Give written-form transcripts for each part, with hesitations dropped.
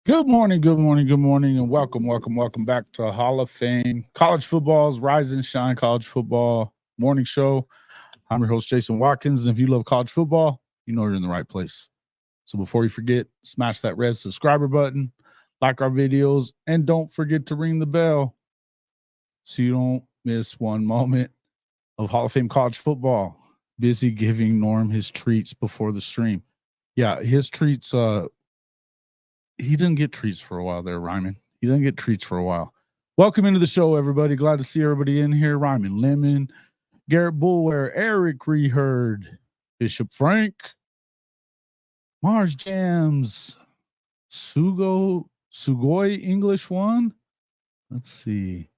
Good morning, and welcome back to Hall of Fame. College football's Rise and Shine College Football Morning Show. I'm your host, Jason Watkins, and if you love college football, you know you're in the right place. So before you forget, smash that red subscriber button, like our videos, and don't forget to ring the bell so you don't miss one moment of Hall of Fame college football. Busy giving Norm his treats before the stream. Yeah, his treats, he didn't get treats for a while there, Ryman. He didn't get treats for a while. Welcome into the show, everybody. Glad to see everybody in here. Ryman Lemon, Garrett Bullware, Eric Reheard, Bishop Frank, Mars Jams, Sugoi English one. Let's see.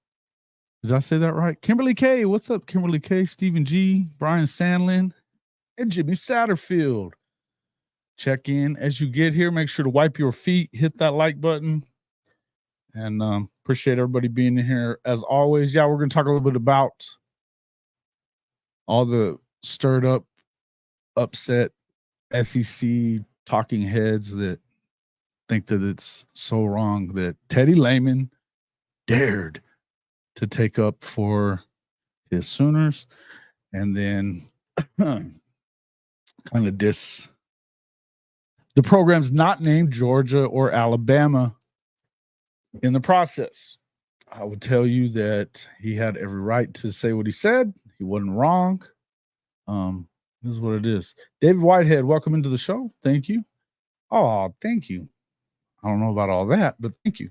Did I say that right? Kimberly K. What's up, Kimberly K? Stephen G, Brian Sandlin, and Jimmy Satterfield. Check in as you get here. Make sure to wipe your feet, hit that like button, and appreciate everybody being in here as always. Yeah, we're going to talk a little bit about all the stirred up, upset SEC talking heads that think that it's so wrong that Teddy Lehman dared to take up for his Sooners and then kind of diss the program's not named Georgia or Alabama in the process. I would tell you that he had every right to say what he said. He wasn't wrong. This is what it is. David Whitehead, welcome into the show. Thank you. Oh, thank you. I don't know about all that, but thank you.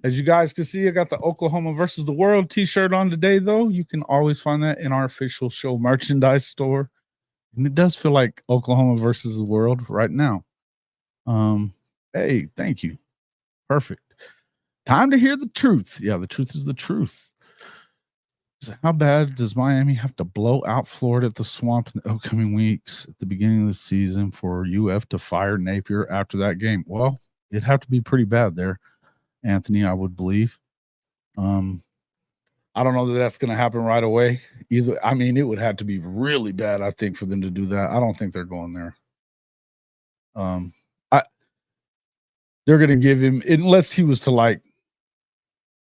As you guys can see, I got the Oklahoma versus the World t-shirt on today, though. You can always find that in our official show merchandise store. And it does feel like Oklahoma versus the World right now. Hey, thank you. Perfect. Time to hear the truth. Yeah, the truth is the truth. So how bad does Miami have to blow out Florida at the Swamp in the upcoming weeks at the beginning of the season for UF to fire Napier after that game? Well, it'd have to be pretty bad there, Anthony, I would believe. I don't know that that's going to happen right away either. I mean, it would have to be really bad, I think, for them to do that. I don't think they're going there. They're going to give him, unless he was to like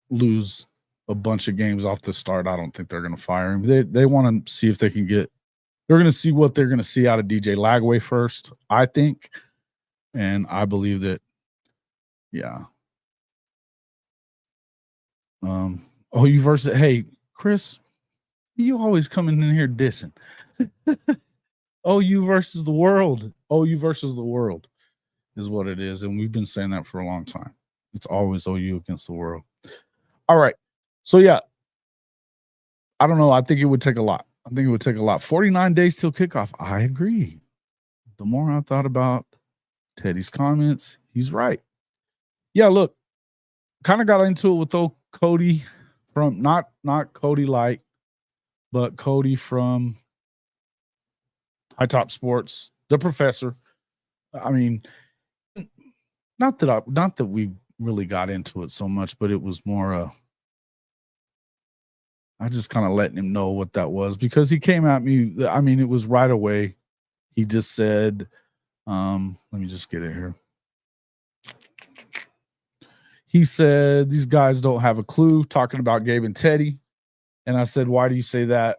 lose a bunch of games off the start, I don't think they're going to fire him. They want to see if they can get, they're going to see what they're going to see out of DJ Lagway first, I think. And I believe that, yeah. You versus, hey, Chris, you always coming in here dissing. OU versus the world. OU versus the world is what it is. And we've been saying that for a long time. It's always OU against the world. All right. So, yeah, I don't know. I think it would take a lot. 49 days till kickoff. I agree. The more I thought about Teddy's comments, he's right. Yeah, look, kind of got into it with Cody from not Cody Light, but Cody from High Top Sports, the professor. I mean, not that we really got into it so much, but it was more I just kind of letting him know what that was because he came at me. I mean, it was right away. He just said, let me just get it here. He said, these guys don't have a clue, talking about Gabe and Teddy. And I said, why do you say that?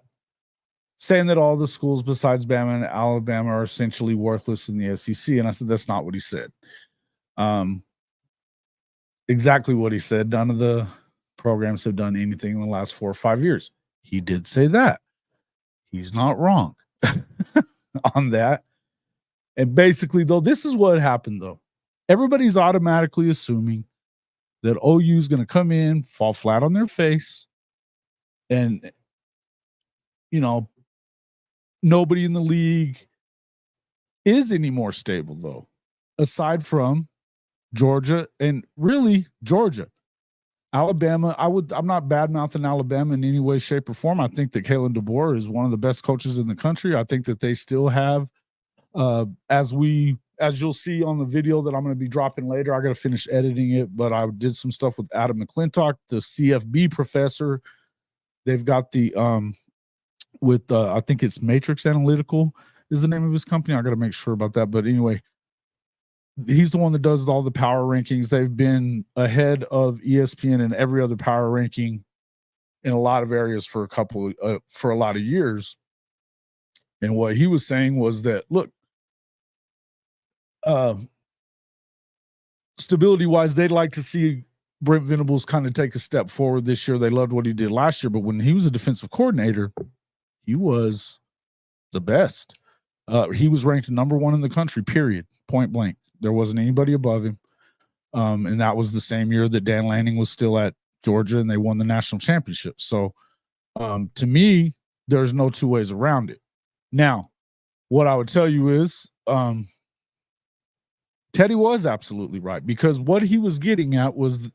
Saying that all the schools besides Bama and Alabama are essentially worthless in the SEC. And I said, that's not what he said. Exactly what he said. None of the programs have done anything in the last 4 or 5 years. He did say that. He's not wrong on that. And basically, though, this is what happened, though. Everybody's automatically assuming that OU is going to come in, fall flat on their face, and, you know, nobody in the league is any more stable, though, aside from Georgia and really Georgia. Alabama, I'm not bad-mouthing Alabama in any way, shape, or form. I think that Kalen DeBoer is one of the best coaches in the country. I think that they still have, as you'll see on the video that I'm going to be dropping later, I got to finish editing it, but I did some stuff with Adam McClintock, the CFB professor. They've got the, I think it's Matrix Analytical is the name of his company. I got to make sure about that. But anyway, he's the one that does all the power rankings. They've been ahead of ESPN and every other power ranking in a lot of areas for a lot of years. And what he was saying was that, look, stability wise, they'd like to see Brent Venables kind of take a step forward this year. They loved what he did last year, but when he was a defensive coordinator, he was the best. He was ranked number 1 in the country, period, point blank. There wasn't anybody above him. And that was the same year that Dan Lanning was still at Georgia and they won the national championship. So to me, there's no two ways around it. Now, what I would tell you is Teddy was absolutely right, because what he was getting at was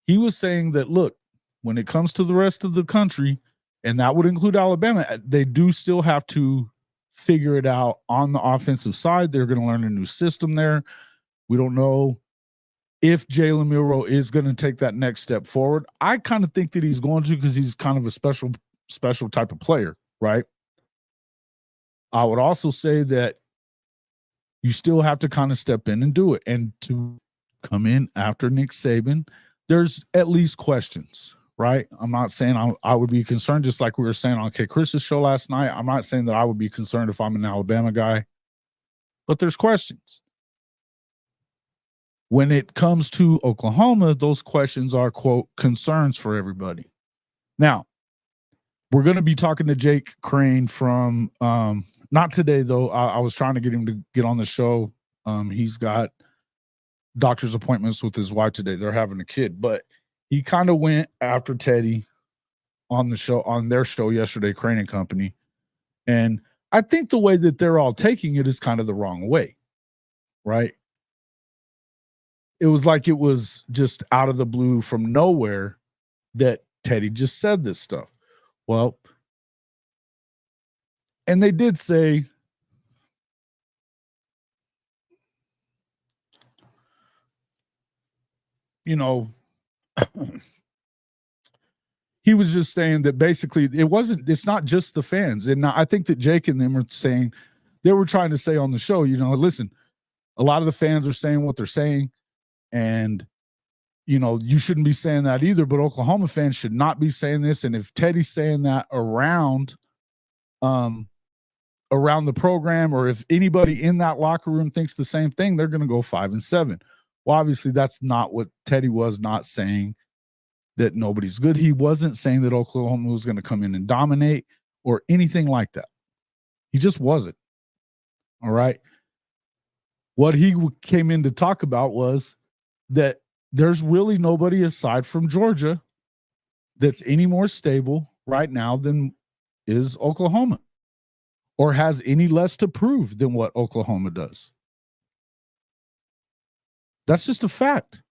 he was saying that, look, when it comes to the rest of the country, and that would include Alabama, they do still have to figure it out on the offensive side. They're going to learn a new system there. We don't know if Jalen Milroe is going to take that next step forward. I kind of think that he's going to, because he's kind of a special type of player, right? I would also say that you still have to kind of step in and do it. And to come in after Nick Saban, there's at least questions, right? I'm not saying I would be concerned, just like we were saying on K. Chris's show last night. I'm not saying that I would be concerned if I'm an Alabama guy, but there's questions. When it comes to Oklahoma, those questions are, quote, concerns for everybody. Now, we're going to be talking to Jake Crane from, not today, though. I was trying to get him to get on the show. He's got doctor's appointments with his wife today. They're having a kid, but he kind of went after Teddy on the show, on their show yesterday, Crane and Company. And I think the way that they're all taking it is kind of the wrong way, right? It was like it was just out of the blue from nowhere that Teddy just said this stuff. Well, and they did say, you know, he was just saying that basically it's not just the fans. And I think that Jake and them were saying, they were trying to say on the show, you know, listen, a lot of the fans are saying what they're saying. And, you know, you shouldn't be saying that either, but Oklahoma fans should not be saying this. And if Teddy's saying that around the program, or if anybody in that locker room thinks the same thing, they're going to go 5-7. Well, obviously that's not what Teddy was not saying, that nobody's good. He wasn't saying that Oklahoma was going to come in and dominate or anything like that. He just wasn't. All right. What he came in to talk about was that there's really nobody aside from Georgia that's any more stable right now than is Oklahoma, or has any less to prove than what Oklahoma does. That's just a fact.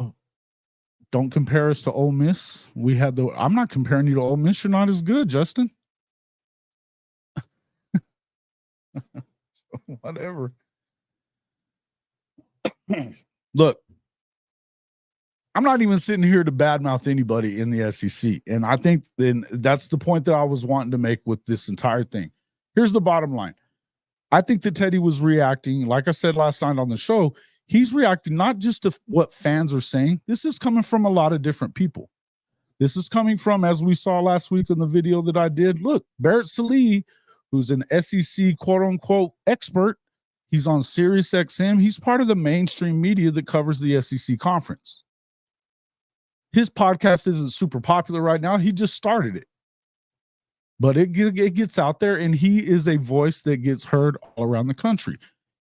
Oh, don't compare us to Ole Miss. I'm not comparing you to Ole Miss. You're not as good, Justin. Whatever. Look, I'm not even sitting here to badmouth anybody in the SEC. And I think then that's the point that I was wanting to make with this entire thing. Here's the bottom line. I think that Teddy was reacting, like I said last night on the show, he's reacting not just to what fans are saying. This is coming from a lot of different people. This is coming from, as we saw last week in the video that I did, look, Barrett Sallee, who's an SEC quote-unquote expert. He's on Sirius XM. He's part of the mainstream media that covers the SEC conference. His podcast isn't super popular right now. He just started it. But it gets out there, and he is a voice that gets heard all around the country.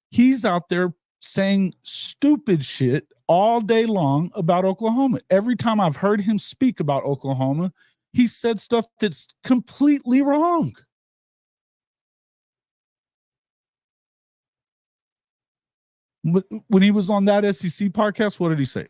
He's out there saying stupid shit all day long about Oklahoma. Every time I've heard him speak about Oklahoma, he said stuff that's completely wrong. When he was on that SEC podcast, what did he say?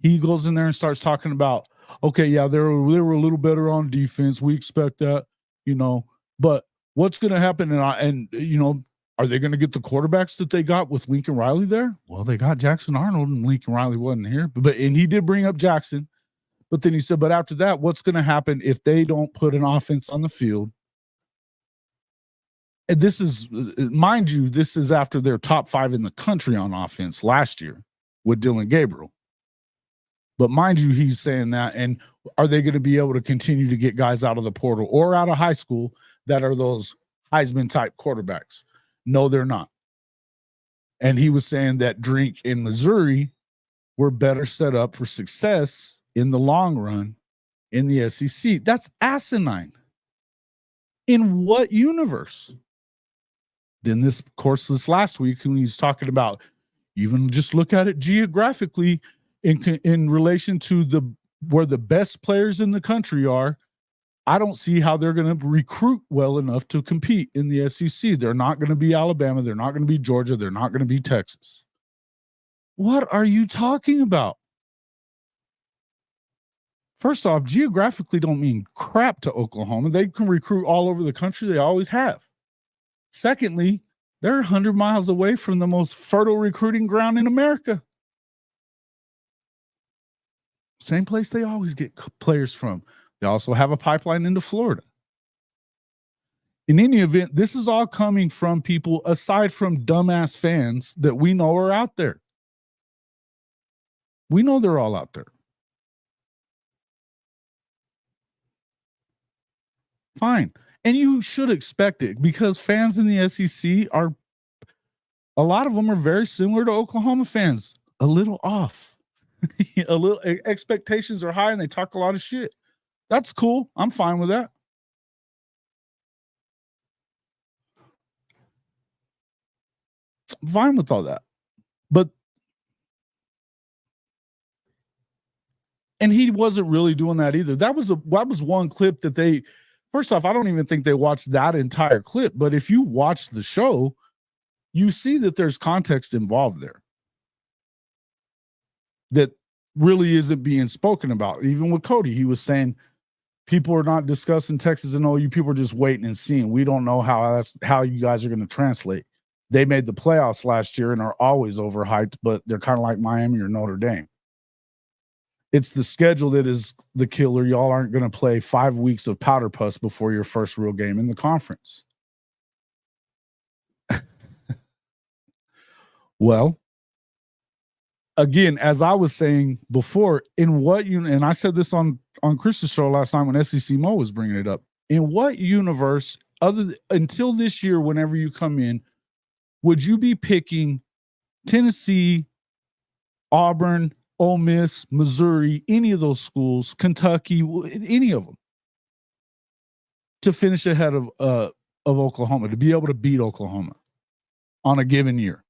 He goes in there and starts talking about, okay, yeah, they were a little better on defense. We expect that, you know, but what's going to happen? And you know, are they going to get the quarterbacks that they got with Lincoln Riley there? Well, they got Jackson Arnold, and Lincoln Riley wasn't here, and he did bring up Jackson. But then he said, but after that, what's going to happen if they don't put an offense on the field And this is, mind you, this is after their top 5 in the country on offense last year with Dylan Gabriel. But mind you, he's saying that. And are they going to be able to continue to get guys out of the portal or out of high school that are those Heisman type quarterbacks? No, they're not. And he was saying that Drink in Missouri were better set up for success in the long run in the SEC. That's asinine. In what universe? Then this, of course, this last week when he's talking about, even just look at it geographically in relation to where the best players in the country are. I don't see how they're going to recruit well enough to compete in the SEC. They're not going to be Alabama. They're not going to be Georgia. They're not going to be Texas. What are you talking about? First off, geographically don't mean crap to Oklahoma. They can recruit all over the country. They always have. Secondly, they're 100 miles away from the most fertile recruiting ground in America. Same place they always get players from. They also have a pipeline into Florida. In any event, this is all coming from people aside from dumbass fans that we know are out there. We know they're all out there. Fine. And you should expect it because fans in the SEC are, a lot of them are very similar to Oklahoma fans, a little off. A little expectations are high and they talk a lot of shit. That's cool. I'm fine with that. I'm fine with all that. But and he wasn't really doing that either. That was one clip that they, first off, I don't even think they watched that entire clip, but if you watch the show, you see that there's context involved there that really isn't being spoken about. Even with Cody, he was saying people are not discussing Texas and OU. People are just waiting and seeing. We don't know how you guys are going to translate. They made the playoffs last year and are always overhyped, but they're kind of like Miami or Notre Dame. It's the schedule that is the killer. Y'all aren't going to play 5 weeks of powder puss before your first real game in the conference. Well, again, as I was saying before, and I said this on Chris's show last time when SEC Mo was bringing it up, in what universe, until this year, whenever you come in, would you be picking Tennessee, Auburn, Ole Miss, Missouri, any of those schools, Kentucky, any of them, to finish ahead of Oklahoma, to be able to beat Oklahoma on a given year?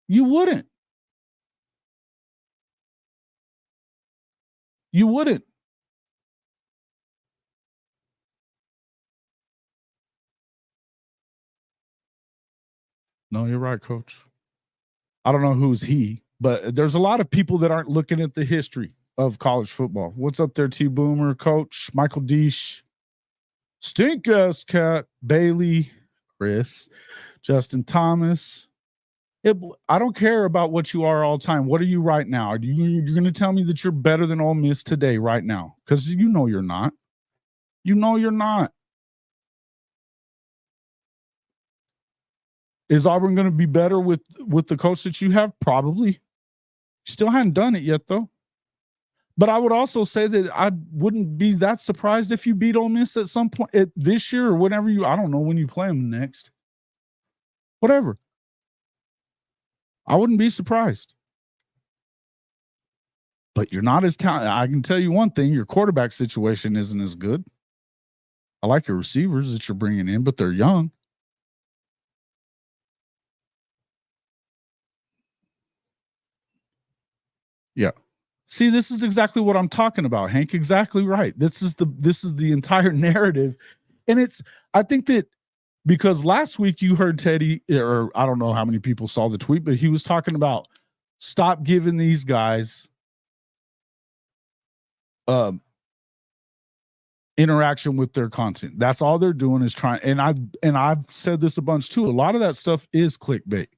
You wouldn't. You wouldn't. No, you're right, Coach. I don't know who's he, but there's a lot of people that aren't looking at the history of college football. What's up there, T-Boomer, Coach, Michael Deesh, Stink-ass Cat, Bailey, Chris, Justin Thomas. I don't care about what you are all the time. What are you right now? You're going to tell me that you're better than Ole Miss today, right now? Because you know you're not. You know you're not. Is Auburn going to be better with the coach that you have? Probably. Still hadn't done it yet, though. But I would also say that I wouldn't be that surprised if you beat Ole Miss at some point this year or whenever I don't know when you play them next. Whatever. I wouldn't be surprised. But you're not as talented. I can tell you one thing, your quarterback situation isn't as good. I like your receivers that you're bringing in, but they're young. Yeah. See, this is exactly what I'm talking about, Hank. Exactly right. This is the entire narrative. And I think that because last week you heard Teddy, or I don't know how many people saw the tweet, but he was talking about stop giving these guys interaction with their content. That's all they're doing is trying. And I've said this a bunch too. A lot of that stuff is clickbait.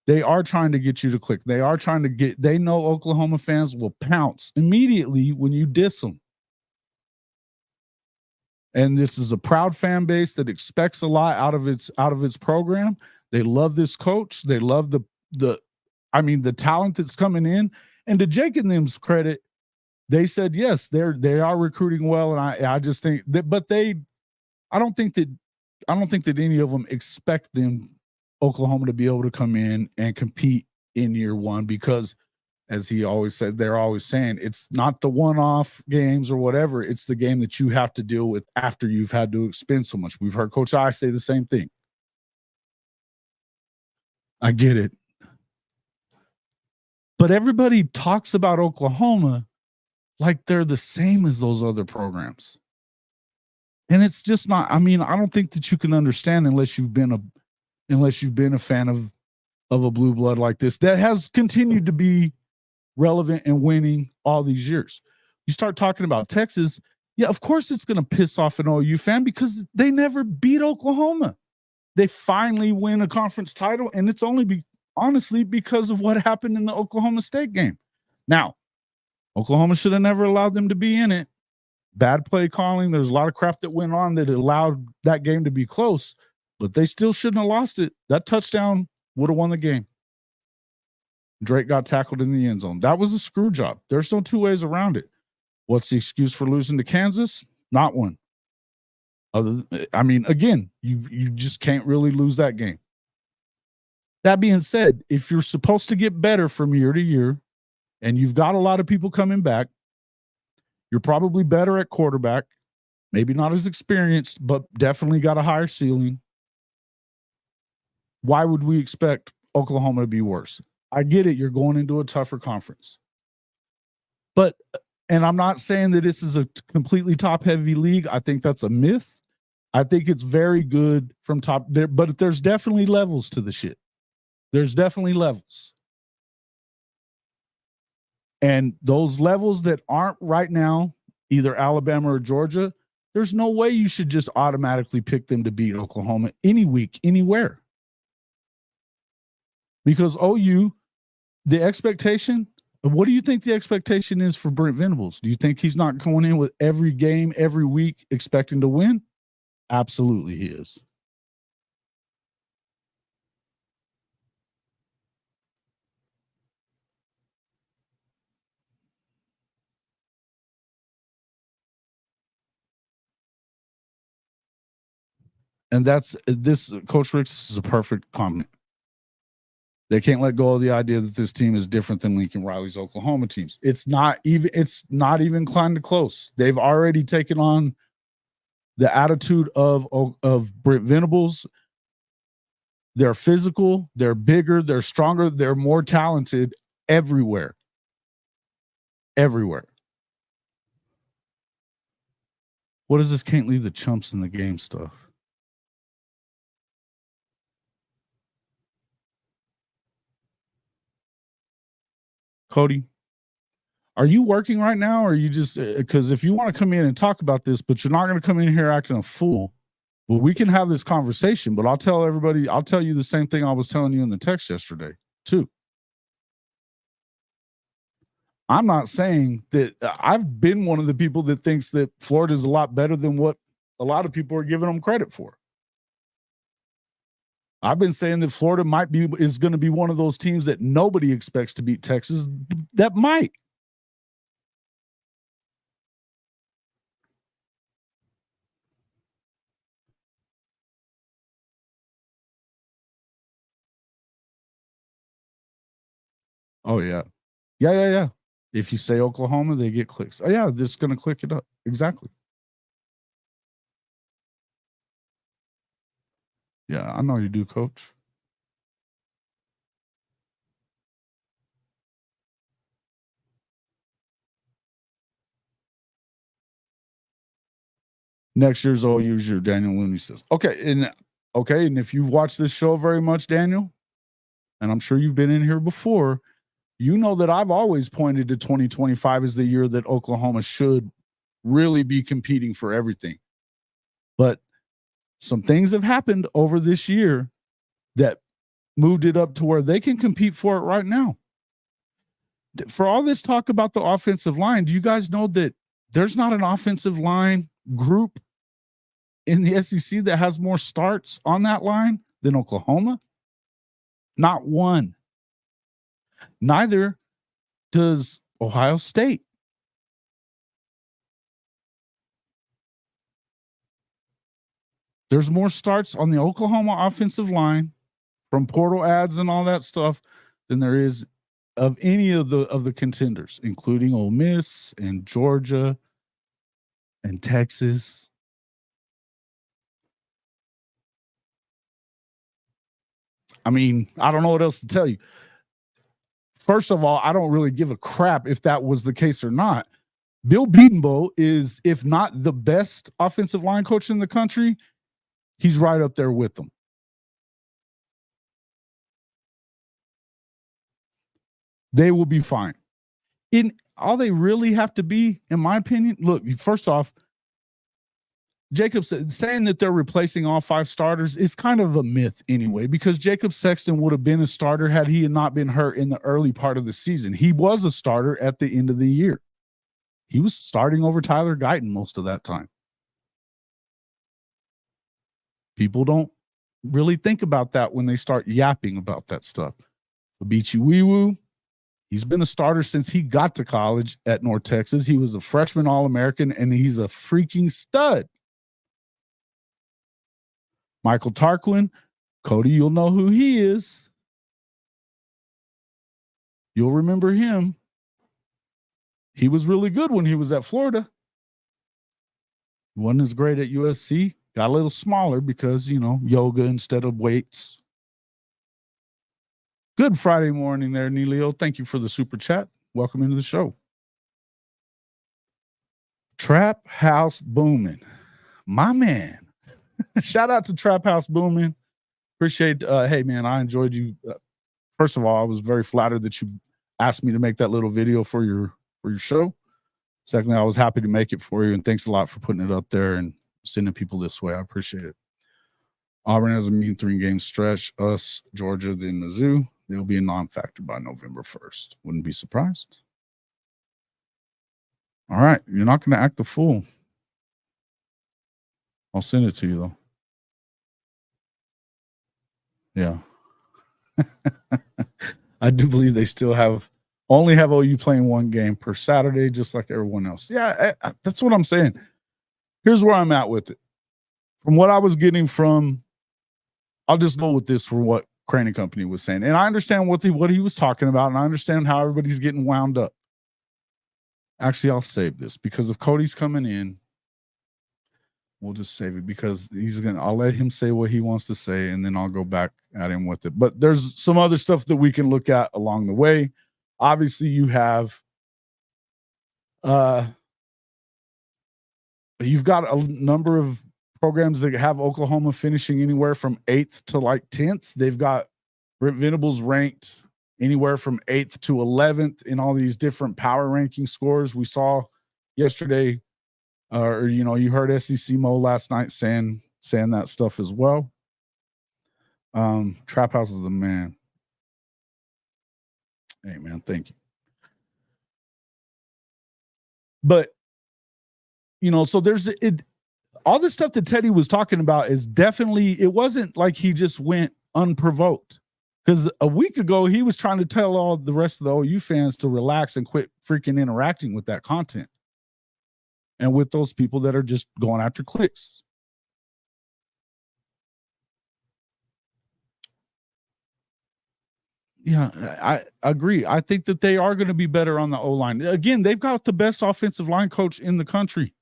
They are trying to get you to click. They know Oklahoma fans will pounce immediately when you diss them. And this is a proud fan base that expects a lot out of its program. They love this coach. They love the talent that's coming in. And to Jake and them's credit, they said yes, they are recruiting well, and I just think that, but I don't think that any of them expect Oklahoma to be able to come in and compete in year one, because as he always says, they're always saying it's not the one-off games or whatever. It's the game that you have to deal with after you've had to expend so much. We've heard Coach I say the same thing. I get it. But everybody talks about Oklahoma like they're the same as those other programs. And it's just not. I mean, I don't think that you can understand unless you've been a fan of a blue blood like this that has continued to be relevant and winning all these years. You start talking about Texas, yeah, of course it's going to piss off an OU fan because they never beat Oklahoma. They finally win a conference title, and it's only honestly because of what happened in the Oklahoma State game. Now, Oklahoma should have never allowed them to be in it. Bad play calling. There's a lot of crap that went on that allowed that game to be close, but they still shouldn't have lost it. That touchdown would have won the game. Drake got tackled in the end zone. That was a screw job. There's no two ways around it. What's the excuse for losing to Kansas? Not one. Again, you just can't really lose that game. That being said, if you're supposed to get better from year to year, and you've got a lot of people coming back, you're probably better at quarterback, maybe not as experienced, but definitely got a higher ceiling. Why would we expect Oklahoma to be worse? I get it. You're going into a tougher conference. And I'm not saying that this is a completely top-heavy league. I think that's a myth. I think it's very good from top there, but there's definitely levels to the shit. There's definitely levels. And those levels that aren't right now, either Alabama or Georgia, there's no way you should just automatically pick them to beat Oklahoma any week, anywhere. Because OU, the expectation, what do you think the expectation is for Brent Venables? Do you think he's not going in with every game, every week, expecting to win? Absolutely he is. And this Coach Ricks is a perfect comment. They can't let go of the idea that this team is different than Lincoln Riley's Oklahoma teams. It's not even climbed to close. They've already taken on the attitude of Brent Venables. They're physical, they're bigger, they're stronger, they're more talented everywhere. Everywhere. What is this can't leave the chumps in the game stuff? Cody, are you working right now, or are you just because if you want to come in and talk about this, but you're not going to come in here acting a fool, well, we can have this conversation, but I'll tell you the same thing I was telling you in the text yesterday, too. I'm not saying that I've been one of the people that thinks that Florida is a lot better than what a lot of people are giving them credit for. I've been saying that Florida is going to be one of those teams that nobody expects to beat Texas. That might. Oh, yeah. Yeah. If you say Oklahoma, they get clicks. Oh, yeah, they're just going to click it up. Exactly. Yeah, I know you do, Coach. Next year's OU's year, Daniel Looney says. Okay, and if you've watched this show very much, Daniel, and I'm sure you've been in here before, you know that I've always pointed to 2025 as the year that Oklahoma should really be competing for everything. But some things have happened over this year that moved it up to where they can compete for it right now. For all this talk about the offensive line, do you guys know that there's not an offensive line group in the SEC that has more starts on that line than Oklahoma? Not one. Neither does Ohio State. There's more starts on the Oklahoma offensive line from portal ads and all that stuff than there is of any of the contenders, including Ole Miss and Georgia and Texas. I mean, I don't know what else to tell you. First of all, I don't really give a crap if that was the case or not. Bill Bedenbaugh is, if not the best offensive line coach in the country, he's right up there with them. They will be fine. In all they really have to be, in my opinion, look, first off, Jacob saying that they're replacing all 5 starters is kind of a myth anyway, because Jacob Sexton would have been a starter had he not been hurt in the early part of the season. He was a starter at the end of the year. He was starting over Tyler Guyton most of that time. People don't really think about that when they start yapping about that stuff. Abichi Wiwu, he's been a starter since he got to college at North Texas. He was a freshman All-American, and he's a freaking stud. Michael Tarquin, Cody, you'll know who he is. You'll remember him. He was really good when he was at Florida. He wasn't as great at USC. Got a little smaller because, yoga instead of weights. Good Friday morning there, Neilio. Thank you for the super chat. Welcome into the show. Trap House Booming. My man. Shout out to Trap House Booming. Appreciate, hey, man, I enjoyed you. First of all, I was very flattered that you asked me to make that little video for your show. Secondly, I was happy to make it for you, and thanks a lot for putting it up there and sending people this way. I appreciate it. Auburn has a mean 3-game stretch. Us, Georgia, then Mizzou. They'll be a non-factor by November 1st. Wouldn't be surprised. All right. You're not going to act a fool. I'll send it to you, though. Yeah. I do believe they still only have OU playing 1 game per Saturday, just like everyone else. Yeah, that's what I'm saying. Here's where I'm at with it. From what I was getting from, I'll just go with this for what Crane and Company was saying. And I understand what he was talking about, and I understand how everybody's getting wound up. Actually, I'll save this because if Cody's coming in, we'll just save it because I'll let him say what he wants to say, and then I'll go back at him with it. But there's some other stuff that we can look at along the way. Obviously, you have you've got a number of programs that have Oklahoma finishing anywhere from 8th to like 10th. They've got Brent Venables ranked anywhere from 8th to 11th in all these different power ranking scores. We saw yesterday, you heard SEC Mo last night saying that stuff as well. Trap House is the man. Hey, man, thank you. But, so there's all this stuff that Teddy was talking about is definitely, it wasn't like he just went unprovoked. Because a week ago, he was trying to tell all the rest of the OU fans to relax and quit freaking interacting with that content. And with those people that are just going after clicks. Yeah, I agree. I think that they are going to be better on the O-line. Again, they've got the best offensive line coach in the country.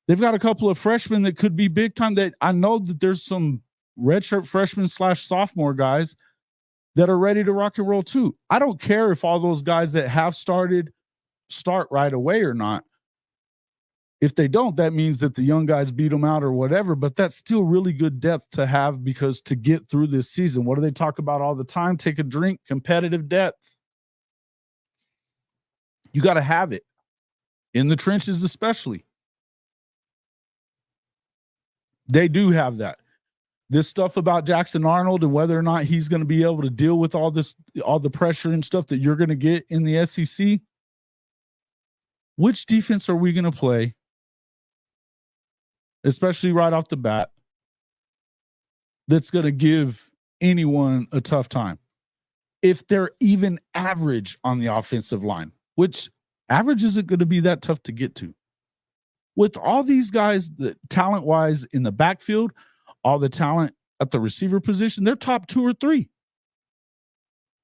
They've got a couple of freshmen that could be big time. That I know that there's some redshirt freshmen / sophomore guys that are ready to rock and roll too. I don't care if all those guys that have started start right away or not. If they don't, that means that the young guys beat them out or whatever, but that's still really good depth to have because to get through this season, what do they talk about all the time? Take a drink, competitive depth. You got to have it in the trenches, especially. They do have that. This stuff about Jackson Arnold and whether or not he's going to be able to deal with all the pressure and stuff that you're going to get in the SEC. Which defense are we going to play especially right off the bat, that's going to give anyone a tough time. If they're even average on the offensive line, which average isn't going to be that tough to get to. With all these guys, talent-wise in the backfield, all the talent at the receiver position, they're top 2 or 3.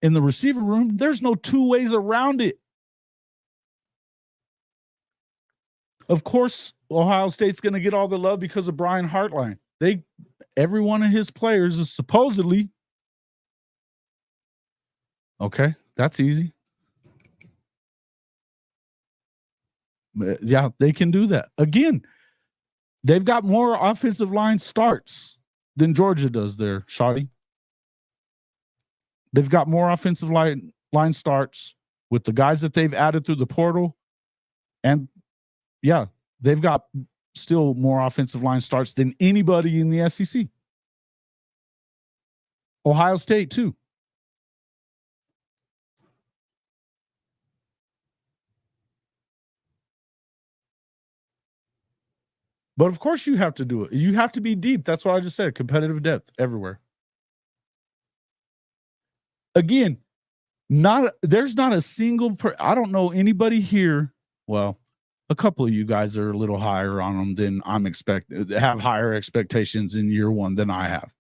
In the receiver room, there's no two ways around it. Of course, Ohio State's going to get all the love because of Brian Hartline. Every one of his players is supposedly okay. That's easy. Yeah, they can do that. Again, they've got more offensive line starts than Georgia does there, Shawty. They've got more offensive line starts with the guys that they've added through the portal. And yeah, they've got still more offensive line starts than anybody in the SEC. Ohio State, too. But of course you have to do it. You have to be deep. That's what I just said. Competitive depth everywhere. Again, there's not a single I don't know anybody here. Well, a couple of you guys are a little higher on them than I'm have higher expectations in year one than I have.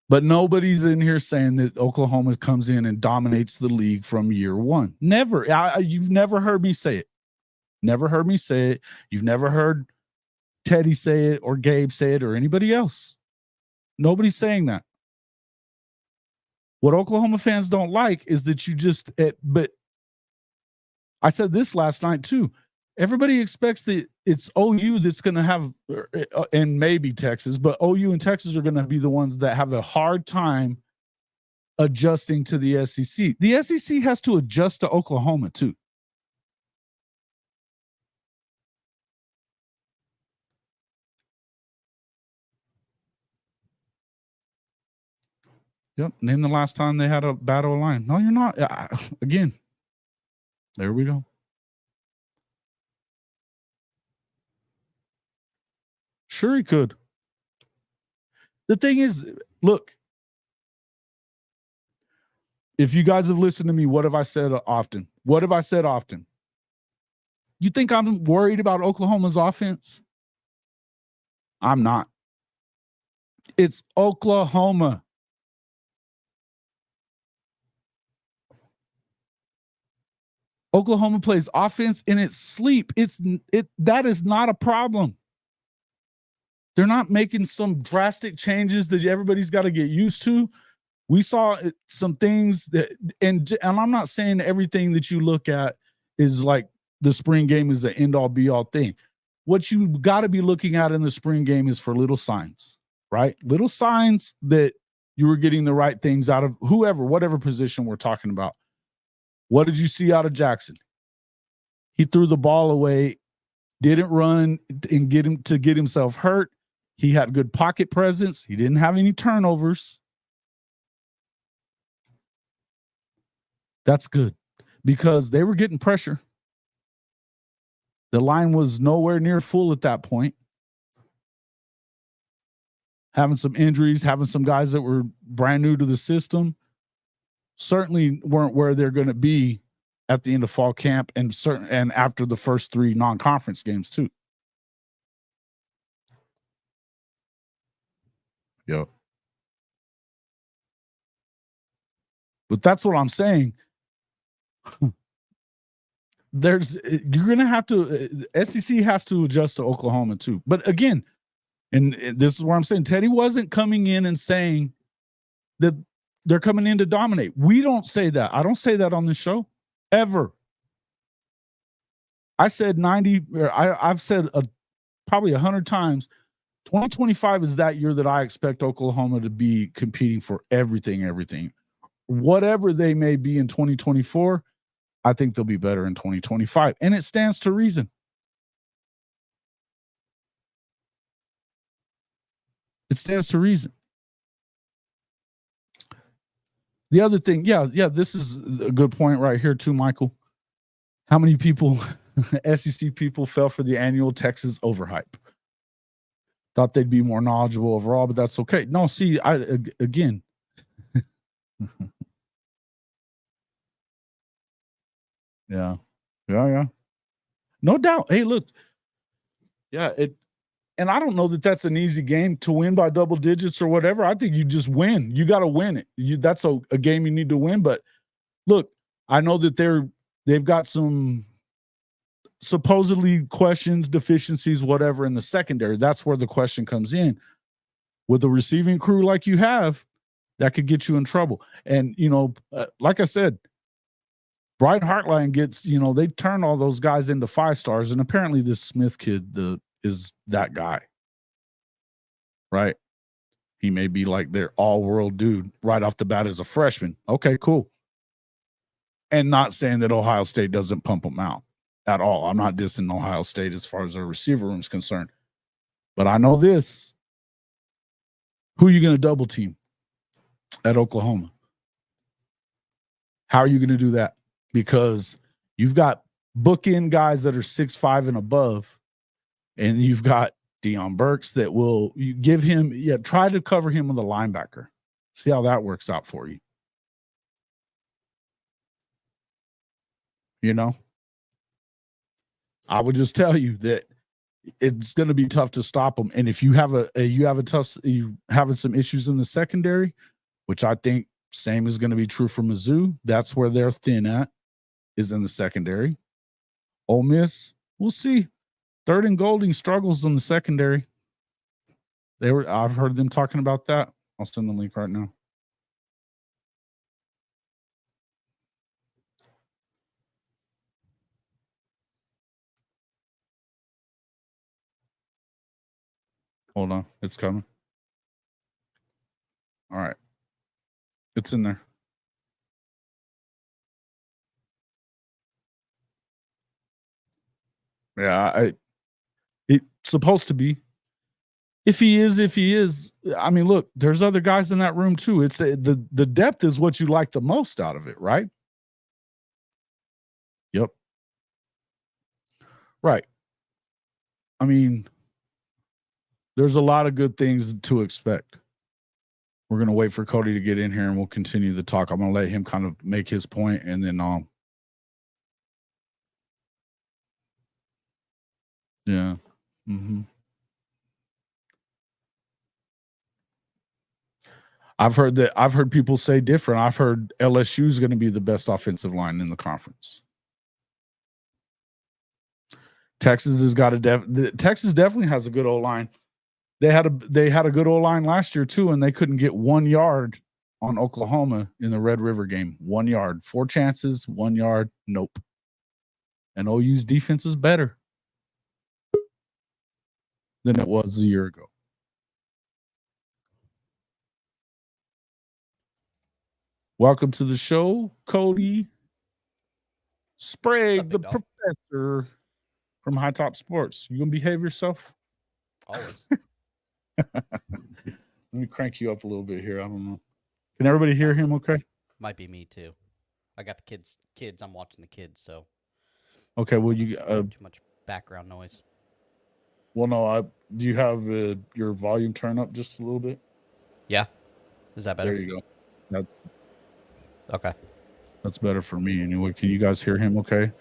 But nobody's in here saying that Oklahoma comes in and dominates the league from year one. Never. You've never heard me say it. Never heard me say it. You've never heard Teddy say it or Gabe say it or anybody else. Nobody's saying that. What Oklahoma fans don't like is that but I said this last night too. Everybody expects that it's OU that's going to have, and maybe Texas, but OU and Texas are going to be the ones that have a hard time adjusting to the SEC. The SEC has to adjust to Oklahoma too. Yep. Name the last time they had a battle line. No, you're not. Again, there we go. Sure, he could. The thing is, look, if you guys have listened to me, what have I said often? What have I said often? You think I'm worried about Oklahoma's offense? I'm not. It's Oklahoma. Oklahoma plays offense in its sleep. That is not a problem. They're not making some drastic changes that everybody's got to get used to. We saw some things that, and I'm not saying everything that you look at is like the spring game is the end all be all thing. What you got to be looking at in the spring game is for little signs, right? Little signs that you were getting the right things out of whatever position we're talking about. What did you see out of Jackson? He threw the ball away, didn't run and get himself hurt. He had good pocket presence. He didn't have any turnovers. That's good because they were getting pressure. The line was nowhere near full at that point. Having some injuries, having some guys that were brand new to the system certainly weren't where they're going to be at the end of fall camp and after the first 3 non-conference games too. Yep. But that's what I'm saying. You're going to have to, SEC has to adjust to Oklahoma too. But again, and this is where I'm saying Teddy wasn't coming in and saying that they're coming in to dominate. We don't say that. I don't say that on this show ever. I said I've said probably 100 times, 2025 is that year that I expect Oklahoma to be competing for everything. Whatever they may be in 2024, I think they'll be better in 2025. And it stands to reason. It stands to reason. The other thing, yeah, this is a good point right here too, Michael. How many people SEC people fell for the annual Texas overhype. Thought they'd be more knowledgeable overall, but that's okay. No, see, again. Yeah. No doubt. Hey, look. Yeah, and I don't know that that's an easy game to win by double digits or whatever. I think you just win. You got to win it. That's a game you need to win. But look, I know that they've got some supposedly questions, deficiencies, whatever in the secondary. That's where the question comes in. With a receiving crew like you have, that could get you in trouble. And, like I said, Brian Hartline gets, they turn all those guys into 5-stars. And apparently this Smith kid is that guy. Right? He may be like their all-world dude right off the bat as a freshman. Okay, cool. And not saying that Ohio State doesn't pump them out at all. I'm not dissing Ohio State as far as their receiver room is concerned. But I know this. Who are you going to double team at Oklahoma? How are you going to do that? Because you've got bookend guys that are 6'5" and above, and you've got Deion Burks that you give him, try to cover him with a linebacker. See how that works out for you. I would just tell you that it's going to be tough to stop them. And if you have you having some issues in the secondary, which I think same is going to be true for Mizzou. That's where they're thin at, is in the secondary. Ole Miss, we'll see. Third and Golding struggles in the secondary. I've heard them talking about that. I'll send the link right now. Hold on. It's coming. All right. It's in there. Yeah, it's supposed to be. If he is. I mean, look, there's other guys in that room too. It's the depth is what you like the most out of it, right? Yep. Right. I mean, there's a lot of good things to expect. We're going to wait for Cody to get in here and we'll continue the talk. I'm going to let him kind of make his point and then yeah. Mm-hmm. I've heard people say different. I've heard LSU is going to be the best offensive line in the conference. Texas has got Texas definitely has a good O-line. They had a good O-line last year too, and they couldn't get 1 yard on Oklahoma in the Red River game. 1 yard, 4 chances, 1 yard. Nope. And OU's defense is better than it was a year ago. Welcome to the show, Cody Sprague, the professor from High Top Sports. You gonna behave yourself? Always. Let me crank you up a little bit here. I don't know. Can everybody hear him okay? Might be me too. I got the kids. I'm watching the kids, so. Okay, well, you too much background noise. Well, no, do you have your volume turned up just a little bit? Yeah. Is that better? There you go. That's okay. That's better for me anyway. Can you guys hear him okay?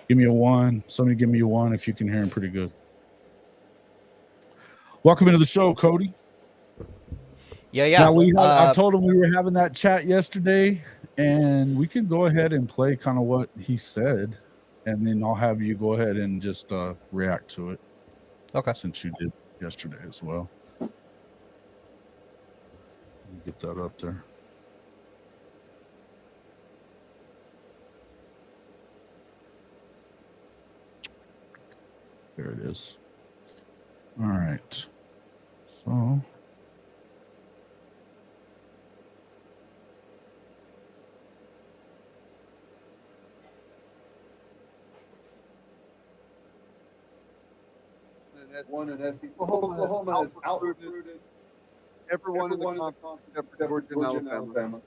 Give me a 1. Somebody give me a 1 if you can hear him pretty good. Welcome into the show, Cody. Yeah. Now I told him we were having that chat yesterday, and we can go ahead and play kind of what he said, and then I'll have you go ahead and just react to it. Okay. Since you did yesterday as well. Let me get that up there. There it is. All right. So. One in SEC. Oklahoma has out-recruited everyone in the conference except for Georgia and Alabama.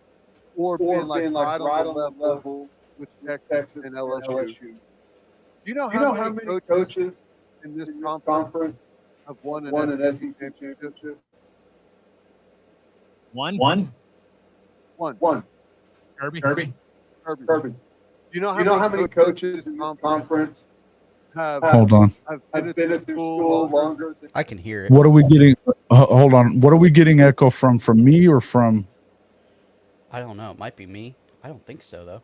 Or been like right on the level with Texas and LSU. Do you know how many coaches in this conference have won an SEC championship? One. One. Kirby. Do you know how many coaches in this conference have Hold on. been at school longer than I can hear it. What are we getting? Hold on. What are we getting echo from? From me or from? I don't know. It might be me. I don't think so though.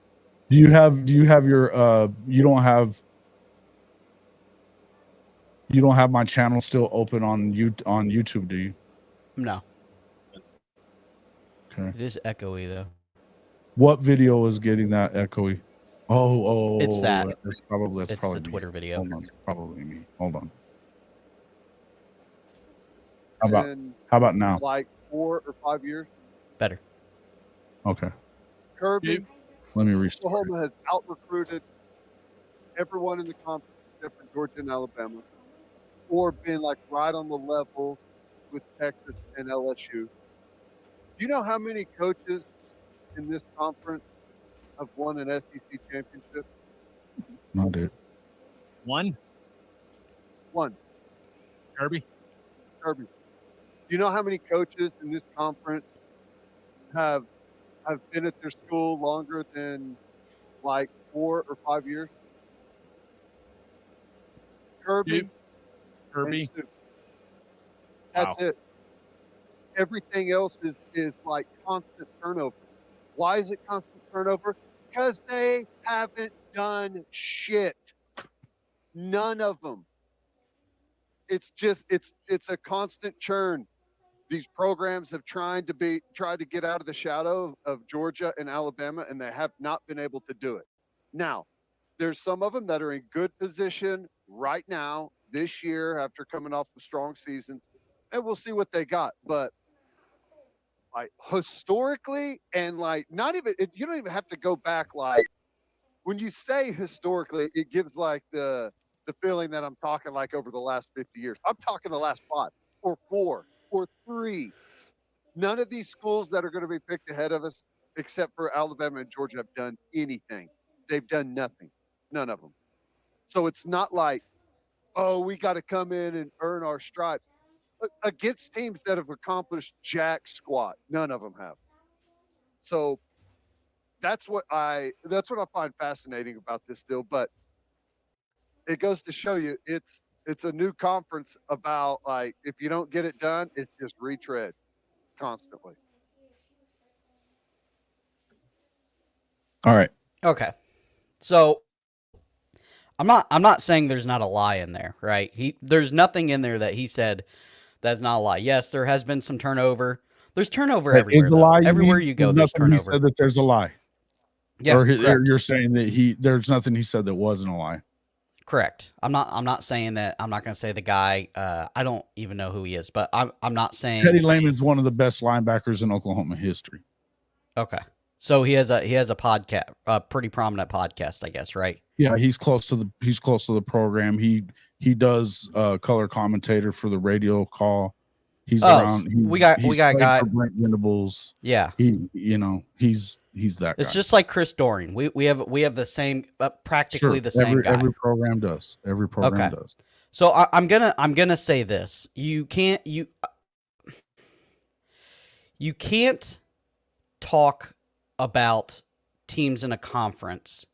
Do you have your you don't have my channel still open on YouTube, do you? No. Okay. It is echoey though. What video is getting that echoey? Oh, It's that. That's probably It's me. the Twitter video. Hold on, probably me. Hold on. in How about now? like 4 or 5 years. Better. Okay. Kirby, Let me restart. Oklahoma has out-recruited everyone in the conference except for Georgia and Alabama, or been like right on the level with Texas and LSU. Do you know how many coaches in this conference have won an SEC championship? No, dude. One. Kirby. Do you know how many coaches in this conference have been at their school longer than like 4 or 5 years? Kirby. and Stu. That's it. Everything else is like constant turnover. Why is it constant turnover? Because they haven't done shit. None of them. It's just it's a constant churn. These programs have tried to get out of the shadow of Georgia and Alabama, and they have not been able to do it. Now, there's some of them that are in good position right now this year after coming off a strong season, and we'll see what they got. But like historically, and like not even you don't even have to go back. Like when you say historically, it gives like the feeling that I'm talking like over the last 50 years. I'm talking the last 5 or 4 or 3. None of these schools that are going to be picked ahead of us, except for Alabama and Georgia, have done anything. They've done nothing. None of them. So it's not like, oh, we got to come in and earn our stripes. Against teams that have accomplished jack squat, none of them have. So that's what I find fascinating about this deal. But it goes to show you it's a new conference about like if you don't get it done, it's just retread constantly. All right. Okay. So I'm not saying there's not a lie in there, right? There's nothing in there that he said that's not a lie. Yes, there has been some turnover. There's turnover everywhere. Is a lie, everywhere you go, there's nothing he turnover. said that there's a lie. Yeah, or correct. you're saying that there's nothing he said that wasn't a lie. Correct. I'm not saying that. I'm not going to say the guy. I don't even know who he is, but I'm not saying Teddy Lehman's one of the best linebackers in Oklahoma history. Okay. So he has a podcast, a pretty prominent podcast, I guess, right? Yeah, he's close to the program. He does color commentator for the radio call. He's around. We got a guy for Brent Venables. Yeah. He's that guy. It's just like Chris Doring. We have the same practically the same guy. Every program does. Every program does. So I'm gonna say this. You can't talk about teams in a conference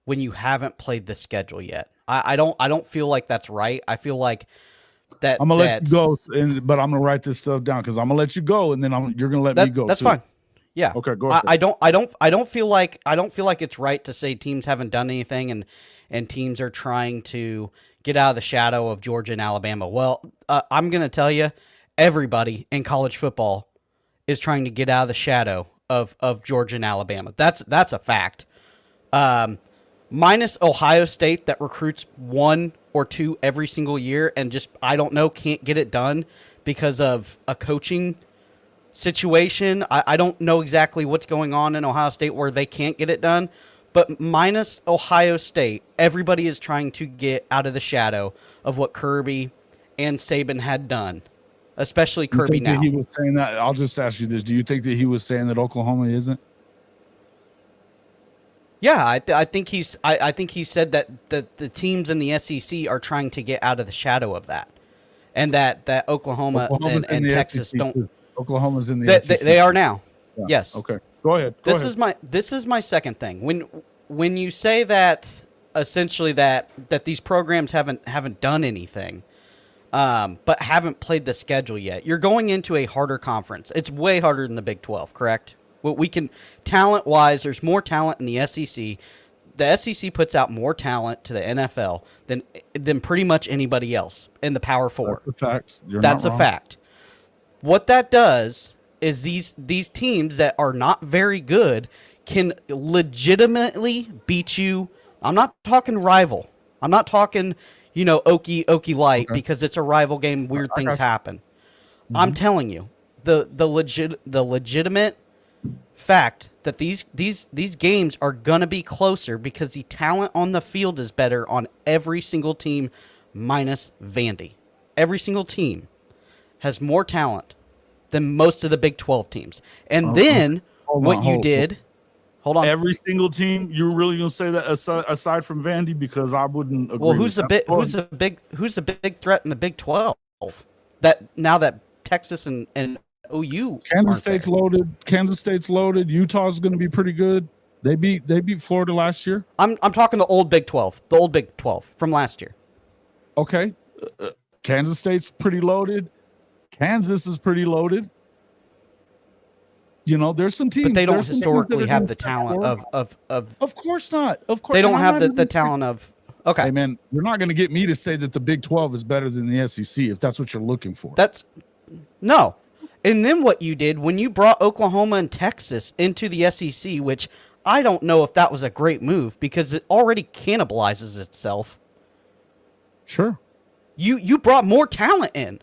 when you haven't played the schedule yet. I don't feel like that's right. I feel like that I'm gonna let you go, but I'm gonna write this stuff down because I'm gonna let you go, and then you're gonna let me go. That's too. fine. Yeah. Okay. Go ahead. I don't feel like it's right to say teams haven't done anything and teams are trying to get out of the shadow of Georgia and Alabama. Well, I'm gonna tell you, everybody in college football is trying to get out of the shadow of Georgia and Alabama. That's a fact. Minus Ohio State that recruits 1 or 2 every single year and just, I don't know, can't get it done because of a coaching situation. I don't know exactly what's going on in Ohio State where they can't get it done. But minus Ohio State, everybody is trying to get out of the shadow of what Kirby and Saban had done, especially Kirby now. He was saying that. I'll just ask you this: do you think that he was saying that Oklahoma isn't? Yeah, I think I think he said that the teams in the SEC are trying to get out of the shadow of that, and that Oklahoma Oklahoma's in and the Texas SEC don't. too. Oklahoma's in the SEC. They are now. Yeah. Yes. Okay. Go ahead. This is my second thing. When you say that essentially that these programs haven't done anything, but haven't played the schedule yet, you're going into a harder conference. It's way harder than the Big 12, correct? Well, we can talent wise, there's more talent in the SEC. The SEC puts out more talent to the NFL than pretty much anybody else in the Power Four. That's a fact. That's a fact. What that does is these teams that are not very good can legitimately beat you. I'm not talking rival. I'm not talking, Okie light, because it's a rival game. Weird things happen. Mm-hmm. I'm telling you, the legitimate fact that these games are gonna be closer because the talent on the field is better on every single team, minus Vandy. Every single team has more talent than most of the Big 12 teams. And then what you did. Hold on. Every single team, you're really gonna say that aside from Vandy? Because I wouldn't agree. Well, who's the big threat in the Big 12? That now that Texas and OU, Kansas State's loaded. Kansas State's loaded. Utah's going to be pretty good. They beat Florida last year. I'm talking the old Big 12, from last year. Okay, Kansas State's pretty loaded. Kansas is pretty loaded. There's some teams, but they don't historically have the talent of. Of course not. Of course they don't have the talent of. Okay, hey man, you're not going to get me to say that the Big 12 is better than the SEC if that's what you're looking for. No. And then what you did when you brought Oklahoma and Texas into the SEC, which I don't know if that was a great move because it already cannibalizes itself. Sure. You brought more talent in.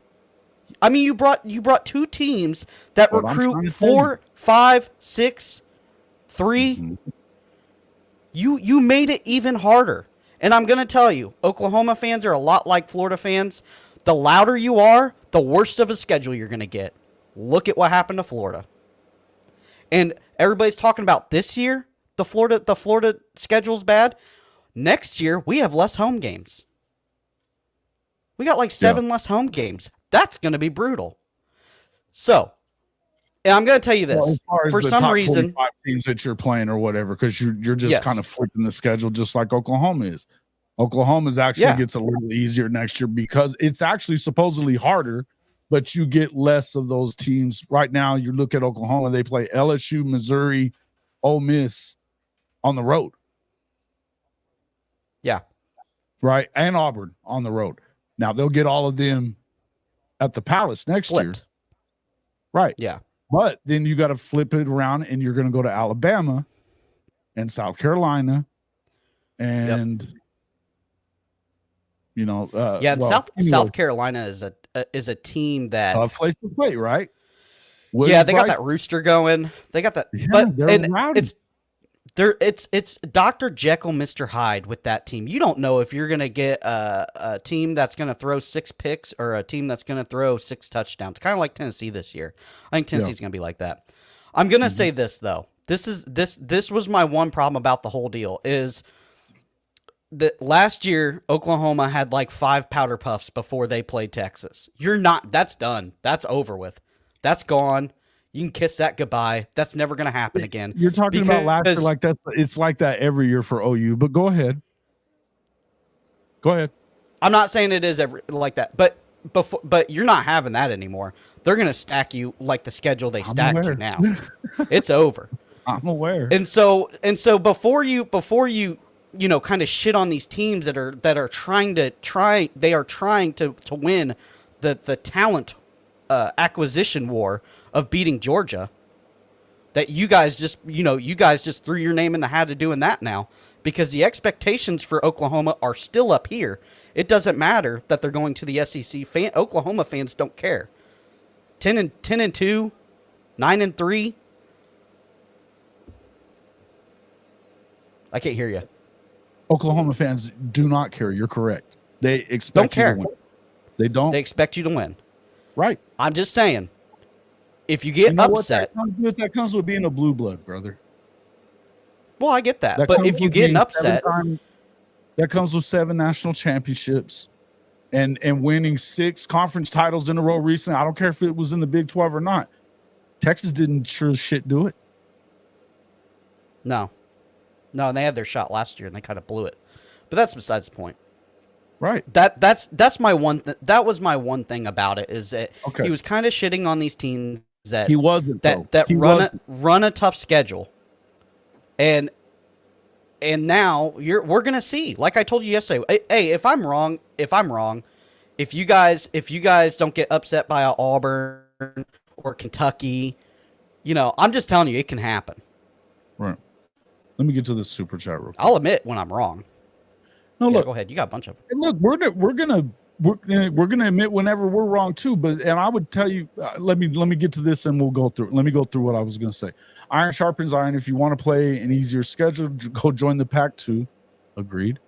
I mean, you brought two teams that recruit 4, 5, 6, 3. Mm-hmm. You made it even harder. And I'm going to tell you, Oklahoma fans are a lot like Florida fans. The louder you are, the worst of a schedule you're going to get. Look at what happened to Florida. And everybody's talking about this year, the Florida schedule's bad. Next year, we have less home games. We got like 7 less home games. That's going to be brutal. So, and I'm going to tell you this. Well, for some reason, teams that you're playing or whatever, because you're just kind of flipping the schedule just like Oklahoma is. Oklahoma's actually gets a little easier next year because it's actually supposedly harder, but you get less of those teams. Right now, you look at Oklahoma, they play LSU, Missouri, Ole Miss on the road. Yeah. Right? And Auburn on the road. Now, they'll get all of them at the Palace next year. Right. Yeah. But then you got to flip it around and you're going to go to Alabama and South Carolina and South Carolina is a team that tough place to play, right? They got that rooster going. They got that, it's Dr. Jekyll, Mr. Hyde with that team. You don't know if you're gonna get a team that's gonna throw 6 picks or a team that's gonna throw 6 touchdowns. Kind of like Tennessee this year. I think Tennessee's gonna be like that. I'm gonna say this though. This was my one problem about the whole deal is that last year Oklahoma had like 5 powder puffs before they played Texas. That's done. That's over with. That's gone. You can kiss that goodbye. That's never going to happen again. You're talking about last year like that. It's like that every year for OU, but go ahead. I'm not saying it is like that, but you're not having that anymore. They're going to stack you like the schedule they stacked you now. It's over. I'm aware. And so before you kind of shit on these teams that are trying to win the talent acquisition war of beating Georgia, that you guys just threw your name in the hat of doing that now, because the expectations for Oklahoma are still up here. It doesn't matter that they're going to the SEC. Oklahoma fans don't care. 10-2, 9-3. I can't hear you. Oklahoma fans do not care. You're correct. They expect you to win. They don't. They expect you to win. Right. I'm just saying, if you get upset, that comes with being a blue blood, brother. Well, I get that. That But comes if you with get an being upset, that comes with 7 national championships and winning 6 conference titles in a row recently. I don't care if it was in the Big 12 or not. Texas didn't sure as shit do it. no. No, and they had their shot last year and they kind of blew it. But that's besides the point. Right. That's my one that was my one thing about it is that Okay. he was kind of shitting on these teams that He wasn't, though. He wasn't. run a tough schedule. And now we're gonna see. Like I told you yesterday, hey, if I'm wrong, if you guys don't get upset by Auburn or Kentucky, I'm just telling you it can happen. Right. Let me get to this super chat real quick. I'll admit when I'm wrong. No, Yeah, look. go ahead. You got a bunch of them. And look, we're gonna admit whenever we're wrong too. But I would tell you, let me get to this and we'll go through. Let me go through what I was gonna say. Iron sharpens iron. If you want to play an easier schedule, go join the Pac 2. Agreed.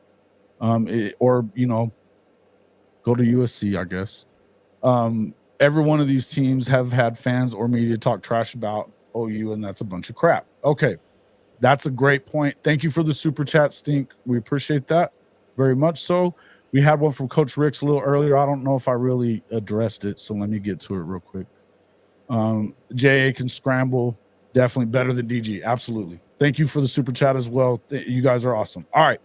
Or go to USC, I guess. Every one of these teams have had fans or media talk trash about OU, and that's a bunch of crap. Okay, that's a great point. Thank you for the super chat, Stink. We appreciate that very much. So we had one from Coach Ricks a little earlier. I don't know if I really addressed it, so let me get to it real quick. JA can scramble. Definitely better than DG. Absolutely. Thank you for the super chat as well. You guys are awesome. All right.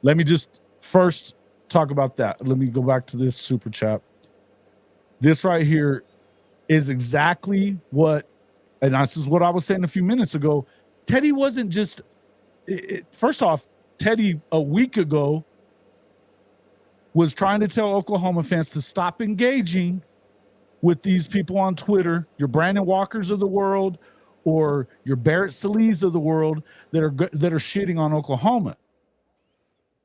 Let me just first talk about that. Let me go back to this super chat. This right here is exactly what, and this is what I was saying a few minutes ago. Teddy wasn't just, first off, Teddy a week ago was trying to tell Oklahoma fans to stop engaging with these people on Twitter, your Brandon Walkers of the world, or your Barrett Sallees of the world that are shitting on Oklahoma.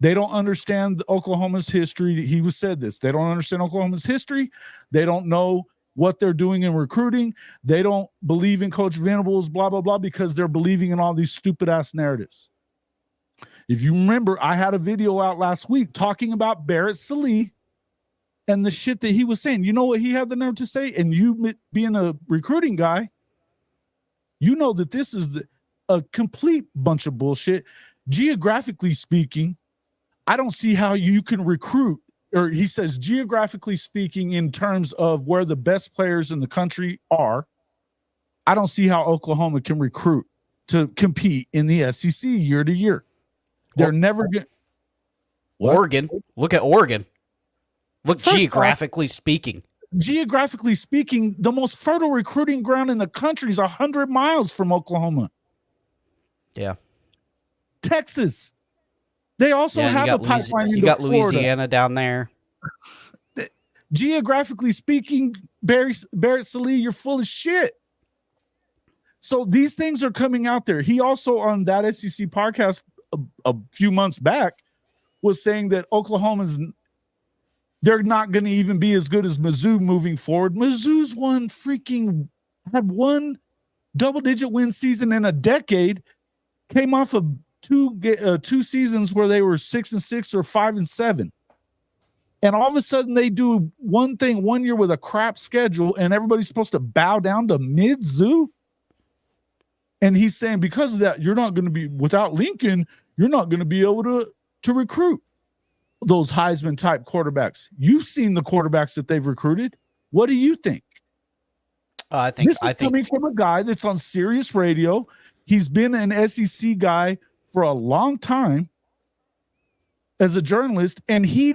They don't understand Oklahoma's history. He said this. They don't understand Oklahoma's history. They don't know what they're doing in recruiting. They don't believe in Coach Venables, blah, blah, blah, because they're believing in all these stupid-ass narratives. If you remember, I had a video out last week talking about Barrett Sallee and the shit that he was saying. You know what he had the nerve to say? And you being a recruiting guy, you know that this is a complete bunch of bullshit. Geographically speaking, I don't see how you can recruit, or he says geographically speaking in terms of where the best players in the country are, I don't see how Oklahoma can recruit to compete in the SEC year to year. They're never going to. Oregon. Look at Oregon. Look, First geographically speaking. Geographically speaking, the most fertile recruiting ground in the country is 100 miles from Oklahoma. Yeah. Texas. They also have a pipeline into You got Florida. Louisiana down there. Geographically speaking, Barrett Sallee, you're full of shit. So these things are coming out there. He also, on that SEC podcast a few months back, was saying that they're not going to even be as good as Mizzou moving forward. Mizzou's had one double-digit win season in a decade, came off of two seasons where they were 6-6 or 5-7. And all of a sudden they do one thing one year with a crap schedule and everybody's supposed to bow down to Mizzou. And he's saying because of that, you're not going to be, without Lincoln, you're not going to be able to recruit those Heisman type quarterbacks. You've seen the quarterbacks that they've recruited. What do you think? I think coming from a guy that's on Sirius Radio. He's been an SEC guy for a long time as a journalist, and he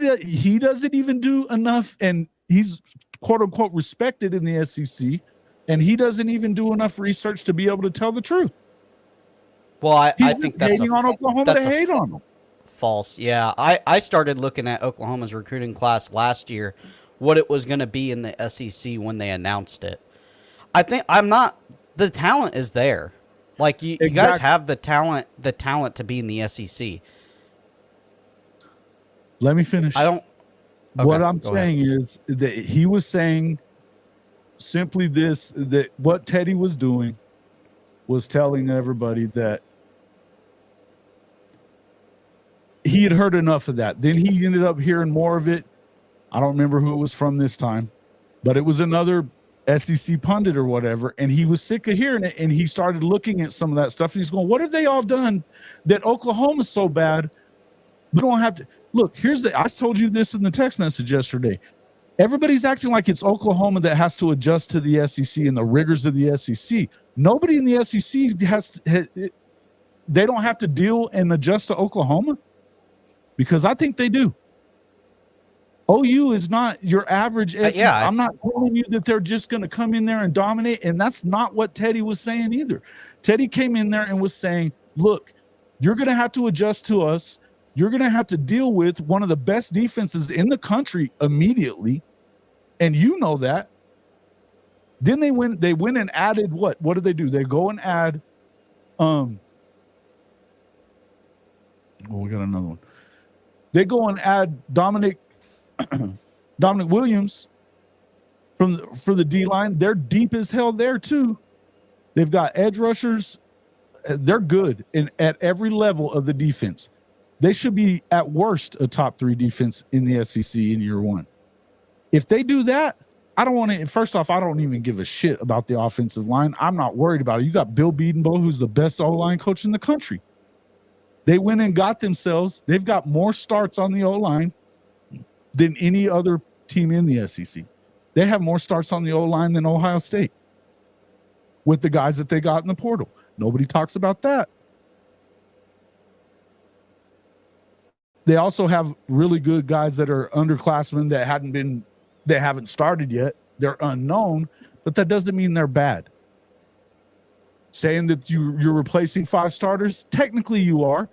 doesn't even do enough, and he's quote unquote respected in the SEC, and he doesn't even do enough research to be able to tell the truth. Well, I think that's hating on Oklahoma to hate on them. False. Yeah, I started looking at Oklahoma's recruiting class last year, what it was going to be in the SEC when they announced it. I think the talent is there. Like you guys have the talent to be in the SEC. Let me finish. What I'm saying is that he was saying simply this, that what Teddy was doing was telling everybody that he had heard enough of that. Then he ended up hearing more of it. I don't remember who it was from this time, but it was another SEC pundit or whatever, and he was sick of hearing it, and he started looking at some of that stuff, and he's going, what have they all done that Oklahoma's so bad? We don't have to look. I told you this in the text message yesterday. Everybody's acting like it's Oklahoma that has to adjust to the SEC and the rigors of the SEC. Nobody in the SEC they don't have to deal and adjust to Oklahoma, because I think they do. OU is not your average SEC. I'm not telling you that they're just going to come in there and dominate, and that's not what Teddy was saying either. Teddy came in there and was saying, look, you're going to have to adjust to us. You're going to have to deal with one of the best defenses in the country immediately, and you know that. Then they went and added what? What did they do? They go and add we got another one. They go and add Dominic Williams for the D line. They're deep as hell there too. They've got edge rushers. They're good at every level of the defense. They should be at worst a top 3 defense in the SEC in year one. If they do that, I don't want to. First off, I don't even give a shit about the offensive line. I'm not worried about it. You got Bill Bedenbaugh, who's the best O-line coach in the country. They went and got themselves. They've got more starts on the O-line than any other team in the SEC. They have more starts on the O-line than Ohio State with the guys that they got in the portal. Nobody talks about that. They also have really good guys that are underclassmen that haven't started yet. They're unknown, but that doesn't mean they're bad. Saying that you're replacing 5 starters, technically you are.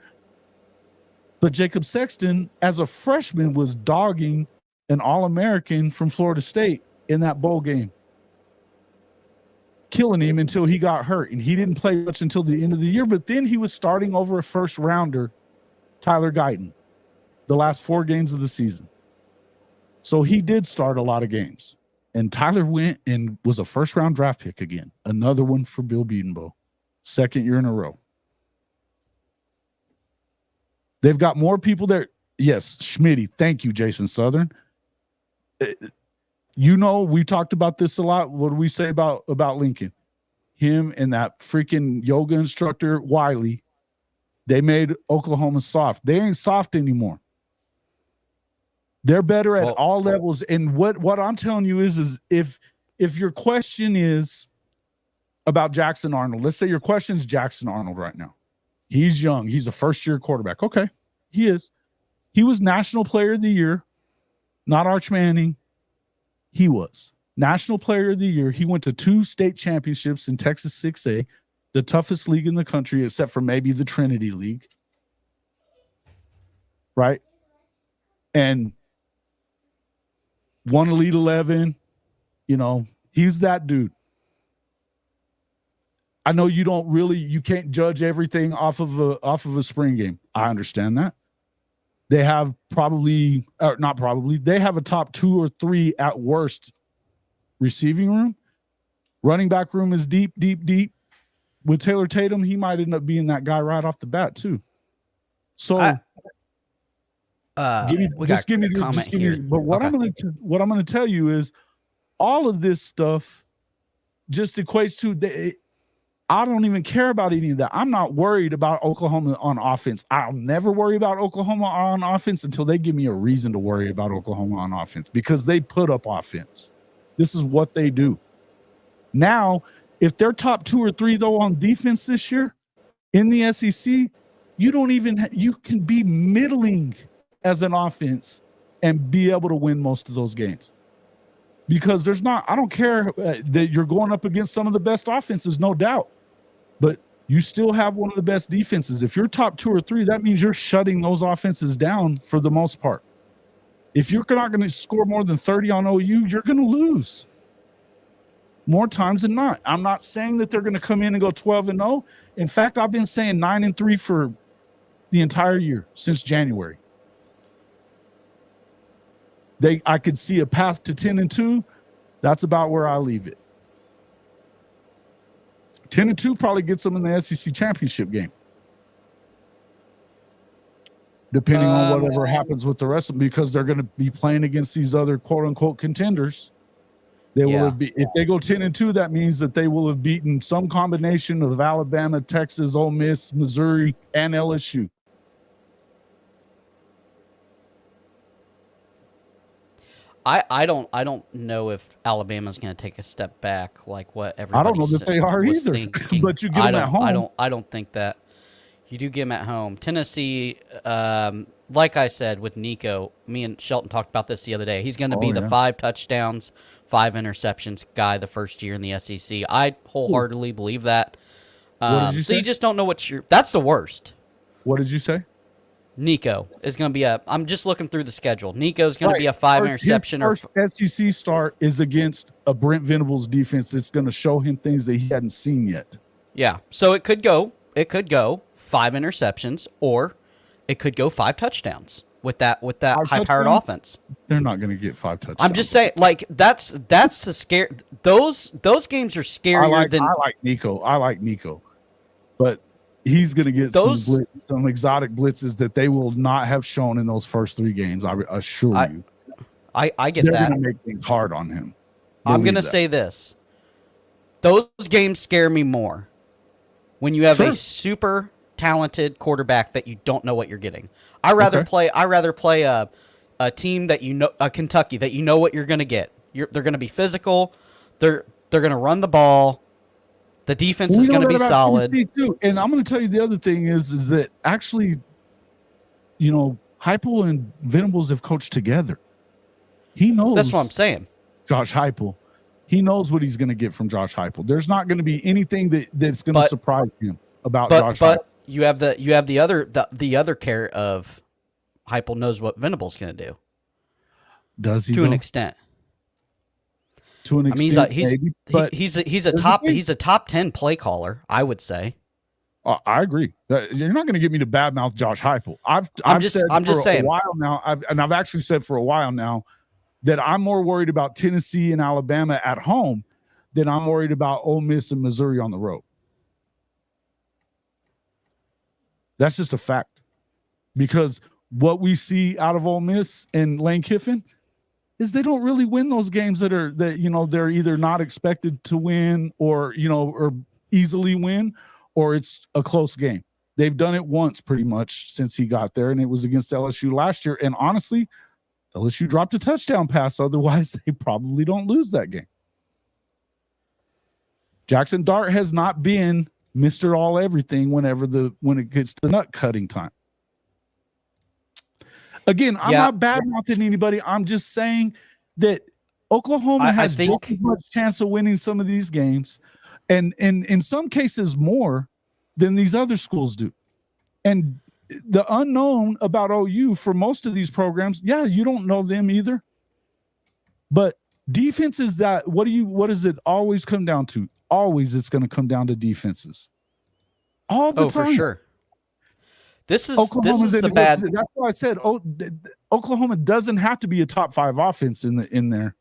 But Jacob Sexton, as a freshman, was dogging an All-American from Florida State in that bowl game, killing him until he got hurt. And he didn't play much until the end of the year, but then he was starting over a first-rounder, Tyler Guyton, the last 4 games of the season. So he did start a lot of games. And Tyler went and was a first-round draft pick again. Another one for Bill Bedenbaugh. 2nd year in a row. They've got more people there. Yes, Schmitty. Thank you, Jason Southern. You know, we talked about this a lot. What do we say about Lincoln? Him and that freaking yoga instructor, Wiley, they made Oklahoma soft. They ain't soft anymore. They're better at all levels. And what I'm telling you is if your question is about Jackson Arnold, let's say your question is Jackson Arnold right now. He's young. He's a first-year quarterback. Okay, he is. He was National Player of the Year, not Arch Manning. He was National Player of the Year. He went to 2 state championships in Texas 6A, the toughest league in the country, except for maybe the Trinity League. Right? And won Elite 11. You know, he's that dude. I know you can't judge everything off of a spring game. I understand that. They have they have a top 2 or 3 at worst receiving room. Running back room is deep. With Taylor Tatum, he might end up being that guy right off the bat too. So give me the but what I'm going to tell you is all of this stuff just equates to I don't even care about any of that. I'm not worried about Oklahoma on offense. I'll never worry about Oklahoma on offense until they give me a reason to worry about Oklahoma on offense, because they put up offense. This is what they do. Now, if they're top 2 or 3 though on defense this year in the SEC, you can be middling as an offense and be able to win most of those games. Because I don't care that you're going up against some of the best offenses, no doubt. But you still have one of the best defenses. If you're top 2 or 3, that means you're shutting those offenses down for the most part. If you're not going to score more than 30 on OU, you're going to lose more times than not. I'm not saying that they're going to come in and go 12-0. In fact, I've been saying 9-3 for the entire year since January. I could see a path to 10-2. That's about where I leave it. 10-2 probably gets them in the SEC championship game, depending on whatever happens with the rest of them, because they're going to be playing against these other quote unquote contenders. They will Yeah. have if they go 10-2, that means that they will have beaten some combination of Alabama, Texas, Ole Miss, Missouri, and LSU. I don't know if Alabama's going to take a step back like what everybody I don't know that they are was either. thinking. But you get them at home. I don't think that. You do get them at home. Tennessee, like I said with Nico, me and Shelton talked about this the other day. He's going to be the 5 touchdowns, 5 interceptions guy the first year in the SEC. I wholeheartedly believe that. What did you say? You just don't know what you're. That's the worst. What did you say? Nico is going to be I'm just looking through the schedule. Nico's going to be a 5 interception. His first SEC start is against a Brent Venables defense that's going to show him things that he hadn't seen yet. Yeah, so it could go 5 interceptions, or it could go 5 touchdowns with that high-powered offense. They're not going to get 5 touchdowns. I'm just saying, like that's the scare. Those games are scarier I like Nico, but he's going to get some exotic blitzes that they will not have shown in those first 3 games. I assure you. I get They're that. going to make things hard on him. I'm going to say this: those games scare me more when you have a super talented quarterback that you don't know what you're getting. I rather play a team that a Kentucky that you know what you're going to get. They're going to be physical. They're going to run the ball. The defense is going to be solid. Too. And I'm going to tell you the other thing is that actually, Heupel and Venables have coached together. He knows. That's what I'm saying. Josh Heupel. He knows what he's going to get from Josh Heupel. There's not going to be anything that's going to surprise him about Josh Heupel. But you have the other care of Heupel knows what Venables going to do. Does he? To an extent. To an extent, he's a top 10 play caller, I would say. I agree. You're not going to get me to badmouth Josh Heupel. I'm just saying. A while now, I've actually said for a while now that I'm more worried about Tennessee and Alabama at home than I'm worried about Ole Miss and Missouri on the road. That's just a fact. Because what we see out of Ole Miss and Lane Kiffin is they don't really win those games that they're either not expected to win or easily win, or it's a close game. They've done it once pretty much since he got there, and it was against LSU last year. And honestly, LSU dropped a touchdown pass. Otherwise, they probably don't lose that game. Jackson Dart has not been Mr. All Everything when it gets to nut cutting time. Again, I'm not bad-mouthing anybody. I'm just saying that Oklahoma has just as much chance of winning some of these games, and in some cases more than these other schools do. And the unknown about OU for most of these programs, you don't know them either. But defense is that. What does it always come down to? Always, it's going to come down to defenses. All the time. For sure. This is the bad. That's why I said Oklahoma doesn't have to be a top 5 offense in there.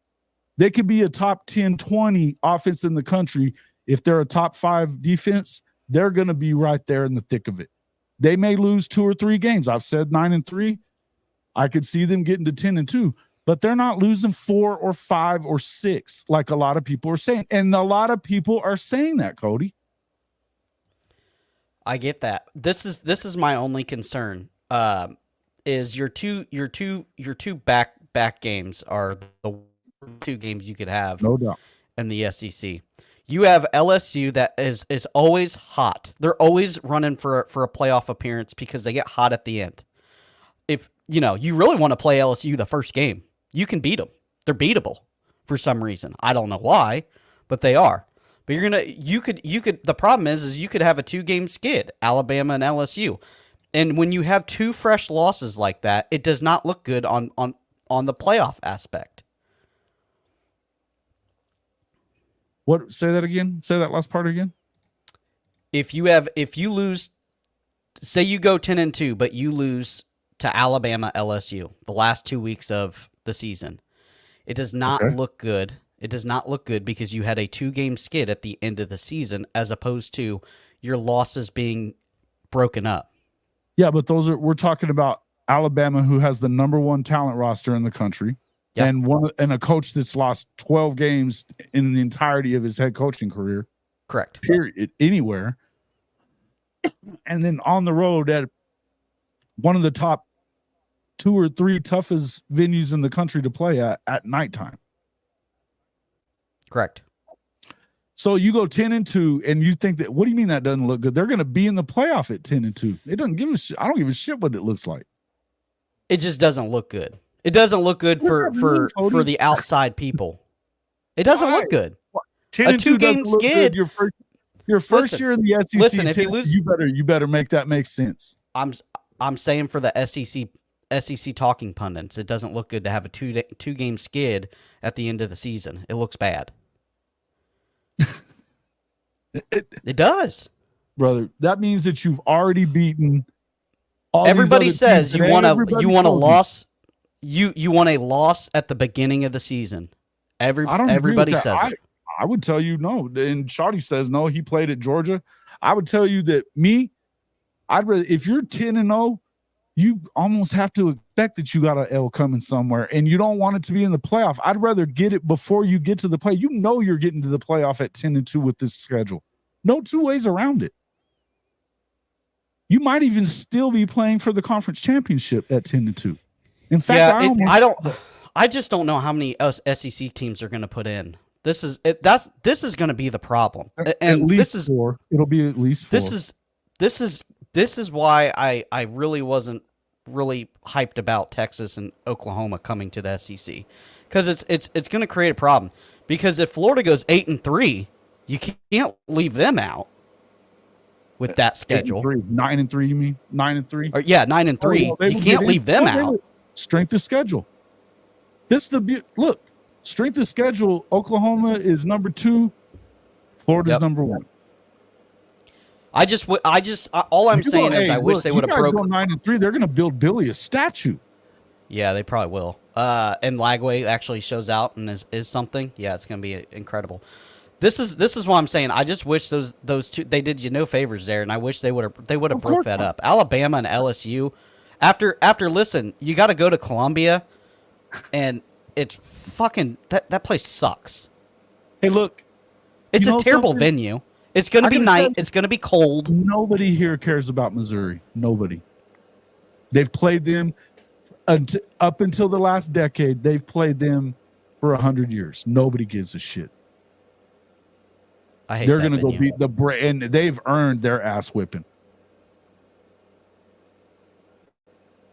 They could be a top 10, 20 offense in the country. If they're a top 5 defense, they're going to be right there in the thick of it. They may lose 2 or 3 games. I've said 9-3. I could see them getting to 10-2, but they're not losing 4 or 5 or 6 like a lot of people are saying. And a lot of people are saying that, Cody. I get that. This is my only concern. Is your two back games are the 2 games you could have, no doubt, in the SEC. You have LSU that is always hot. They're always running for a playoff appearance because they get hot at the end. If you really want to play LSU the first game, you can beat them. They're beatable for some reason. I don't know why, but they are. But you could the problem is you could have a 2-game skid, Alabama and LSU. And when you have 2 fresh losses like that, it does not look good on the playoff aspect. What? Say that again. Say that last part again. If you lose, say you go 10-2, but you lose to Alabama, LSU the last 2 weeks of the season, it does not look good. It does not look good because you had a 2-game skid at the end of the season as opposed to your losses being broken up. Yeah, but we're talking about Alabama, who has the number 1 talent roster in the country. Yeah. and a coach that's lost 12 games in the entirety of his head coaching career. Correct. Period. Anywhere. And then on the road at one of the top 2 or 3 toughest venues in the country to play at nighttime. Correct. So you go 10-2, and you think that, what do you mean that doesn't look good? They're going to be in the playoff at 10-2. It doesn't give a shit. I don't give a shit what it looks like. It just doesn't look good. It doesn't look good for the outside people. It doesn't look good. 10-2 2-game skid. Your first year in the SEC. Listen, if you lose, you better make that make sense. I'm saying for the SEC talking pundits, it doesn't look good to have a two game skid at the end of the season. It looks bad. It does, brother. That means that you've already beaten. Everybody says you want a loss. You want a loss at the beginning of the season. Everybody says it. I would tell you no. And Shawty says no. He played at Georgia. I would tell you that I'd rather, if you're 10-0, you almost have to expect that you got an L coming somewhere, and you don't want it to be in the playoff. I'd rather get it before you get to the play. You know you're getting to the playoff at 10-2 with this schedule. No two ways around it. You might even still be playing for the conference championship at 10-2. In fact, I just don't know how many SEC teams are going to put in. This is going to be the problem. And at least 4. It'll be at least 4. This is why I really wasn't really hyped about Texas and Oklahoma coming to the SEC, because it's going to create a problem. Because if Florida goes 8-3, you can't leave them out with that schedule. 9-3, you mean 9-3? Yeah, 9-3. You can't leave them out. Strength of schedule. This is the look. Strength of schedule. Oklahoma is number 2. Florida's number 1. All I'm saying is I wish they would have broken 9-3. They're going to build Billy a statue. Yeah, they probably will. And Lagway actually shows out and is something. Yeah, it's going to be incredible. This is what I'm saying. I just wish those two, they did you no favors there, and I wish they would have broke that up. Alabama and LSU. After listen, you got to go to Columbia, and it's fucking that place sucks. Hey, look, it's a terrible venue. It's going to be night. It's going to be cold. Nobody here cares about Missouri. Nobody. They've played them up until the last decade. They've played them for 100 years. Nobody gives a shit. I hate They're that going to go venue. beat and they've earned their ass whipping.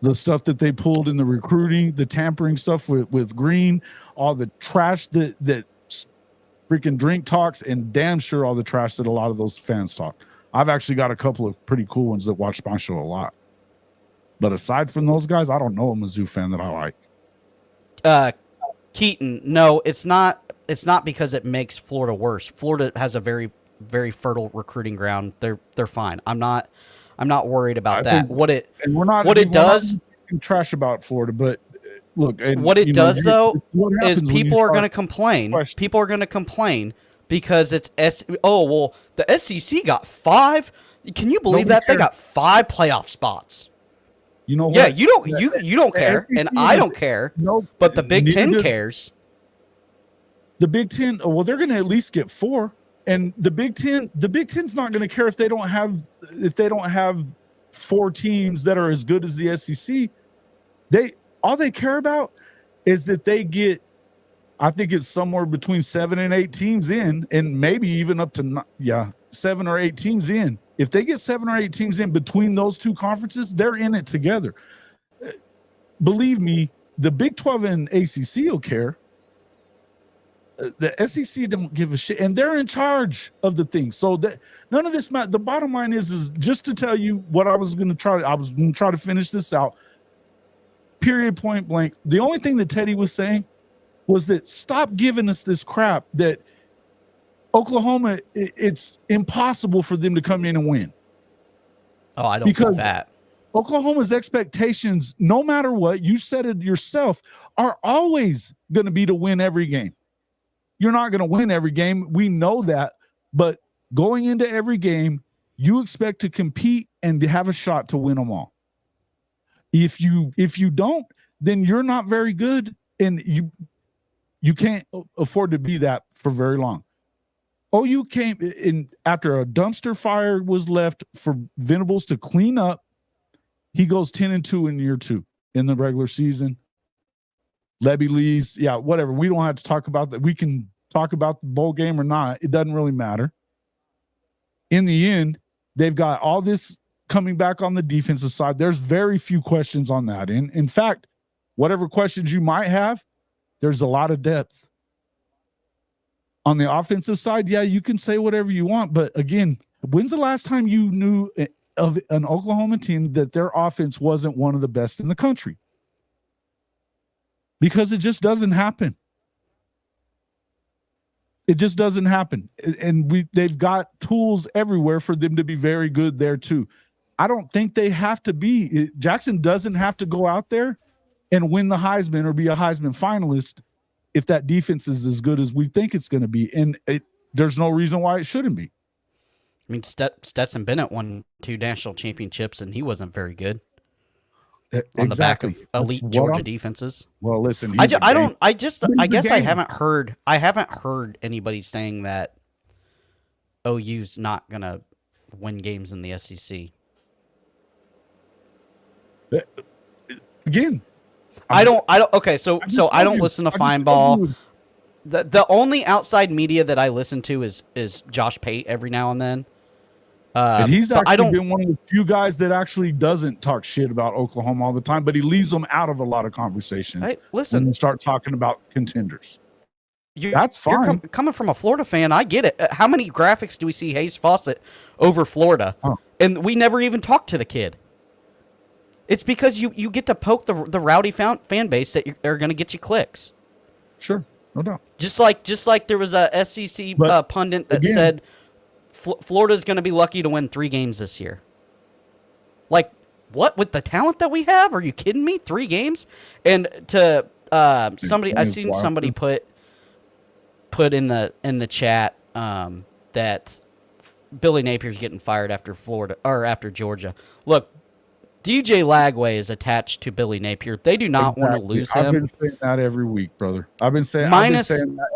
The stuff that they pulled in the recruiting, the tampering stuff with Green, all the trash that freaking drink talks, and damn sure all the trash that a lot of those fans talk. I've actually got a couple of pretty cool ones that watch my show a lot. But aside from those guys, I don't know a Mizzou fan that I like. Keaton, no, it's not because it makes Florida worse. Florida has a very, very fertile recruiting ground. They're fine. I'm not worried about that. We're not trash about Florida, but look, what it does though is people are going to complain. People are going to complain because it's the SEC got 5. Can you believe that? They got 5 playoff spots. You know what? Yeah, you don't care, and I don't care. No, but the Big Ten cares. The Big Ten, well, they're going to at least get 4, and the Big Ten's not going to care if they don't have 4 teams that are as good as the SEC. All they care about is that they get, I think it's somewhere between 7 and 8 teams in, and maybe even up to 7 or 8 teams in. If they get 7 or 8 teams in between those two conferences, they're in it together. Believe me, the Big 12 and ACC will care. The SEC don't give a shit, and they're in charge of the thing. So that none of this matters. The bottom line is just to tell you what I was going to try. I was going to try to finish this out. Period. Point blank. The only thing that Teddy was saying was that stop giving us this crap that Oklahoma, it's impossible for them to come in and win. Oh, I don't think that. Oklahoma's expectations, no matter what, you said it yourself, are always going to be to win every game. You're not going to win every game. We know that. But going into every game, you expect to compete and to have a shot to win them all. If you don't, then you're not very good, and you can't afford to be that for very long. OU came in after a dumpster fire was left for Venables to clean up. He goes 10-2 in year 2 in the regular season. Levy leaves. Yeah, whatever. We don't have to talk about that. We can talk about the bowl game or not. It doesn't really matter. In the end, they've got all this coming back on the defensive side. There's very few questions on that. In fact, whatever questions you might have, there's a lot of depth. On the offensive side, yeah, you can say whatever you want. But again, when's the last time you knew of an Oklahoma team that their offense wasn't one of the best in the country? Because it just doesn't happen. It just doesn't happen. And they've got tools everywhere for them to be very good there too. I don't think they have to be. Jackson doesn't have to go out there and win the Heisman or be a Heisman finalist if that defense is as good as we think it's going to be. And there's no reason why it shouldn't be. I mean, Stetson Bennett won 2 national championships, and he wasn't very good. On the back of elite Georgia defenses. Well, listen, I guess I haven't heard anybody saying that OU's not gonna win games in the SEC. Again, I don't. Okay, so I don't listen to Fine Ball. The only outside media that I listen to is Josh Pate every now and then. And he's actually been one of the few guys that actually doesn't talk shit about Oklahoma all the time, but he leaves them out of a lot of conversations. Hey, listen, when you start talking about contenders. That's fine. You're coming from a Florida fan, I get it. How many graphics do we see Hayes Fawcett over Florida? Huh. And we never even talked to the kid. It's because you get to poke the rowdy fan base that are going to get you clicks. Sure, no doubt. Just like there was a SEC pundit that said Florida's going to be lucky to win 3 games this year. Like, what? With the talent that we have? Are you kidding me? 3 games? And to somebody, I seen somebody put in the chat that Billy Napier's getting fired after Florida or after Georgia. Look, DJ Lagway is attached to Billy Napier. They do not want to lose him. I've been saying that every week, brother. I've been saying that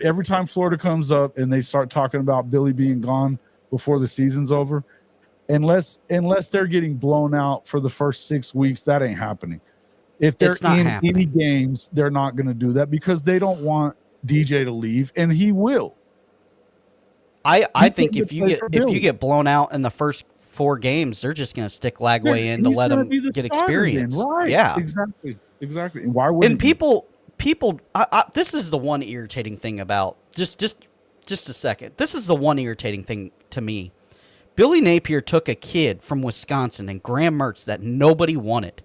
every time Florida comes up and they start talking about Billy being gone before the season's over. Unless they're getting blown out for the first 6 weeks, that ain't happening. If they're in any games, they're not going to do that because they don't want DJ to leave, and he will. I think if you get blown out in the first 4 games, they're just going to stick Lagway in to let him get experience. Right. Yeah, exactly. And why would? And people, this is the one irritating thing about just a second. This is the one irritating thing to me. Billy Napier took a kid from Wisconsin and Graham Mertz that nobody wanted,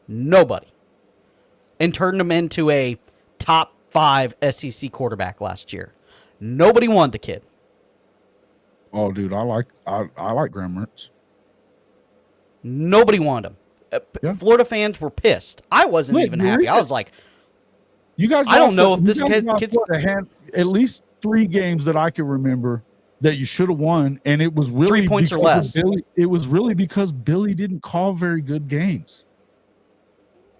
and turned him into a top 5 SEC quarterback last year. Nobody wanted the kid. Oh, dude, I like Graham Mertz. Nobody wanted him. Yeah. Florida fans were pissed. I wasn't even happy. I was like, "You guys." I don't know if this kid's at least 3 games that I can remember that you should have won, and it was really 3 points or less. It was really because Billy didn't call very good games.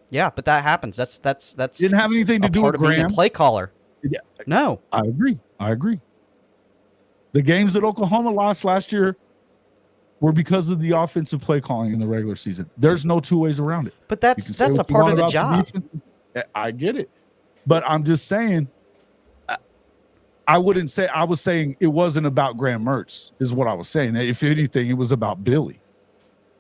Yeah, but that happens. That's didn't have anything to do with being a play caller. Yeah, no, I agree. The games that Oklahoma lost last year were because of the offensive play calling in the regular season. There's no 2 ways around it. But that's a part of the job. I get it. But I'm just saying, I wouldn't say, I was saying it wasn't about Graham Mertz is what I was saying. If anything, it was about Billy,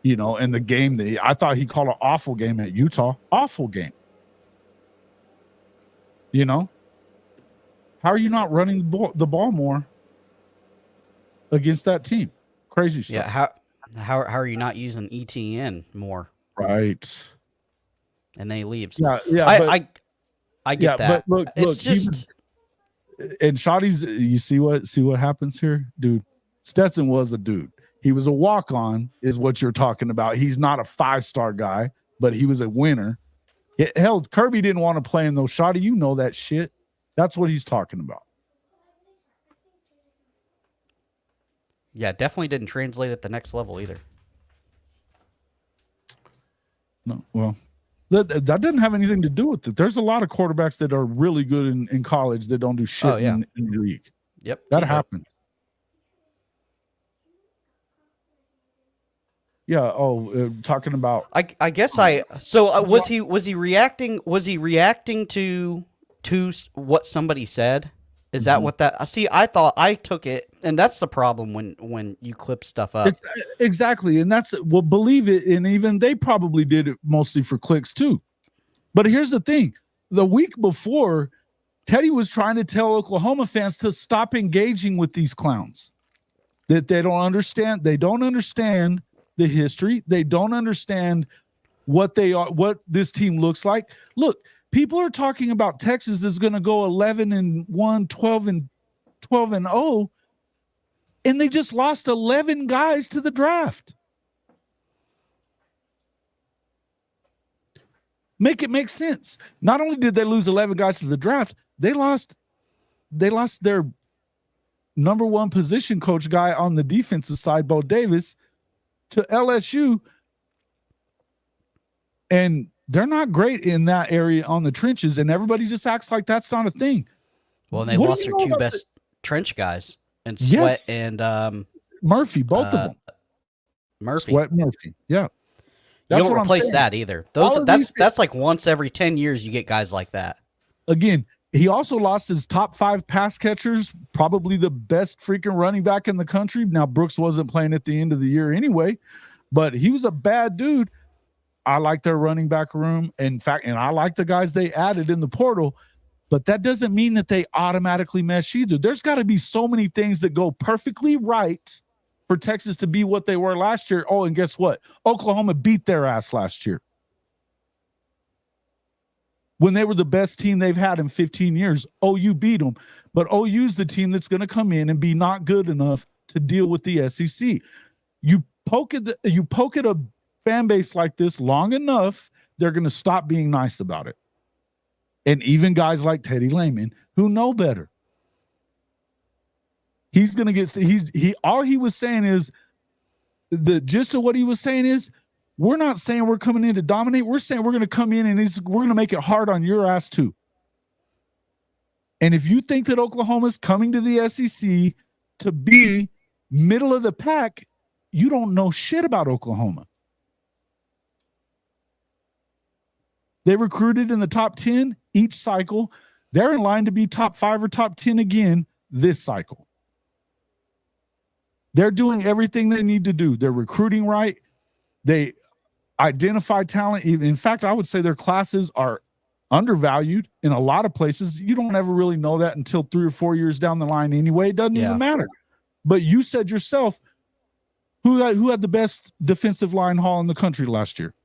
and the game I thought he called an awful game at Utah. Awful game. How are you not running the ball more against that team? Crazy stuff. Yeah, how are you not using ETN more? Right. And then he leaves. Yeah. I get that. But look, it's just and Shotty's. You see what happens here, dude. Stetson was a dude. He was a walk-on, is what you're talking about. He's not a 5-star guy, but he was a winner. Hell, Kirby didn't want to play him though. Shotty, you know that shit. That's what he's talking about. Yeah, definitely didn't translate at the next level either. No, well, That doesn't have anything to do with it. There's a lot of quarterbacks that are really good in college that don't do shit in the league. Yep, that happens. Yeah. Talking about. I guess was he reacting? Was he reacting to what somebody said? Is that what that? See, I took it, and that's the problem when you clip stuff up. Exactly, and that's believe it, and even they probably did it mostly for clicks too. But here's the thing: the week before, Teddy was trying to tell Oklahoma fans to stop engaging with these clowns. That they don't understand. They don't understand the history. They don't understand what they are, what this team looks like. Look, people are talking about Texas is going to go 11-1, 12-0, and they just lost 11 guys to the draft. Make it make sense. Not only did they lose 11 guys to the draft, they lost their number one position coach guy on the defensive side, Bo Davis, to LSU, and they're not great in that area on the trenches, and everybody just acts like that's not a thing. Well, and they lost their two best trench guys, and Sweat and Murphy, both of them. Murphy. Sweat Murphy. Yeah. You don't replace that either. That's like once every 10 years you get guys like that. Again, he also lost his top 5 pass catchers, probably the best freaking running back in the country. Now, Brooks wasn't playing at the end of the year anyway, but he was a bad dude. I like their running back room. In fact, and I like the guys they added in the portal, but that doesn't mean that they automatically mesh either. There's got to be so many things that go perfectly right for Texas to be what they were last year. Oh, and guess what? Oklahoma beat their ass last year when they were the best team they've had in 15 years. OU beat them, but OU's the team that's going to come in and be not good enough to deal with the SEC. You poke at a fan base like this long enough, they're going to stop being nice about it. And even guys like Teddy Lehman, who know better, he's going to get. All he was saying is, the gist of what he was saying is, we're not saying we're coming in to dominate. We're saying we're going to come in and we're going to make it hard on your ass too. And if you think that Oklahoma's coming to the SEC to be middle of the pack, you don't know shit about Oklahoma. They recruited in the top 10 each cycle. They're in line to be top 5 or top 10 again this cycle. They're doing everything they need to do. They're recruiting right. They identify talent. In fact, I would say their classes are undervalued in a lot of places. You don't ever really know that until 3 or 4 years down the line anyway. It doesn't even matter. But you said yourself, who had the best defensive line haul in the country last year?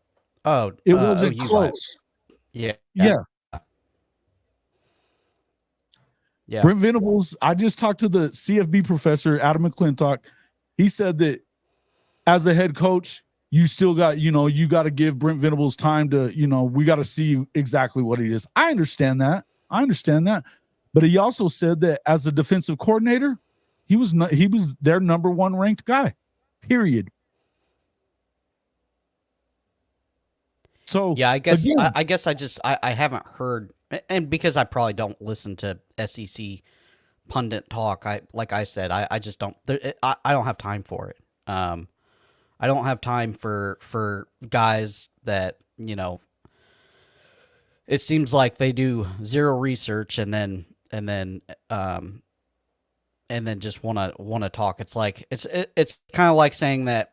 Oh, it wasn't close. Yeah. Brent Venables, I just talked to the CFB professor, Adam McClintock. He said that as a head coach, you still got, you got to give Brent Venables time to, we got to see exactly what he is. I understand that. But he also said that as a defensive coordinator, he was their number 1 ranked guy, period. So yeah, I guess I haven't heard, and because I probably don't listen to SEC pundit talk. I said, I just don't. I don't have time for it. I don't have time for guys that It seems like they do zero research and then just want to talk. It's like it's kind of like saying that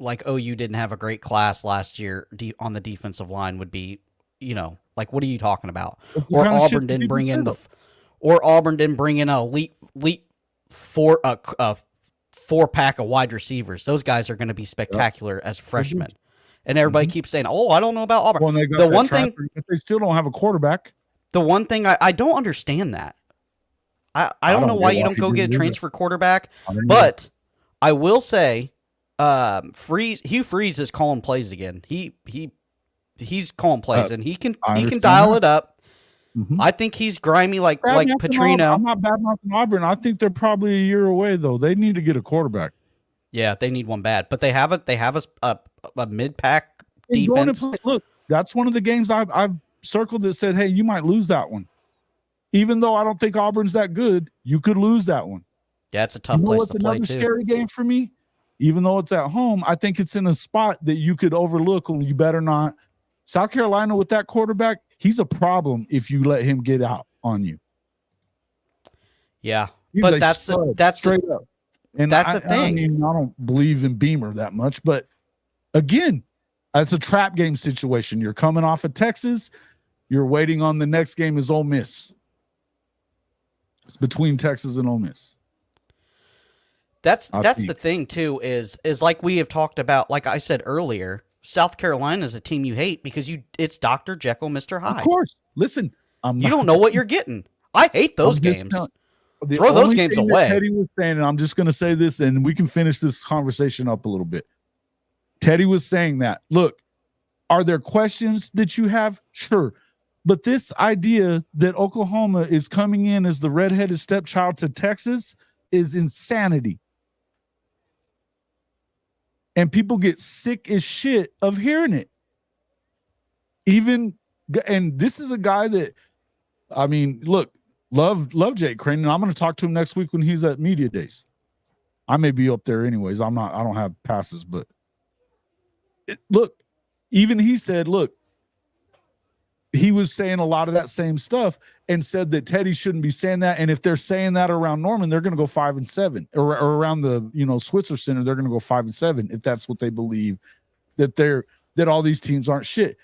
like OU didn't have a great class last year on the defensive line would be, like, what are you talking about? Or Auburn didn't bring in a elite four pack of wide receivers. Those guys are going to be spectacular as freshmen. And everybody keeps saying, "Oh, I don't know about Auburn." Well, the one thing, but they still don't have a quarterback. The one thing I don't understand that. I don't know why you don't go get a transfer quarterback. But I will say, Hugh Freeze is calling plays again. He's calling plays, and he can dial it up. Mm-hmm. I think he's grimy like Petrino. I'm not bad-mouthing Auburn. I think they're probably a year away though. They need to get a quarterback. Yeah, they need one bad, but they have a mid-pack defense. Look, That's one of the games I've circled that said, hey, you might lose that one. Even though I don't think Auburn's that good, you could lose that one. Yeah, it's a tough place to play, another too. scary game for me? Even though it's at home, I think it's in a spot that you could overlook, and you better not. South Carolina with that quarterback, he's a problem if you let him get out on you. Yeah, He's but a that's stud, the straight up. And that's the thing. I don't believe in Beamer that much, but again, it's a trap game situation. You're coming off of Texas. You're waiting on the next game is Ole Miss. It's between Texas and Ole Miss. That's the thing too, is like we have talked about, like I said earlier, South Carolina is a team you hate because it's Dr. Jekyll, Mr. Hyde. Of course. Listen, you don't know what you're getting. I hate those games. Throw those games away. Teddy was saying, and I'm just going to say this, and we can finish this conversation up a little bit. Teddy was saying that, look, are there questions that you have? Sure. But this idea that Oklahoma is coming in as the redheaded stepchild to Texas is insanity. And people get sick as shit of hearing it. And this is a guy that, I mean, look, love Jake Crane, and I'm going to talk to him next week when he's at media days. I may be up there anyways. I don't have passes, but look, even he said, look, he was saying a lot of that same stuff and said that Teddy shouldn't be saying that. And if they're saying that around Norman, they're going to go 5-7, or around the, Switzer Center, they're going to go 5-7 if that's what they believe, that all these teams aren't shit.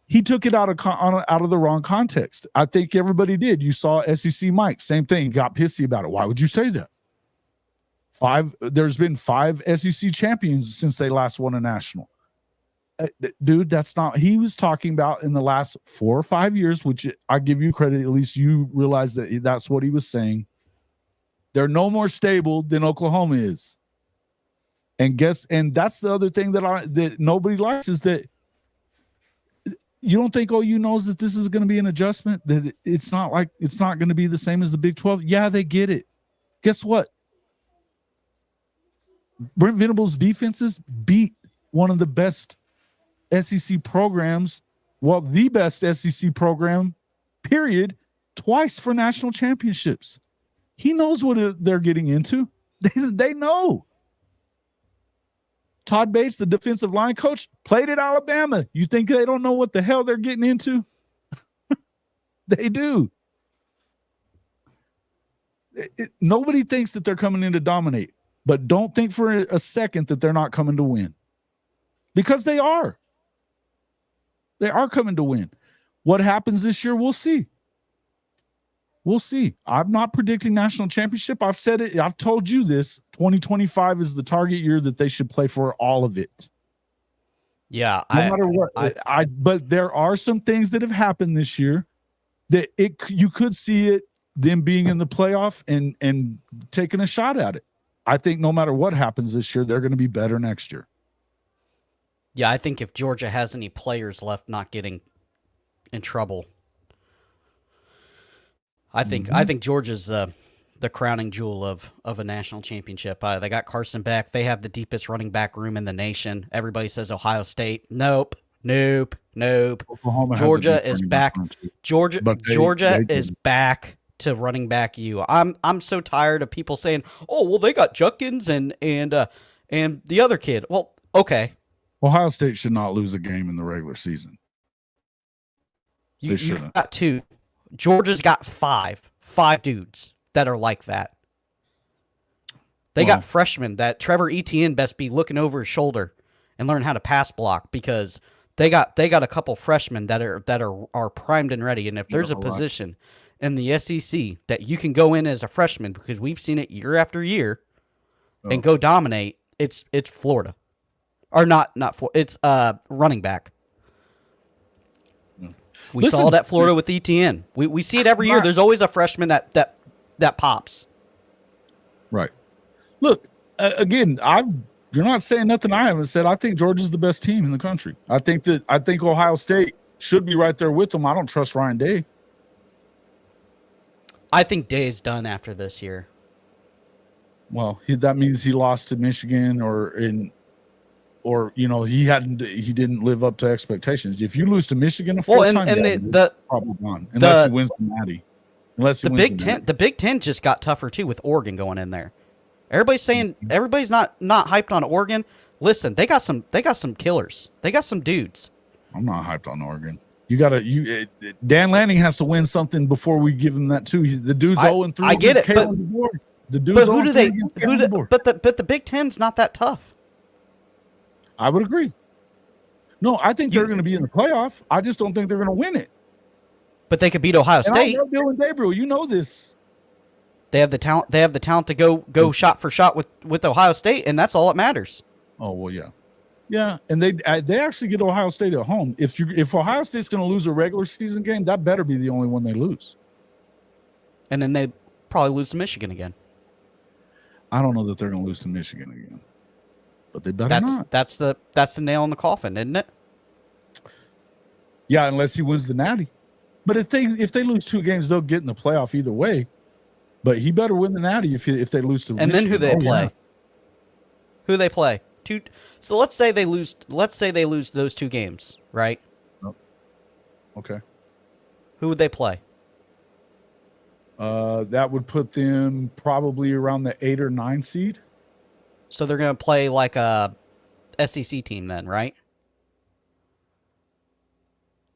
He took it out of the wrong context. I think everybody did. You saw SEC Mike, same thing, got pissy about it. Why would you say that? There's been 5 SEC champions since they last won a national. Dude, that's not, he was talking about in the last 4 or 5 years, which I give you credit. At least you realize that that's what he was saying. They're no more stable than Oklahoma is. And that's the other thing that nobody likes, is that you don't think OU knows that this is going to be an adjustment, that it's not going to be the same as the Big 12. Yeah, they get it. Guess what? Brent Venables' defenses beat one of the best SEC programs, the best SEC program, period, twice for national championships. He knows what they're getting into. They know. Todd Bates, the defensive line coach, played at Alabama. You think they don't know what the hell they're getting into? They do. Nobody thinks that they're coming in to dominate, but don't think for a second that they're not coming to win, because they are. They are coming to win. What happens this year, we'll see. We'll see. I'm not predicting national championship. I've said it. I've told you this. 2025 is the target year that they should play for all of it. Yeah. No matter what. But there are some things that have happened this year that you could see them being in the playoff and taking a shot at it. I think no matter what happens this year, they're going to be better next year. Yeah, I think if Georgia has any players left not getting in trouble, I think Georgia's the crowning jewel of a national championship. They got Carson Beck. They have the deepest running back room in the nation. Everybody says Ohio State. Nope. Georgia is back. Georgia is back to running back you. I'm so tired of people saying, "Oh, well, they got Judkins and the other kid." Well, okay. Ohio State should not lose a game in the regular season. You've got 2. Georgia's got 5 dudes that are like that. They got freshmen that Trevor Etienne best be looking over his shoulder and learn how to pass block, because they got a couple freshmen that are primed and ready. And if there's a position in the SEC that you can go in as a freshman, because we've seen it year after year, and go dominate, it's Florida. Or not Florida. It's running back. We saw it at Florida with ETN. We see it every year. There's always a freshman that pops. Right. Look, again, you're not saying nothing I haven't said. I think Georgia's the best team in the country. I think Ohio State should be right there with them. I don't trust Ryan Day. I think Day's done after this year. Well, that means he lost to Michigan or he didn't live up to expectations. If you lose to Michigan a fourth time, the probably gone unless he wins the Natty. The Big Ten just got tougher too with Oregon going in there. Everybody's saying everybody's not hyped on Oregon. Listen, they got some killers. They got some dudes. I'm not hyped on Oregon. Dan Lanning has to win something before we give him that too. The dude's 0-3. I get it, but who do they? But the Big Ten's not that tough. I would agree. No, I think they're going to be in the playoff. I just don't think they're going to win it. But they could beat Ohio State. I know Dylan Gabriel, you know this. They have the talent. They have the talent to go shot for shot with Ohio State, and that's all that matters. Oh well, yeah, and they actually get Ohio State at home. If Ohio State's going to lose a regular season game, that better be the only one they lose. And then they probably lose to Michigan again. I don't know that they're going to lose to Michigan again, but they better not. That's the nail in the coffin, isn't it? Yeah, unless he wins the Natty. But if they lose 2 games, they'll get in the playoff either way. But he better win the Natty if they lose to and Michigan. Then who they play? Yeah. Who they play? So let's say they lose. Let's say they lose those 2 games, right? Oh. Okay. Who would they play? That would put them probably around the 8 or 9 seed. So they're going to play like a SEC team then, right?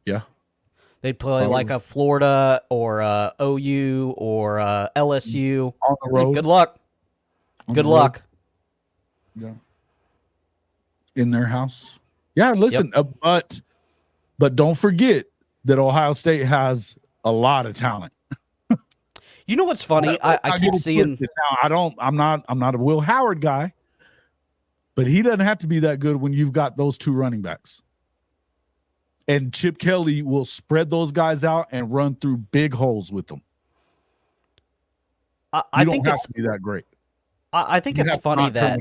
Yeah. They'd play like a Florida or OU or LSU. On the road. Good luck. Good luck. Yeah. In their house. Yeah, listen, but don't forget that Ohio State has a lot of talent. You know what's funny? I keep seeing now, I'm not a Will Howard guy, but he doesn't have to be that good when you've got those 2 running backs. And Chip Kelly will spread those guys out and run through big holes with them. I think it's to be that great. I think it's funny that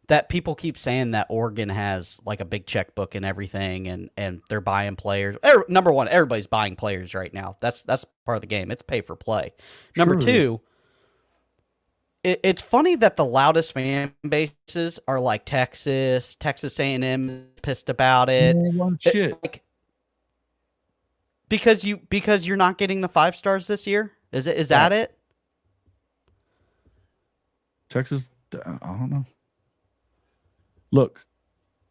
that people keep saying that Oregon has like a big checkbook and everything, and they're buying players. Number one, everybody's buying players right now. That's part of the game. It's pay for play. Number 2, it's funny that the loudest fan bases are like Texas A&M pissed about it. Shit. Because you're not getting the 5 stars this year. Is that it? Texas, I don't know. Look,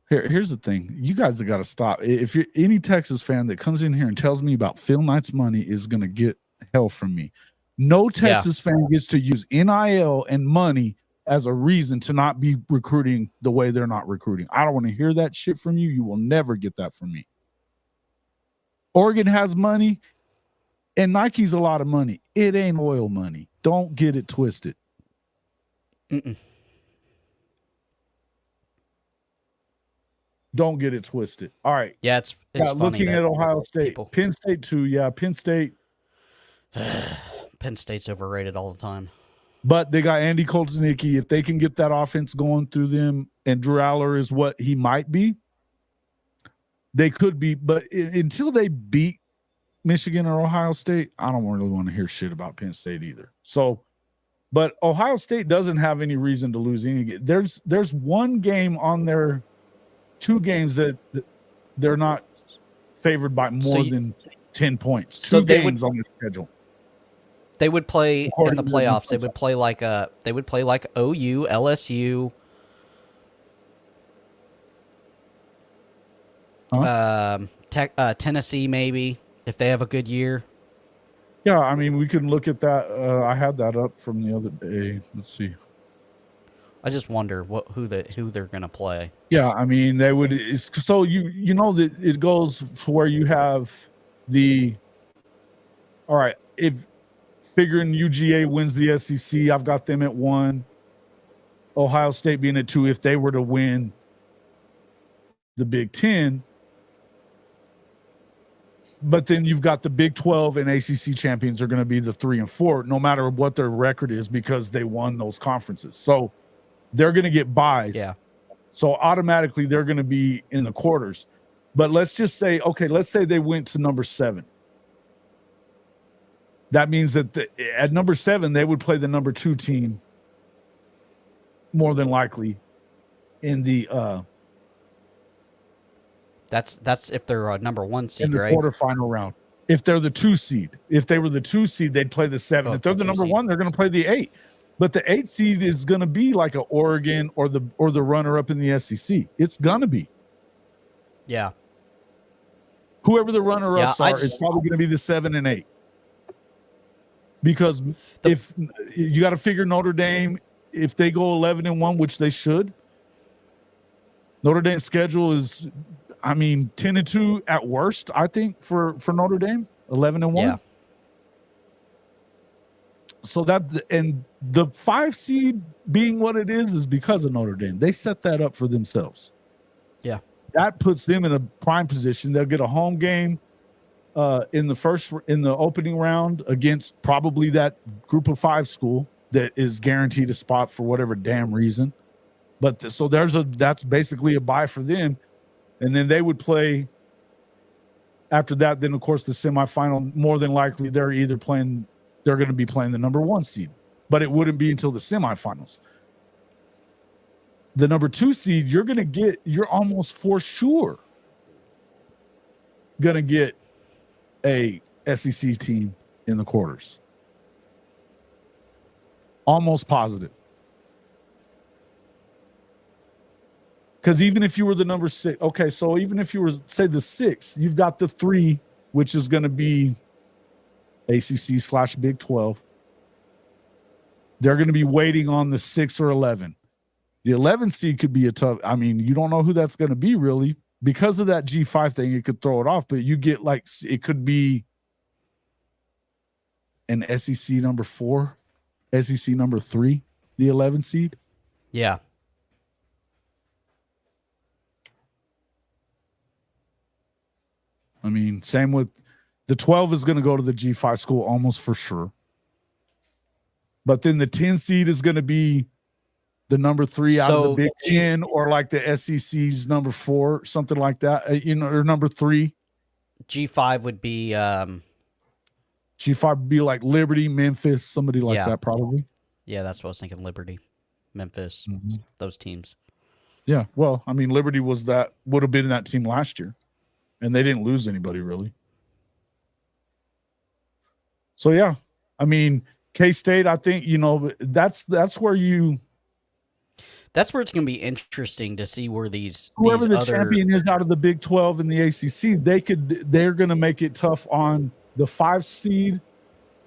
here's the thing. You guys have got to stop. If you're any Texas fan that comes in here and tells me about Phil Knight's money is going to get hell from me. No Texas fan gets to use NIL and money as a reason to not be recruiting the way they're not recruiting. I don't want to hear that shit from you. You will never get that from me. Oregon has money, and Nike's a lot of money. It ain't oil money. Don't get it twisted. Don't get it twisted. All right. Yeah, it's looking at Ohio State. Penn State too. Yeah, Penn State. Penn State's overrated all the time. But they got Andy Kolznicki. If they can get that offense going through them, and Drew Aller is what he might be, they could be. But until they beat Michigan or Ohio State, I don't really want to hear shit about Penn State either. So, but Ohio State doesn't have any reason to lose any. There's one game on their 2 games that they're not favored by more than 10 points. 2 games on the schedule. They would play in the playoffs. They would play like OU, LSU, Tennessee, maybe if they have a good year. Yeah, I mean, we can look at that. I had that up from the other day. Let's see. I just wonder who they're gonna play. Yeah, I mean, they would. So you know that it goes to where you have the. All right, if figuring UGA wins the SEC, I've got them at 1. Ohio State being at 2 if they were to win the Big Ten. But then you've got the Big 12 and ACC champions are going to be the 3 and 4, no matter what their record is, because they won those conferences. So they're going to get buys. Yeah. So automatically they're going to be in the quarters. But let's just say, okay, let's say they went to number 7. That means that at number 7, they would play the number 2 team more than likely in the That's if they're a number 1 seed, in the right? quarterfinal round. If they're the 2 seed, if they were the 2 seed, they'd play the 7. Oh, If they're the the 2 number seed. 1, they're going to play the 8. But the 8 seed is going to be like a Oregon or the runner up in the SEC. It's going to be Yeah. whoever the runner ups Yeah, are. It's probably going to be the 7 and 8. Because if you got to figure Notre Dame, if they go 11-1, which they should, Notre Dame's schedule is, 10-2 at worst, I think, for Notre Dame, 11-1. Yeah. So and the 5 seed being what it is because of Notre Dame. They set that up for themselves. Yeah. That puts them in a prime position. They'll get a home game in the opening round against probably that group of 5 school that is guaranteed a spot for whatever damn reason. But so that's basically a bye for them. And then they would play after that. Then of course the semifinal, more than likely they're going to be playing the number 1 seed, but it wouldn't be until the semifinals. The number 2 seed, you're almost for sure going to get a SEC team in the quarters. Almost positive. Because even if you were the number 6, okay, so even if you were, say, the 6, you've got the 3, which is going to be ACC/Big 12. They're going to be waiting on the 6 or 11. The 11 seed could be a tough. You don't know who that's going to be really because of that G5 thing. It could throw it off, but you get it could be an SEC number 4, SEC number 3, the 11 seed. Yeah. Same with the 12 is going to go to the G5 school almost for sure. But then the 10 seed is going to be the number 3 out of the Big 10 or like the SEC's number 4, something like that, or number 3. G5 would be G5 would be like Liberty, Memphis, somebody like that probably. Yeah, that's what I was thinking. Liberty, Memphis, those teams. Yeah, well, Liberty would have been in that team last year, and they didn't lose anybody really. So yeah, K-State, I think that's where it's going to be interesting to see where whoever the champion is out of the Big 12 and the ACC, they're going to make it tough on the 5 seed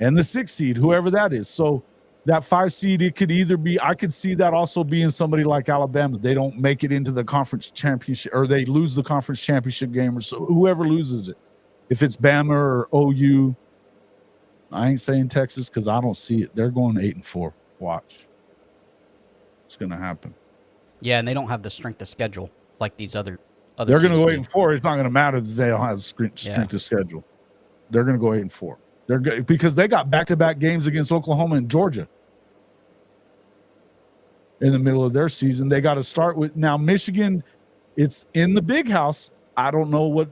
and the 6 seed, whoever that is. So that 5 seed, it could either be, I could see that also being somebody like Alabama. They don't make it into the conference championship, or they lose the conference championship game, or so whoever loses it. If it's Bama or OU, I ain't saying Texas because I don't see it. They're going 8-4. Watch. It's going to happen. Yeah, and they don't have the strength of schedule like these other They're going to go teams 8-4. It's not going to matter that they don't have strength of schedule. They're going to go 8-4. Because they got back-to-back games against Oklahoma and Georgia in the middle of their season. They got to start with now Michigan. It's in the big house. I don't know what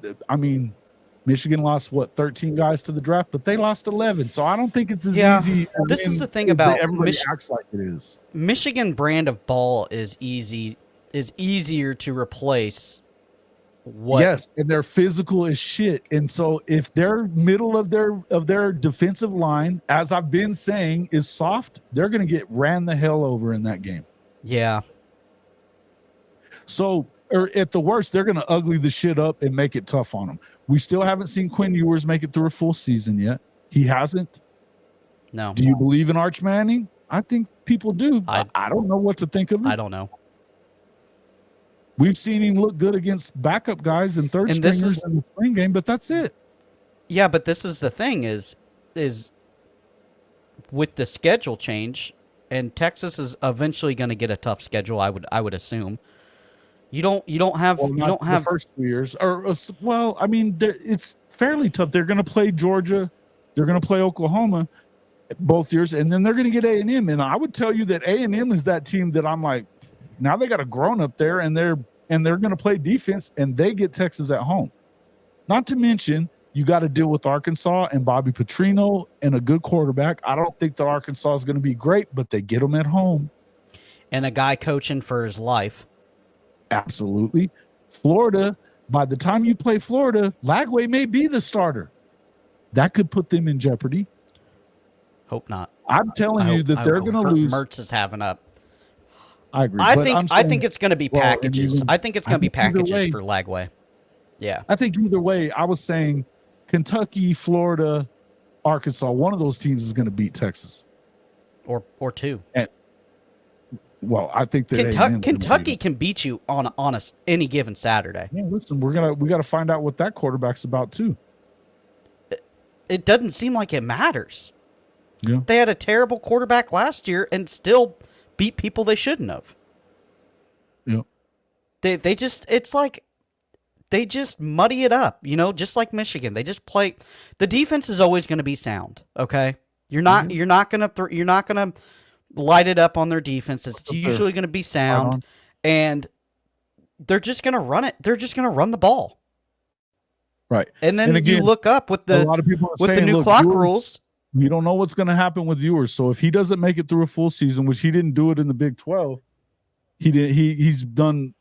Michigan lost 13 guys to the draft, but they lost 11. So I don't think it's as easy. This is the thing about everybody acts like it is. Michigan brand of ball is easier to replace. Yes, and they're physical as shit. And so if their middle of their defensive line, as I've been saying, is soft, they're going to get ran the hell over in that game. Yeah. So, or at the worst, they're going to ugly the shit up and make it tough on them. We still haven't seen Quinn Ewers make it through a full season yet. He hasn't. No. Do you believe in Arch Manning? I think people do. I don't know what to think of him. I don't know. We've seen him look good against backup guys and third stringers in the spring game, but that's it. Yeah, but this is the thing is with the schedule change, and Texas is eventually going to get a tough schedule. I would assume. You don't have the first 2 years, it's fairly tough. They're going to play Georgia, they're going to play Oklahoma, both years, and then they're going to get A&M. And I would tell you that A&M is that team that I'm like, now they got a grown up there, and they're going to play defense, and they get Texas at home. Not to mention, you got to deal with Arkansas and Bobby Petrino and a good quarterback. I don't think that Arkansas is going to be great, but they get them at home. And a guy coaching for his life. Absolutely. Florida, by the time you play Florida, Lagway may be the starter. That could put them in jeopardy. Hope not. I'm telling you that they're going to lose. Mertz is having up. I agree. I think it's going to be packages. I think it's going to be packages for Lagway. Yeah. I think either way, I was saying Kentucky, Florida, Arkansas, one of those teams is going to beat Texas. Or two. And, well, I think that Kentucky can beat you on any given Saturday. Yeah, listen, we got to find out what that quarterback's about too. It doesn't seem like it matters. Yeah. They had a terrible quarterback last year and still beat people they shouldn't have. Yeah. They just muddy it up, just like Michigan. They just play. The defense is always going to be sound. Okay, you're not gonna light it up on their defense. It's usually going to be sound, and they're just going to run it. They're just going to run the ball. Right. And then again, you look up with the new clock rules. You don't know what's going to happen with Ewers. So if he doesn't make it through a full season, which he didn't do it in the Big 12, he's done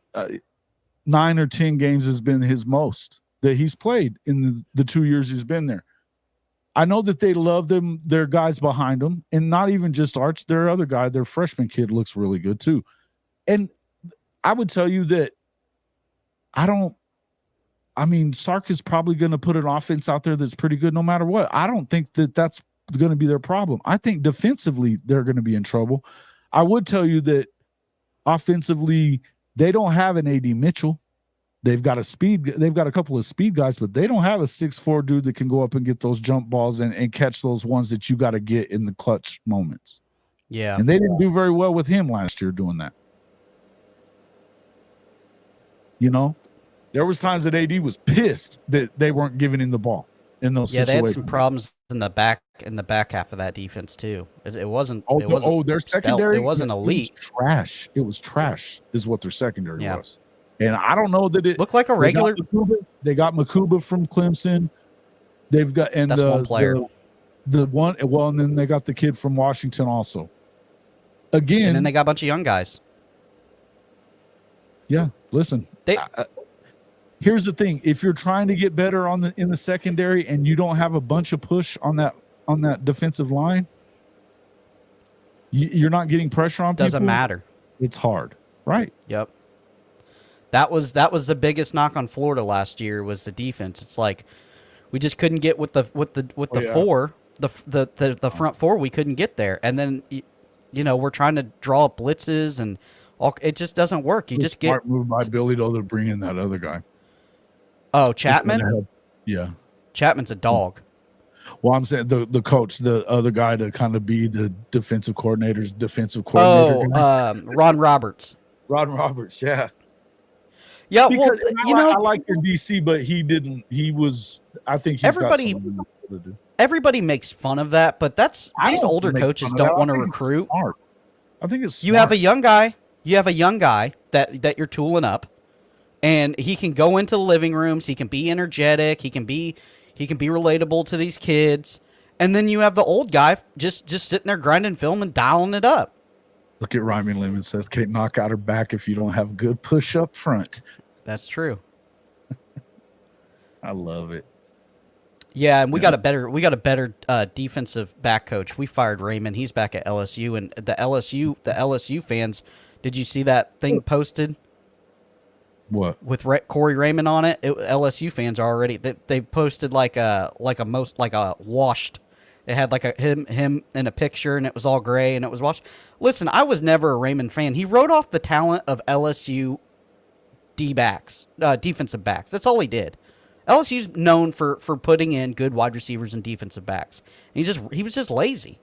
9 or 10 games has been his most that he's played in the 2 years he's been there. I know that they love them, their guys behind them, and not even just Arch. Their other guy, their freshman kid, looks really good too. And I would tell you that Sark is probably going to put an offense out there that's pretty good no matter what. I don't think that that's going to be their problem. I think defensively they're going to be in trouble. I would tell you that offensively they don't have an AD Mitchell. They've got a couple of speed guys, but they don't have a 6'4" dude that can go up and get those jump balls and catch those ones that you got to get in the clutch moments. Yeah. And they didn't do very well with him last year doing that. There was times that AD was pissed that they weren't giving him the ball in those situations. Yeah, they had some problems in the back half of that defense too. It wasn't. Their secondary. It wasn't elite. It was trash. Is what their secondary was. And I don't know that it looked like a regular. They got Makuba from Clemson. They've got that's one player. And then they got the kid from Washington also. Again, and then they got a bunch of young guys. Yeah, listen. Here's the thing: if you're trying to get better in the secondary and you don't have a bunch of push on that defensive line, you're not getting pressure on people. Doesn't matter. It's hard, right? Yep. That was the biggest knock on Florida last year was the defense. It's like we just couldn't get with the four, the front four. We couldn't get there, and then we're trying to draw up blitzes and it just doesn't work. You just smart move by Billy though to bring in that other guy. Oh, Chapman? Yeah. Chapman's a dog. Well, I'm saying the coach, the other guy to kind of be the defensive coordinator. Ron Roberts. Ron Roberts, yeah. Yeah, because, I liked in DC, but he didn't. He was. I think he's everybody. Got something to do. Everybody makes fun of that, but these older coaches don't want to recruit. I think it's. Smart. You have a young guy. You have a young guy that you're tooling up, and he can go into the living rooms. He can be energetic. He can be relatable to these kids. And then you have the old guy just sitting there grinding film and dialing it up. Look at Ryman Lemon says, "Can't knock out her back if you don't have good push up front." That's true. I love it. Yeah, and we got a better defensive back coach. We fired Raymond. He's back at LSU, and the LSU fans. Did you see that thing posted? What with Corey Raymond on it? LSU fans are already they posted like a washed. It had like him in a picture, and it was all gray, and it was washed. Listen, I was never a Raymond fan. He wrote off the talent of LSU defensive backs. That's all he did. LSU's known for putting in good wide receivers and defensive backs. And he was just lazy.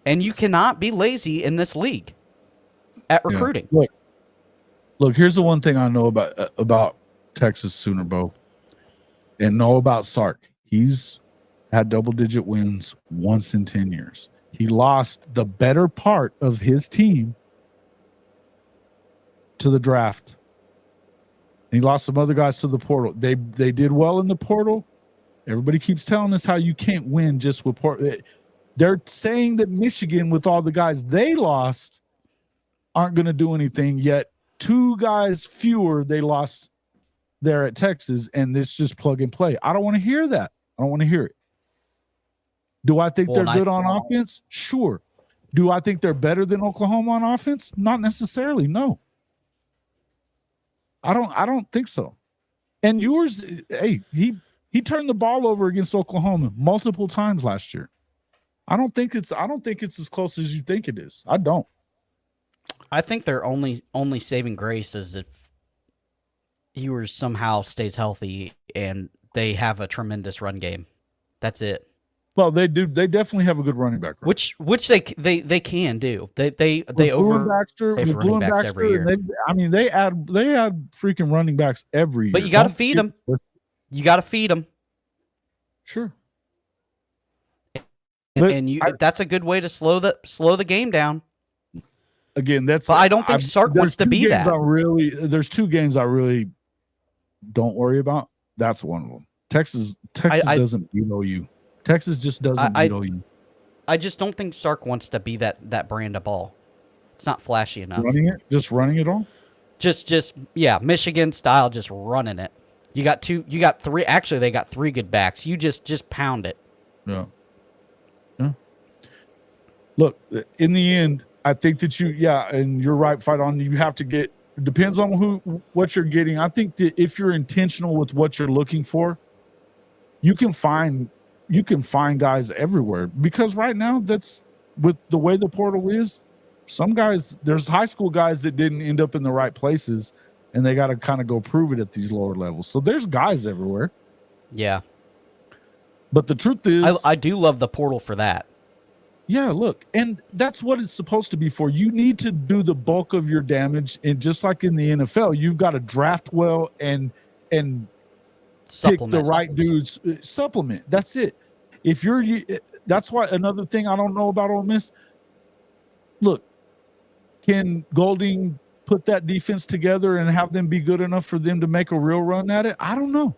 And you cannot be lazy in this league at recruiting. Yeah. Look, here's the one thing I know about Texas Sooner Bo and know about Sark. He's had double-digit wins once in 10 years. He lost the better part of his team to the draft. And he lost some other guys to the portal. They did well in the portal. Everybody keeps telling us how you can't win just with portal. They're saying that Michigan, with all the guys they lost, aren't going to do anything, yet 2 guys fewer they lost there at Texas, and this just plug and play. I don't want to hear that. I don't want to hear it. Do I think they're good on offense? Sure. Do I think they're better than Oklahoma on offense? Not necessarily. No. I don't think so. And yours, hey, he turned the ball over against Oklahoma multiple times last year. I don't think it's as close as you think it is. I don't. I think their only saving grace is if Ewers somehow stays healthy and they have a tremendous run game. That's it. Well, they do. They definitely have a good running back. Right? Which they can do. They over Baxter, pay for running backs Baxter, every year. They add freaking running backs every year. But you got to feed them. You got to feed them. Sure. That's a good way to slow the game down. Again, But I don't think Sark wants to be that. There's 2 games I really don't worry about. That's one of them. Texas doesn't beat OU. Texas just doesn't beat OU. I just don't think Sark wants to be that brand of ball. It's not flashy enough. Running it all? Just Michigan style, just running it. You got 3. Actually, they got 3 good backs. You just pound it. Yeah. Look, in the end, I think that and you're right, fight on. You have to get. It depends on what you're getting. I think that if you're intentional with what you're looking for, you can find guys everywhere. Because right now, that's with the way the portal is. Some guys, there's high school guys that didn't end up in the right places, and they got to kind of go prove it at these lower levels. So there's guys everywhere. Yeah. But the truth is, I do love the portal for that. Yeah, look, and that's what it's supposed to be for. You need to do the bulk of your damage, and just like in the NFL, you've got to draft well and pick the right dudes. Supplement. That's it. That's why another thing I don't know about Ole Miss. Look, can Golding put that defense together and have them be good enough for them to make a real run at it? I don't know.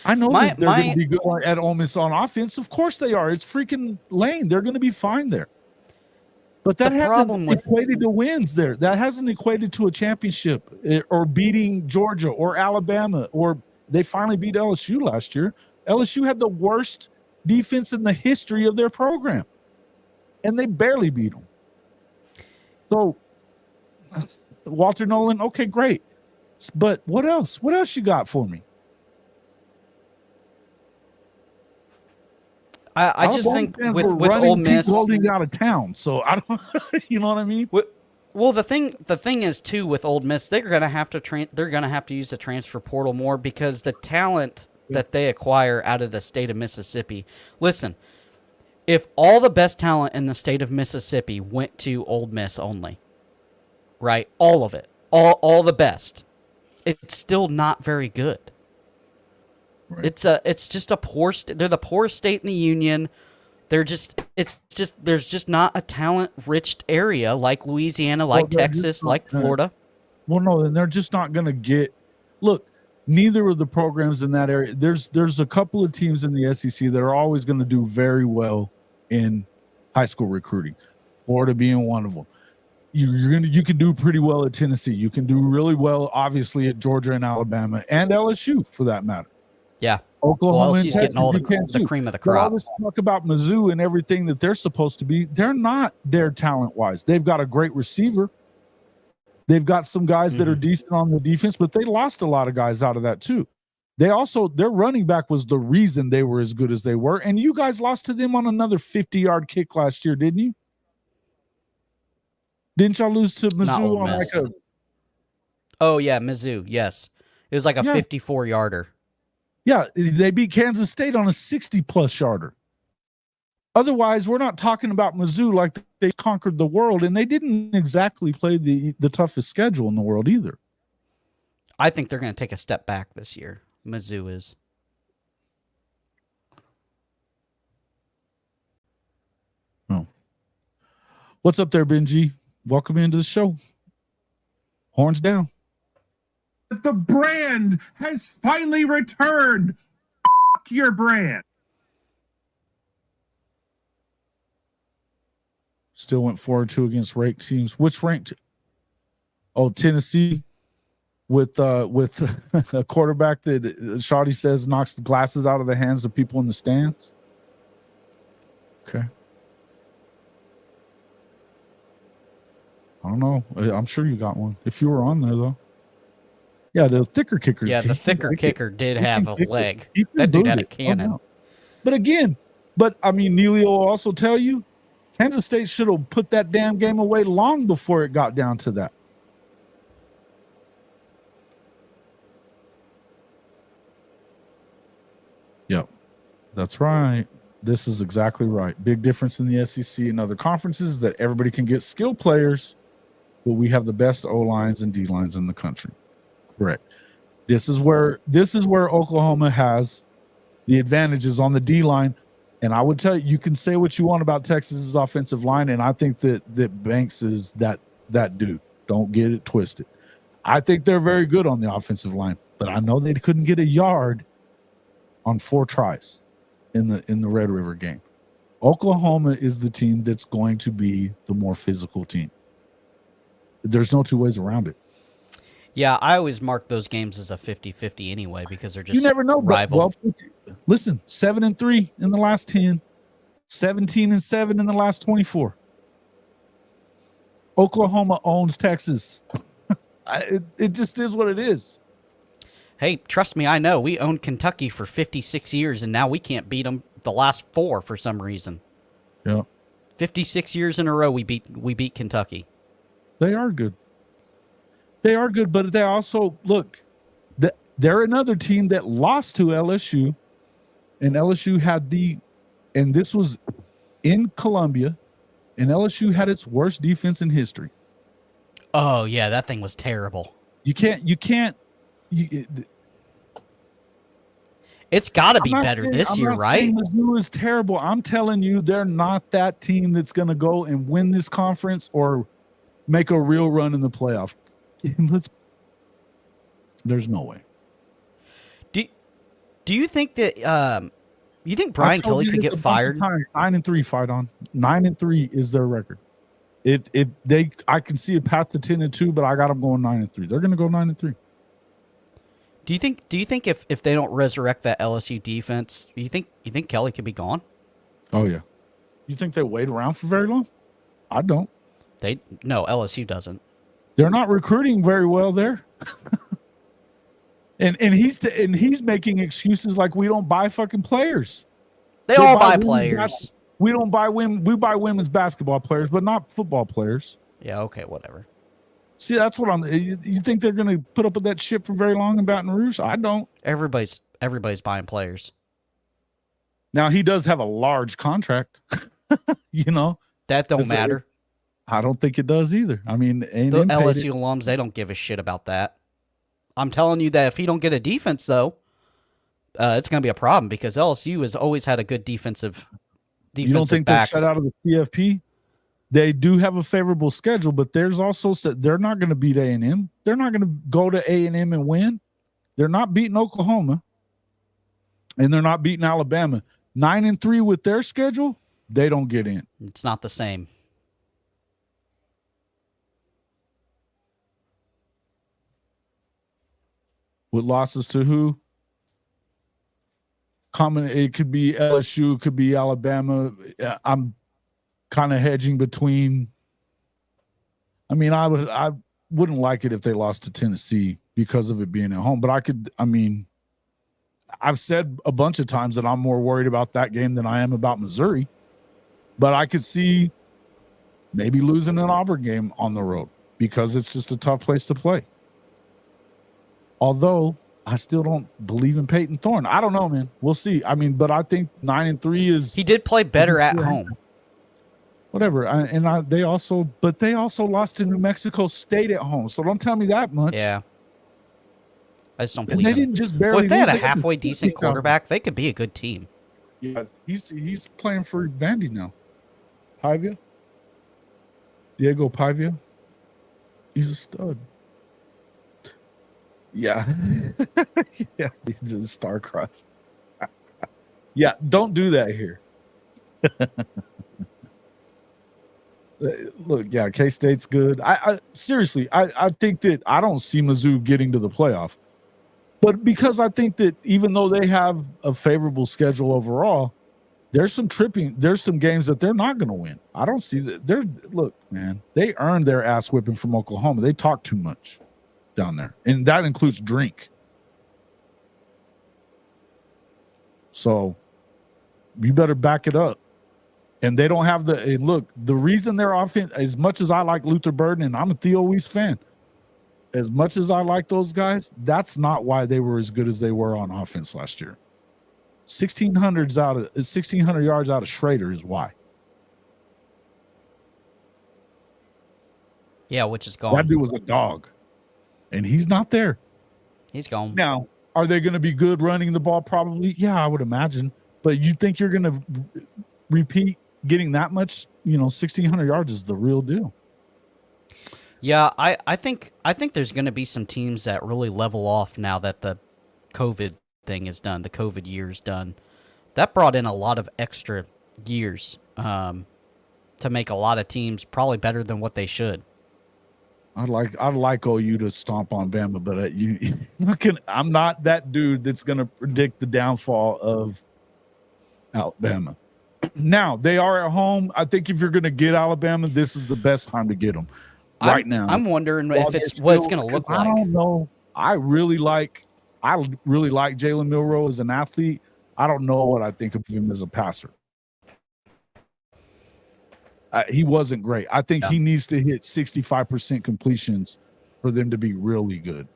I know that they're going to be good at Ole Miss on offense. Of course they are. It's freaking Lane. They're going to be fine there. But that hasn't equated to wins there. That hasn't equated to a championship or beating Georgia or Alabama, or they finally beat LSU last year. LSU had the worst defense in the history of their program, and they barely beat them. So, Walter Nolan, okay, great. But what else? What else you got for me? I just think with Ole Miss holding out of town, so I don't, you know what I mean. Well, the thing is too with Ole Miss, they're gonna have to use the transfer portal more because the talent that they acquire out of the state of Mississippi. Listen, if all the best talent in the state of Mississippi went to Ole Miss only, right, all of it, all the best, it's still not very good. Right. It's just a poor they're the poorest state in the union. There's just not a talent-rich area like Louisiana, like Texas, like Florida. Well, no, and they're just not going to get. Look, neither of the programs in that area. There's a couple of teams in the SEC that are always going to do very well in high school recruiting. Florida being one of them. You can do pretty well at Tennessee. You can do really well, obviously, at Georgia and Alabama and LSU for that matter. Yeah. Oklahoma LSU's getting all the cream of the crop. All this talk about Mizzou and everything that they're supposed to be, they're not there talent-wise. They've got a great receiver. They've got some guys that are decent on the defense, but they lost a lot of guys out of that too. Their running back was the reason they were as good as they were, and you guys lost to them on another 50-yard kick last year, didn't you? Didn't y'all lose to Mizzou on like a... Oh, yeah, Mizzou, yes. It was like a 54-yarder. Yeah, they beat Kansas State on a 60-plus yarder. Otherwise, we're not talking about Mizzou like they conquered the world, and they didn't exactly play the toughest schedule in the world either. I think they're going to take a step back this year. Mizzou is. Oh. What's up there, Benji? Welcome into the show. Horns down. The brand has finally returned. F*** your brand. Still went 4-2 against ranked teams. Which ranked? Oh, Tennessee with a quarterback that Shawty says knocks the glasses out of the hands of people in the stands. Okay. I don't know. I'm sure you got one. If you were on there, though. Yeah, the thicker kickers. Yeah, the thicker kicker did have a leg. That dude had a cannon. But again, I mean, Neely will also tell you, Kansas State should have put that damn game away long before it got down to that. Yep, that's right. This is exactly right. Big difference in the SEC and other conferences that everybody can get skilled players, but we have the best O-lines and D-lines in the country. Correct. This is where Oklahoma has the advantages on the D-line. And I would tell you, you can say what you want about Texas's offensive line, and I think that Banks is that dude. Don't get it twisted. I think they're very good on the offensive line, but I know they couldn't get a yard on 4 tries in the Red River game. Oklahoma is the team that's going to be the more physical team. There's no two ways around it. Yeah, I always mark those games as a 50-50 anyway because they're just you never know. rival. Well, listen, 7-3 in the last 10, 17-7 in the last 24. Oklahoma owns Texas. It just is what it is. Hey, trust me, I know. We owned Kentucky for 56 years, and now we can't beat them the last 4 for some reason. Yeah. 56 years in a row we beat Kentucky. They are good. They are good, but they also, look, they're another team that lost to LSU, and LSU had and this was in Columbia, and LSU had its worst defense in history. Oh, yeah, that thing was terrible. It's got to be better this year, right? Mizzou is terrible. I'm telling you, they're not that team that's going to go and win this conference or make a real run in the playoff. There's no way. Do you think that you think Brian Kelly could get fired? 9-3 fight on. 9-3 is their record. I can see a path to 10-2, but I got them going 9-3. They're going to go 9-3. Do you think if they don't resurrect that LSU defense, you think Kelly could be gone? Oh yeah. You think they wait around for very long? I don't. No, LSU doesn't. They're not recruiting very well there. and he's making excuses like we don't buy fucking players. They all buy players. We don't buy women. We buy women's basketball players, but not football players. Yeah, okay, whatever. See, that's what you think they're going to put up with that shit for very long in Baton Rouge? I don't. Everybody's buying players. Now, he does have a large contract. That don't matter. I don't think it does either. I mean, the LSU alums, they don't give a shit about that. I'm telling you that if he don't get a defense, though, it's going to be a problem because LSU has always had a good defensive You don't think backs. They're shut out of the CFP? They do have a favorable schedule, but there's also they're not going to beat A&M. They're not going to go to A&M and win. They're not beating Oklahoma, and they're not beating Alabama. 9-3 with their schedule, they don't get in. It's not the same. With losses to who? It could be LSU, it could be Alabama. I'm kind of hedging between. I mean, I wouldn't like it if they lost to Tennessee because of it being at home, but I've said a bunch of times that I'm more worried about that game than I am about Missouri, but I could see maybe losing an Auburn game on the road because it's just a tough place to play. Although I still don't believe in Peyton Thorne. I don't know, man. We'll see. I mean, but I think 9-3 is. He did play better at home. Whatever. They also lost to New Mexico State at home. So don't tell me that much. Yeah. I just don't believe they him. didn't just barely. Well, if they had a lose, halfway decent quarterback, they could be a good team. Yeah, he's playing for Vandy now. Pavia. Diego Pavia. He's a stud. Yeah. Yeah, he's a star-crossed. Yeah, don't do that here. Look, yeah, K-State's good. I seriously, I think that I don't see Mizzou getting to the playoff. But because I think that even though they have a favorable schedule overall, there's some games that they're not going to win. I don't see that. Look, man, they earned their ass whipping from Oklahoma. They talk too much down there, and that includes drink. So you better back it up. And they don't have the reason their offense, as much as I like Luther Burden, and I'm a Theo Weiss fan, as much as I like those guys, that's not why they were as good as they were on offense last year. 1,600 yards out of Schrader is why. Yeah, which is gone. That dude was a dog, and he's not there. He's gone. Now, are they going to be good running the ball? Probably. Yeah, I would imagine. But you think you're going to repeat getting that much? 1,600 yards is the real deal. Yeah, I think there's going to be some teams that really level off now that the COVID thing is done, the COVID year is done. That brought in a lot of extra years to make a lot of teams probably better than what they should. I'd like OU to stomp on Bama, but I'm not that dude that's going to predict the downfall of Alabama. Now, they are at home. I think if you're going to get Alabama, this is the best time to get them now. I'm wondering if it's what it's going to look like. I don't know. I really like Jalen Milroe as an athlete. I don't know what I think of him as a passer. He wasn't great. I think he needs to hit 65% completions for them to be really good.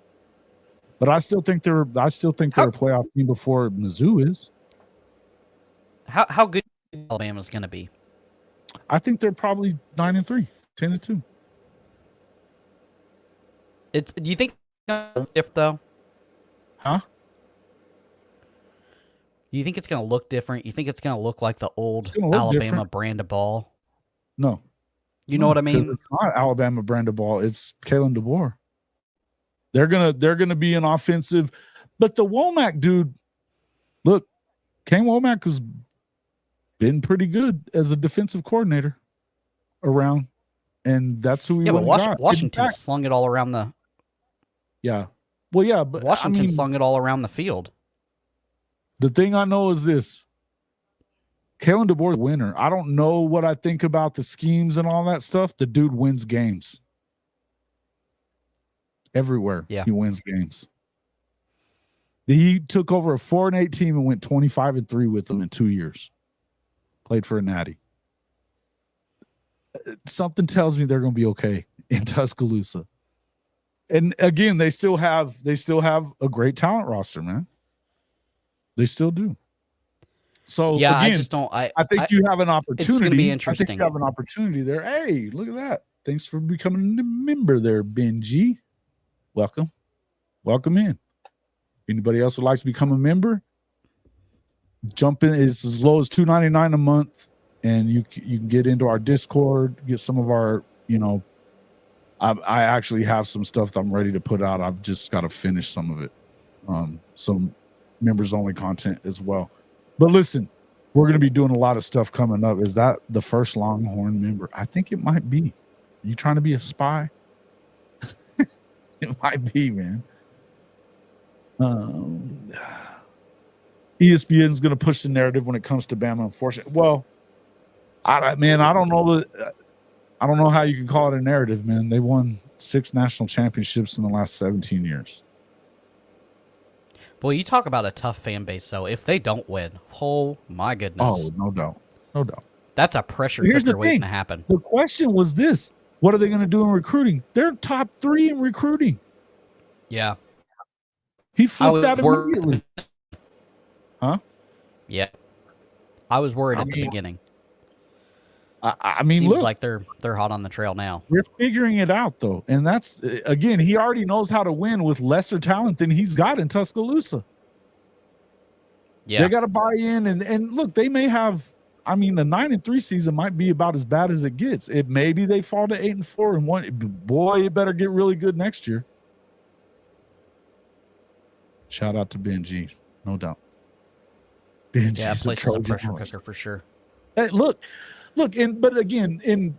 But I still think they're a playoff team before Mizzou is. How good Alabama's going to be? I think they're probably 9-3, 10-2. Do you think if though? Huh? You think it's going to look different? You think it's going to look like the old Alabama different. Brand of ball? No. You know what I mean? It's not Alabama brand of ball. It's Kalen DeBoer. They're gonna be an offensive, but the Womack dude, look, Kane Womack has been pretty good as a defensive coordinator around, and that's who we but got. Washington slung it all around the. Yeah, well, yeah, but Washington slung it all around the field. The thing I know is this: Kalen DeBoer, winner. I don't know what I think about the schemes and all that stuff. The dude wins games everywhere. Yeah, he wins games. He took over a 4-8 team and went 25-3 with them in 2 years. Played for a natty. Something tells me they're going to be okay in Tuscaloosa. And again, they still have a great talent roster, man. They still do. So yeah, again, I just don't. I think you have an opportunity. It's going to be interesting. I think you have an opportunity there. Hey, look at that! Thanks for becoming a member there, Benji. Welcome in. Anybody else would like to become a member? Jump in. It's as low as $2.99 a month, and you can get into our Discord, get some of our. I actually have some stuff that I'm ready to put out. I've just got to finish some of it. Some members only content as well. But listen, we're going to be doing a lot of stuff coming up. Is that the first Longhorn member? I think it might be. Are you trying to be a spy? It might be, man. ESPN's going to push the narrative when it comes to Bama. Unfortunately, well, I don't know I don't know how you can call it a narrative, man. They won 6 national championships in the last 17 years. Well, you talk about a tough fan base, though. If they don't win, oh my goodness. Oh, no doubt. That's a pressure cooker waiting to happen. The question was this: what are they going to do in recruiting? They're top 3 in recruiting. Yeah. He flipped that immediately. Huh? Yeah. I was worried at the beginning. I mean, seems look, like they're hot on the trail now. We're figuring it out, though, and that's again, he already knows how to win with lesser talent than he's got in Tuscaloosa. Yeah, they got to buy in, and look, they may have. I mean, the 9-3 season might be about as bad as it gets. It maybe they fall to 8-4 and 1. Boy, it better get really good next year. Shout out to Benji, no doubt. Benji's yeah, place is a pressure cooker for sure. Hey, look, but again, in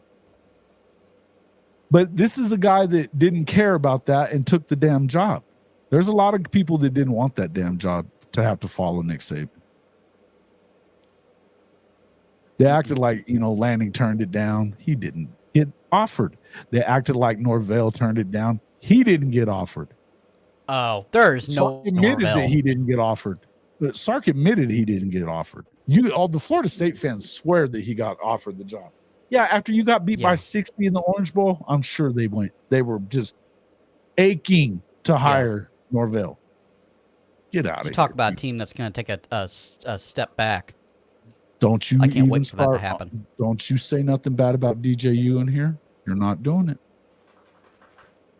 But this is a guy that didn't care about that and took the damn job. There's a lot of people that didn't want that damn job to have to follow Nick Saban. They acted like, Lanning turned it down. He didn't get offered. They acted like Norvell turned it down. He didn't get offered. Oh, there's no Sark admitted Norvell. that he didn't get offered. Sark admitted he didn't get offered. All the Florida State fans swear that he got offered the job. Yeah, after you got beat by 60 in the Orange Bowl, I'm sure they were just aching to hire Norvell. Get out of here. Talk about a team that's going to take a step back. Don't you? I can't wait for that to happen. Don't you say nothing bad about DJU in here. You're not doing it.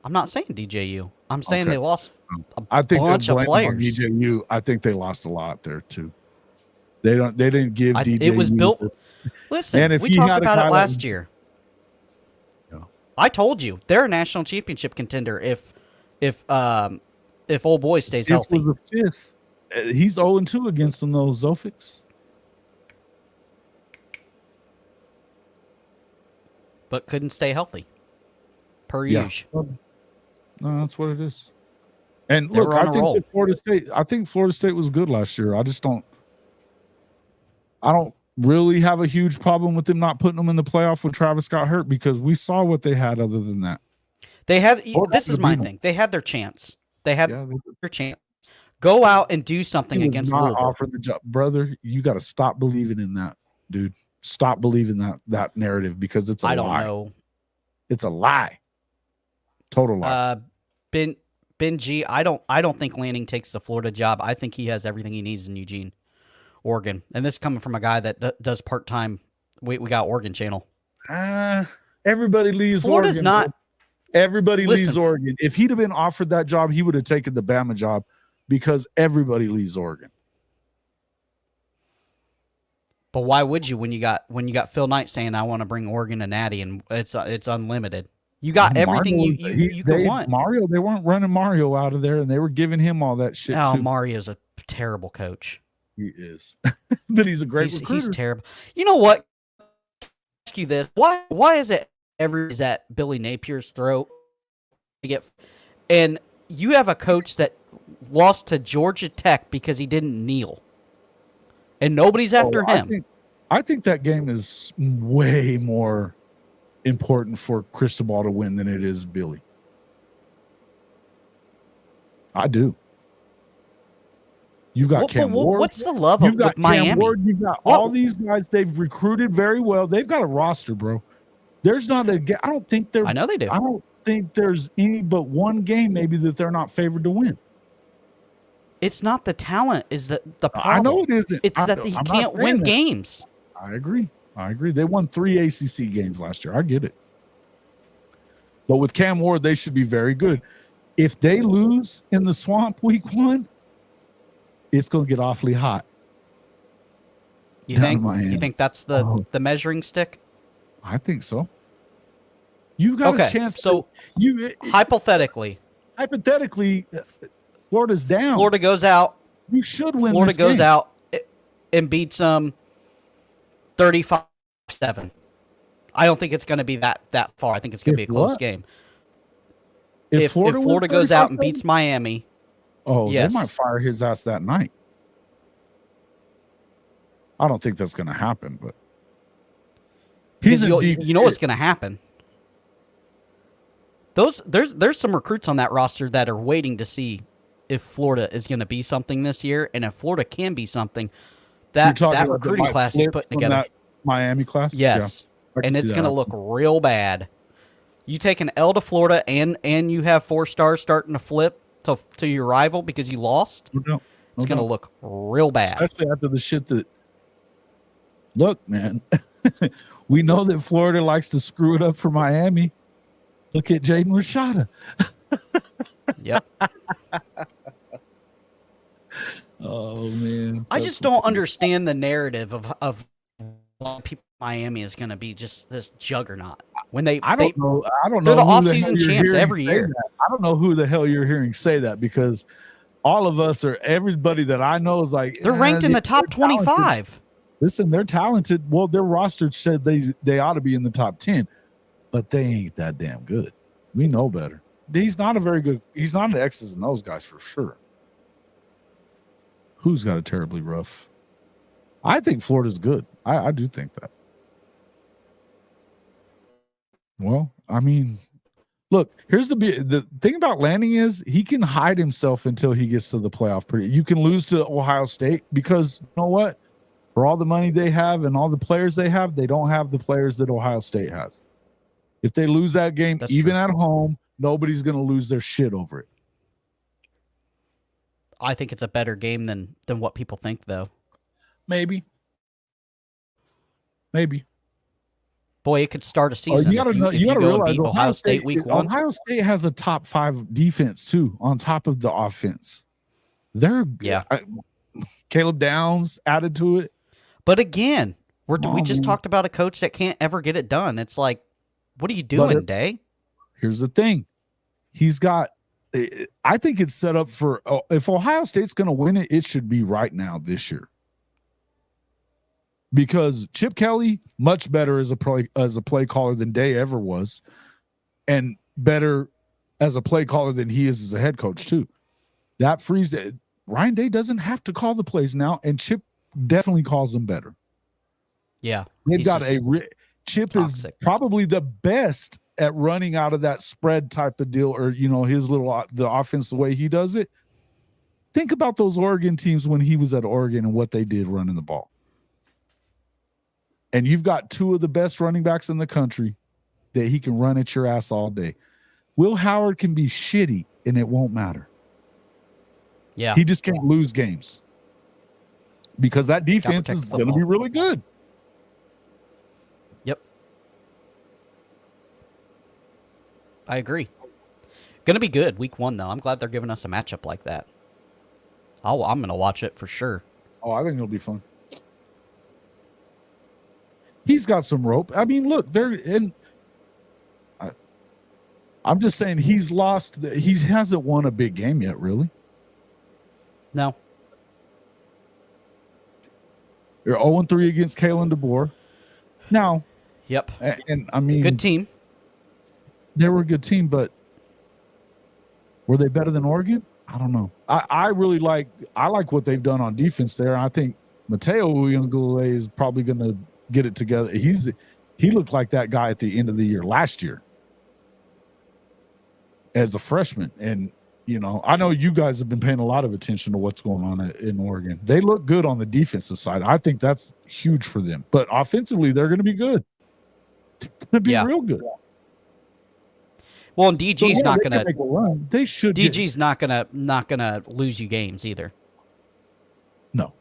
I'm not saying DJU. I'm saying they lost I think bunch of players. DJU. I think they lost a lot there too. They didn't give DJU. It was built. Listen, we talked about it last year. Yeah. I told you they're a national championship contender if old boy stays healthy. For the fifth, he's 0-2 against them, though, Zofix. But couldn't stay healthy. Per usual. No, that's what it is. And They look, were on a roll. I think Florida State was good last year. I don't really have a huge problem with them not putting them in the playoff when Travis got hurt, because we saw what they had other than that. They had this is my thing. They had their chance. They had their chance. Go out and do something against Louisville. Offer the job, brother. You got to stop believing in that, dude. Stop believing that narrative, because it's a lie. I don't know. It's a lie. Total lie. Ben G, I don't think Lanning takes the Florida job. I think he has everything he needs in Eugene, Oregon. And this is coming from a guy that does part-time. We got Oregon channel. Everybody leaves Florida's Oregon. not. Everybody leaves Oregon. If he'd have been offered that job, he would have taken the Bama job, because everybody leaves Oregon. But why would you when you got Phil Knight saying, I want to bring Oregon to Natty, and it's unlimited. You got everything you could want. Mario, they weren't running Mario out of there, and they were giving him all that shit too. Mario's a terrible coach. He is. But he's a great recruiter. He's terrible. You know what? Ask you this. Why is it is at Billy Napier's throat to get, and you have a coach that lost to Georgia Tech because he didn't kneel, and nobody's after him. I think that game is way more important for Cristobal to win than it is Billy. I do. You've got Cam Ward. What's the love of with Miami? Cam Ward, you've got all these guys they've recruited very well. They've got a roster, bro. There's not a. I don't think they're. I know they do. I don't think there's any but one game maybe that they're not favored to win. It's not the talent is the problem. I know it isn't. It's that he can't win games. I agree. They won 3 ACC games last year. I get it. But with Cam Ward, they should be very good. If they lose in the Swamp week 1, it's going to get awfully hot. You think that's the measuring stick? I think so. You've got a chance. So hypothetically, Florida's down. Florida goes out. You should win. Florida goes out and beats them 35-7. I don't think it's going to be that far. I think it's going to be a close game. If Florida goes out and beats Miami, they might fire his ass that night. I don't think that's going to happen, but you know what's going to happen. There's some recruits on that roster that are waiting to see if Florida is going to be something this year, and if Florida can be something, that recruiting class is putting together. That Miami class, yes, and it's going to look real bad. You take an L to Florida, and you have 4 stars starting to flip to your rival because you lost. It's going to look real bad, especially after the shit that. Look, man, we know that Florida likes to screw it up for Miami. Look at Jaden Rashada. Yep. Oh man, I just don't understand the narrative of people. Miami is going to be just this juggernaut when I don't know. They're the off-season champs every year. I don't know who the hell you're hearing say that, because all of us or everybody that I know is like they're ranked in the top 25. Listen, they're talented. Well, their roster said they ought to be in the top 10. but they ain't that damn good. We know better. He's not an X's and O's guys for sure. Who's got a terribly rough? I think Florida's good. I do think that. Well, I mean, look, here's the thing about Lanning is he can hide himself until he gets to the playoff. You can lose to Ohio State because you know what? For all the money they have and all the players they have, they don't have the players that Ohio State has. If they lose that game, That's even true. at home, nobody's going to lose their shit over it. I think it's a better game than what people think, though. Maybe. Boy, it could start a season. You got to go realize and beat Ohio State week 1. Ohio State has a top 5 defense too, on top of the offense. Caleb Downs added to it. But again, we just talked about a coach that can't ever get it done. It's like, what are you doing, Day? Here's the thing. He's got I think it's set up for if Ohio State's going to win it, it should be right now this year. Because Chip Kelly, much better as a play caller than Day ever was, and better as a play caller than he is as a head coach too. That frees it. Ryan Day doesn't have to call the plays now, and Chip definitely calls them better. Yeah, they've got Chip toxic. Is probably the best at running out of that spread type of deal, or his the offense the way he does it. Think about those Oregon teams when he was at Oregon and what they did running the ball. And you've got 2 of the best running backs in the country that he can run at your ass all day. Will Howard can be shitty and it won't matter. Yeah. He just can't lose games because that defense is going to be really good. Yep. I agree. Going to be good week 1, though. I'm glad they're giving us a matchup like that. I'm going to watch it for sure. Oh, I think it'll be fun. He's got some rope. I mean, look, I'm just saying he's lost. He hasn't won a big game yet, really. No. You're 0-3 against Kalen DeBoer. Now. Yep. And I mean, good team. They were a good team, but were they better than Oregon? I don't know. I really like what they've done on defense there. I think Mateo Uyunglele is probably going to get it together. He looked like that guy at the end of the year last year as a freshman. And, I know you guys have been paying a lot of attention to what's going on in Oregon. They look good on the defensive side. I think that's huge for them. But offensively, they're going to be good. They're going to be real good. Well, and DG's not going to make a run. They should. DG's not gonna lose you games either. No,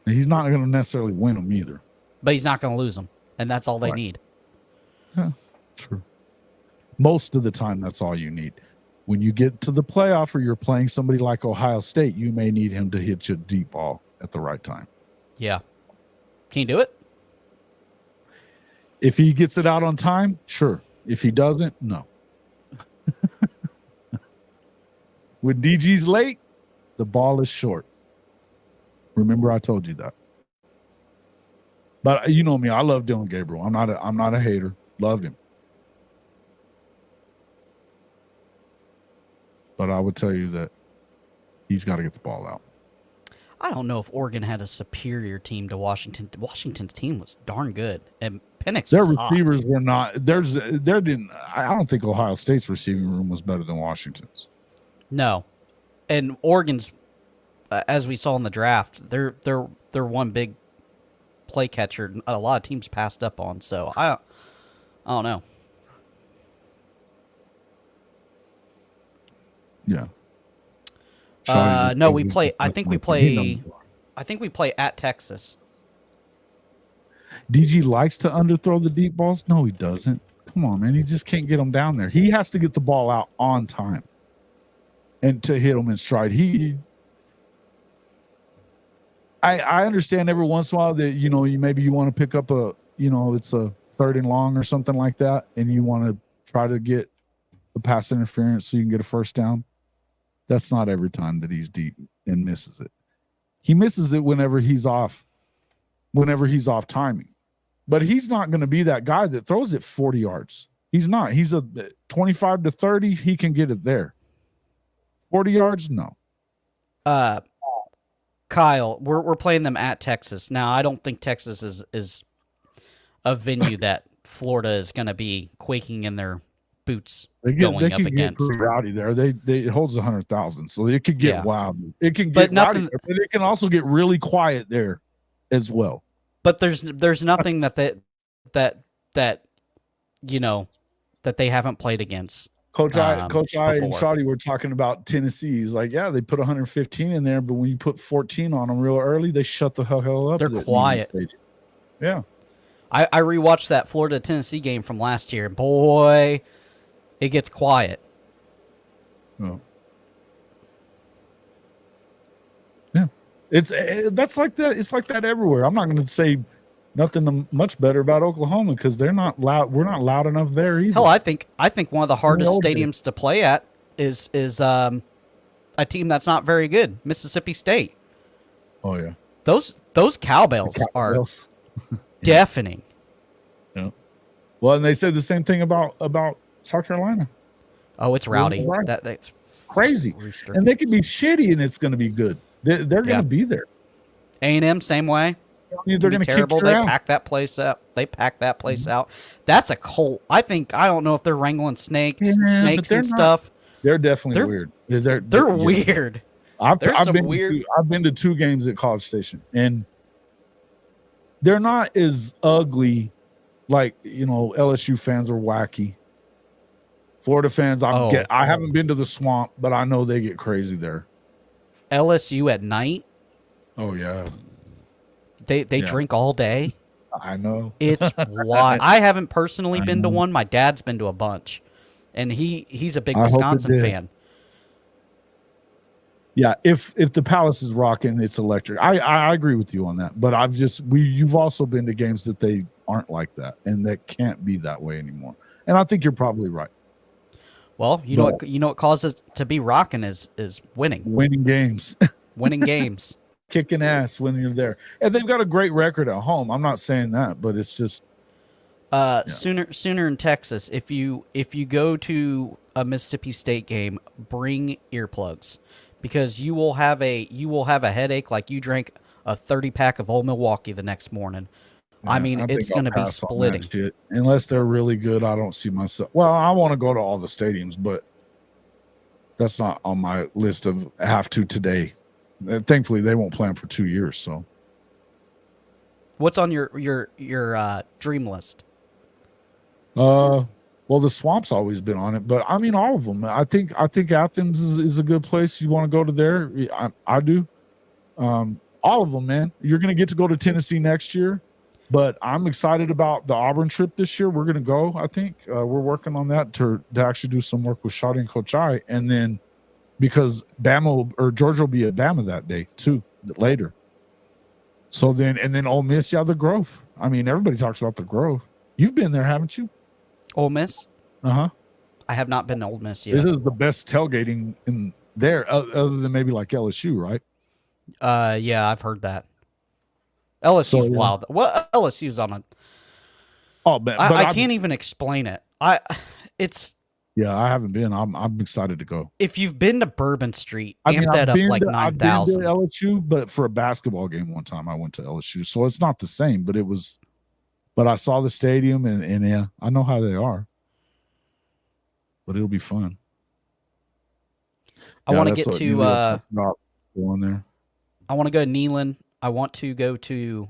he's not going to necessarily win them either. But he's not going to lose them, and that's all they need. Yeah, true. Most of the time, that's all you need. When you get to the playoff or you're playing somebody like Ohio State, you may need him to hit you a deep ball at the right time. Yeah. Can you do it? If he gets it out on time, sure. If he doesn't, no. When DG's late, the ball is short. Remember, I told you that. But you know me, I love Dylan Gabriel. I'm not a hater. Loved him. But I would tell you that he's got to get the ball out. I don't know if Oregon had a superior team to Washington. Washington's team was darn good, and Penix. Their was receivers hot. were not. I don't think Ohio State's receiving room was better than Washington's. No, and Oregon's, as we saw in the draft, they're one big play catcher. A lot of teams passed up on. So I don't know. Yeah. No, we play. I think we play at Texas. DG likes to underthrow the deep balls. No, he doesn't. Come on, man. He just can't get them down there. He has to get the ball out on time and to hit them in stride. I understand every once in a while that, maybe you want to pick up it's a 3rd and long or something like that, and you want to try to get a pass interference so you can get a first down. That's not every time that he's deep and misses it. He misses it whenever he's off timing. But he's not going to be that guy that throws it 40 yards. He's not. He's a 25 to 30. He can get it there. 40 yards, no. Kyle, we're playing them at Texas. Now, I don't think Texas is a venue that Florida is going to be quaking in their boots going up against. Get pretty rowdy there. It holds 100,000, so it could get wild. It can get rowdy, but it can also get really quiet there as well. But there's nothing that you know that they haven't played against. Coach I and Shawty were talking about Tennessee. He's like, yeah, they put 115 in there, but when you put 14 on them real early, they shut the hell up. They're quiet. Yeah. I rewatched that Florida Tennessee game from last year, and boy, it gets quiet. Oh. Yeah. That's like that. It's like that everywhere. I'm not going to say nothing much better about Oklahoma because they're not loud. We're not loud enough there either. Hell, I think one of the hardest stadiums to play at is a team that's not very good, Mississippi State. Oh yeah, those cowbells are deafening. Yeah. Well, and they said the same thing about South Carolina. Oh, it's rowdy. That's crazy, rooster. And they can be shitty, and it's going to be good. They're going to be there. A&M same way. They're going to terrible. They pack that place up. Out. That's a cult. I don't know if they're wrangling snakes and stuff. They're definitely weird. They're weird. I've been to 2 games at College Station, and they're not as ugly like LSU fans are wacky. Florida fans, I haven't been to the Swamp, but I know they get crazy there. LSU at night. Oh yeah. They drink all day. I know. It's wild. I haven't personally been to one. My dad's been to a bunch, and he's a big Wisconsin fan. Yeah, if the Palace is rocking, it's electric. I agree with you on that. But you've also been to games that they aren't like that, and that can't be that way anymore. And I think you're probably right. Well, you know what causes it to be rocking is winning games, winning games. Kicking ass when you're there, and they've got a great record at home. I'm not saying that, but it's just Sooner in Texas. If you go to a Mississippi State game, bring earplugs because you will have a headache like you drank a 30-pack of Old Milwaukee the next morning. Yeah, I mean, it's going to be splitting. Unless they're really good, I don't see myself. Well, I want to go to all the stadiums, but that's not on my list of have to today. Thankfully, they won't play them for 2 years. So, what's on your dream list? Well, the Swamp's always been on it, but I mean all of them. I think Athens is a good place. You want to go to there? I do. All of them, man. You're going to get to go to Tennessee next year, but I'm excited about the Auburn trip this year. We're going to go. I think we're working on that to actually do some work with Shawty and Coach I, and then. Because Bama or Georgia will be at Bama that day too, later. So then Ole Miss, the Grove. I mean, everybody talks about the Grove. You've been there, haven't you? Ole Miss? Uh-huh. I have not been to Ole Miss yet. This is the best tailgating in there, other than maybe like LSU, right? Yeah, I've heard that. LSU's wild. Well, LSU's on a. Oh, but I can't even explain it. Yeah, I haven't been. I'm excited to go. If you've been to Bourbon Street, amp that up like 9,000. I've been to LSU, but for a basketball game one time, I went to LSU, so it's not the same. But it was. But I saw the stadium, and yeah, I know how they are. But it'll be fun. I want to get to going there. I want to go to Neyland. I want to go to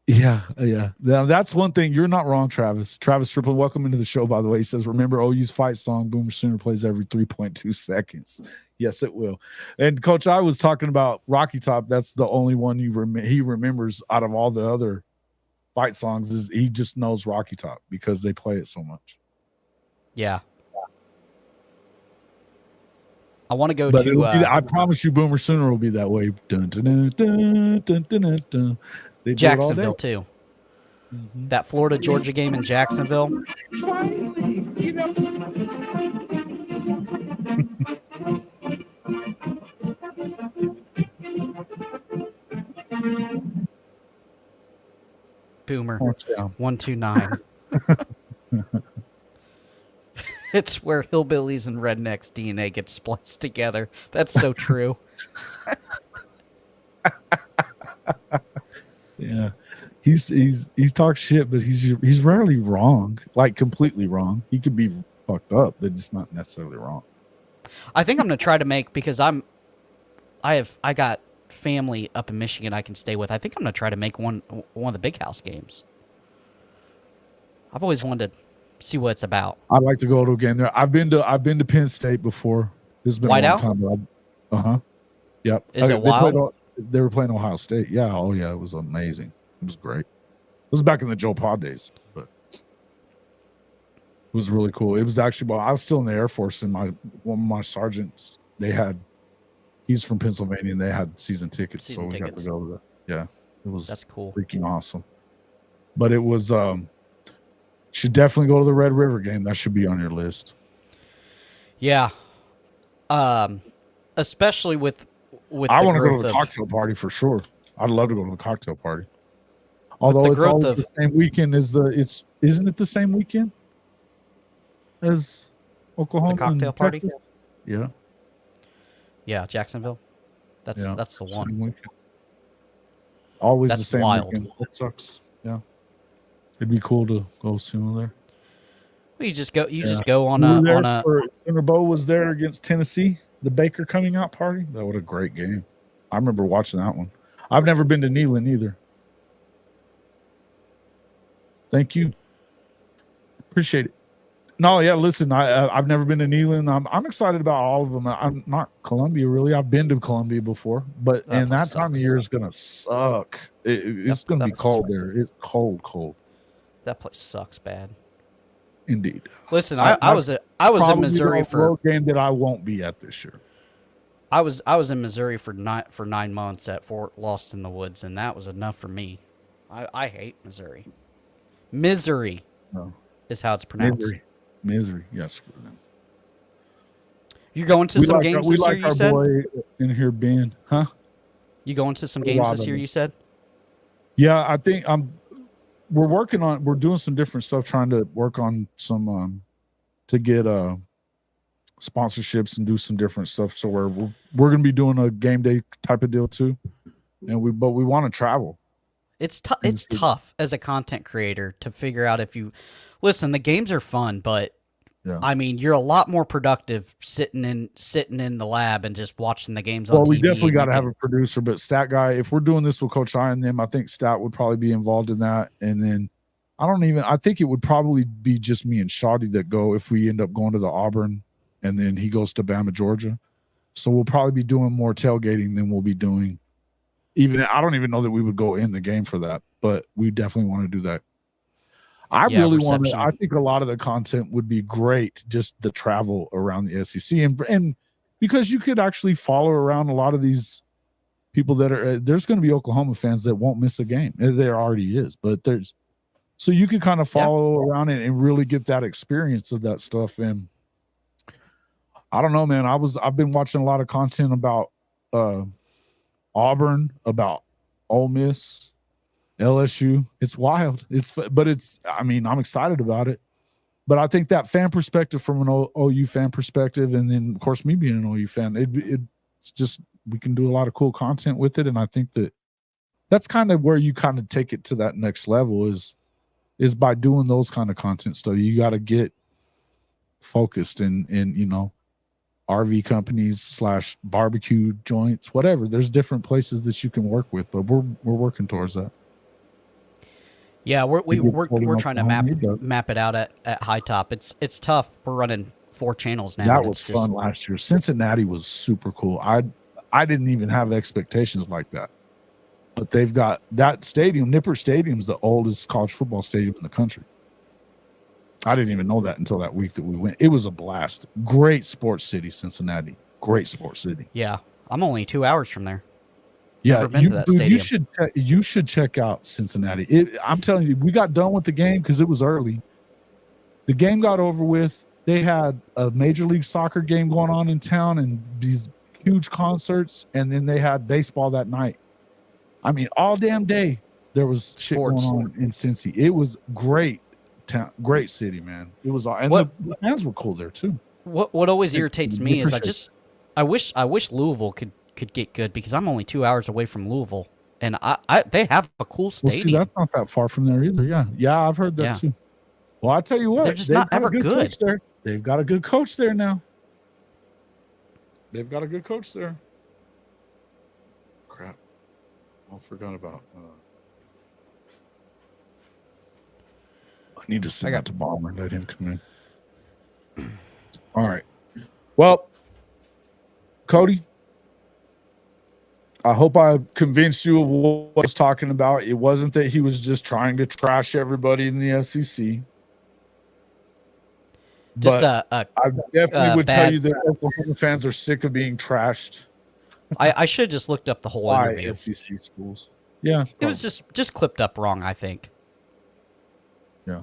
Yeah. Now, that's one thing. You're not wrong, Travis. Travis Triplin, welcome into the show, by the way. He says, remember OU's fight song, Boomer Sooner plays every 3.2 seconds. Yes, it will. And, Coach, I was talking about Rocky Top. That's the only one he remembers out of all the other fight songs. Is he just knows Rocky Top because they play it so much. Yeah. I want to go to... I promise you Boomer Sooner will be that way. Dun, dun, dun, dun, dun, dun, dun, dun. Jacksonville too. Mm-hmm. That Florida Georgia game in Jacksonville. Finally, Boomer. Punch down. 129. It's where hillbillies and rednecks DNA gets spliced together. That's so true. Yeah, he's talks shit, but he's rarely wrong, like completely wrong. He could be fucked up, but it's not necessarily wrong. I think I'm gonna try to make, because I got family up in Michigan I can stay with. I think I'm gonna try to make one of the Big House games. I've always wanted to see what it's about. I'd like to go to a game there. I've been to Penn State before. This has been Whiteout? a long time. Yep. Is it wild? They were playing Ohio State. Yeah. Oh yeah. It was amazing. It was great. It was back in the Joe Pa days, but it was really cool. It was actually, well, I was still in the Air Force, and one of my sergeants, he's from Pennsylvania, and they had season tickets, so we got to go to that. Yeah. It was That's cool. freaking awesome. But it was should definitely go to the Red River game. That should be on your list. Yeah. Especially with I want to go to the cocktail party for sure. I'd love to go to the cocktail party. Although it's always the same weekend as isn't it the same weekend as Oklahoma? The cocktail party? Yeah. Yeah, Jacksonville. That's the one. Always That's the same wild. weekend. That sucks. Yeah. It'd be cool to go soon there. Well, you just go on a Senator Bo was there against Tennessee, the Baker coming out party. That was a great game. I remember watching that one. I've never been to Neyland either. Thank you. Appreciate it. No, yeah, listen, I've never been to Neyland. I'm excited about all of them. I'm not Columbia, really. I've been to Columbia before, but that time of year is going to suck. It's going to be cold there. It's cold. That place sucks bad. Indeed. Listen, I was in Missouri for a road game that I won't be at this year. I was in Missouri for 9 months at Fort Lost in the Woods, and that was enough for me. I hate Missouri. Misery is how it's pronounced. Misery. Yes. You're going to some games this year, you said? Boy in here, Ben. Huh? You going to some games this year, you said? Yeah, I think we're doing some different stuff, trying to work on some to get sponsorships and do some different stuff. So we're going to be doing a game day type of deal too. And we want to travel. It's tough as a content creator to figure out if you listen, the games are fun, but I mean, you're a lot more productive sitting in the lab and just watching the games on TV. Well, we definitely got to have a producer, but Stat Guy, if we're doing this with Coach I and them, I think Stat would probably be involved in that. And then I think it would probably be just me and Shawty that go if we end up going to the Auburn, and then he goes to Bama, Georgia. So we'll probably be doing more tailgating than we'll be doing. I don't even know that we would go in the game for that, but we definitely want to do that. I think a lot of the content would be great, just the travel around the SEC, and because you could actually follow around a lot of these people there's going to be Oklahoma fans that won't miss a game. There already is, but so you could kind of follow around it and really get that experience of that stuff. And I don't know, man, I've been watching a lot of content about Auburn, about Ole Miss, LSU. It's wild. I'm excited about it. But I think that fan perspective from an OU fan perspective, and then of course me being an OU fan, it's just, we can do a lot of cool content with it. And I think that's kind of where you kind of take it to that next level is by doing those kind of content stuff. You got to get focused in RV companies / barbecue joints, whatever. There's different places that you can work with, but we're working towards that. Yeah, we're trying to map it out at High Top. It's tough. We're running 4 channels now. That was fun last year. Cincinnati was super cool. I didn't even have expectations like that, but they've got that stadium. Nippert Stadium is the oldest college football stadium in the country. I didn't even know that until that week that we went. It was a blast. Great sports city, Cincinnati. Great sports city. Yeah, I'm only 2 hours from there. Yeah, you should check out Cincinnati. I'm telling you, we got done with the game because it was early. The game got over with. They had a Major League Soccer game going on in town and these huge concerts, and then they had baseball that night. I mean, all damn day. there was shit Sports. going on in Cincy. It was great town, great city, man. It was, and What- the fans were cool there too. What always irritates we me is appreciate I wish Louisville could get good, because I'm only 2 hours away from Louisville, and they have a cool Well, see, stadium. that's not that far from there either. Yeah, I've heard that Yeah. too. Well, I tell you what, They're just they've not got a ever good good. coach there. They've got a good coach there now. They've got a good coach there. Crap, I forgot about. I need to send that to Bomber and let him come in. All right. Well, Cody, I hope I convinced you of what I was talking about. It wasn't that he was just trying to trash everybody in the SEC. Just But a I definitely would tell bad- you that Oklahoma fans are sick of being trashed I should have just looked up the whole by interview. SEC schools. Yeah, It was just clipped up wrong, I think. yeah.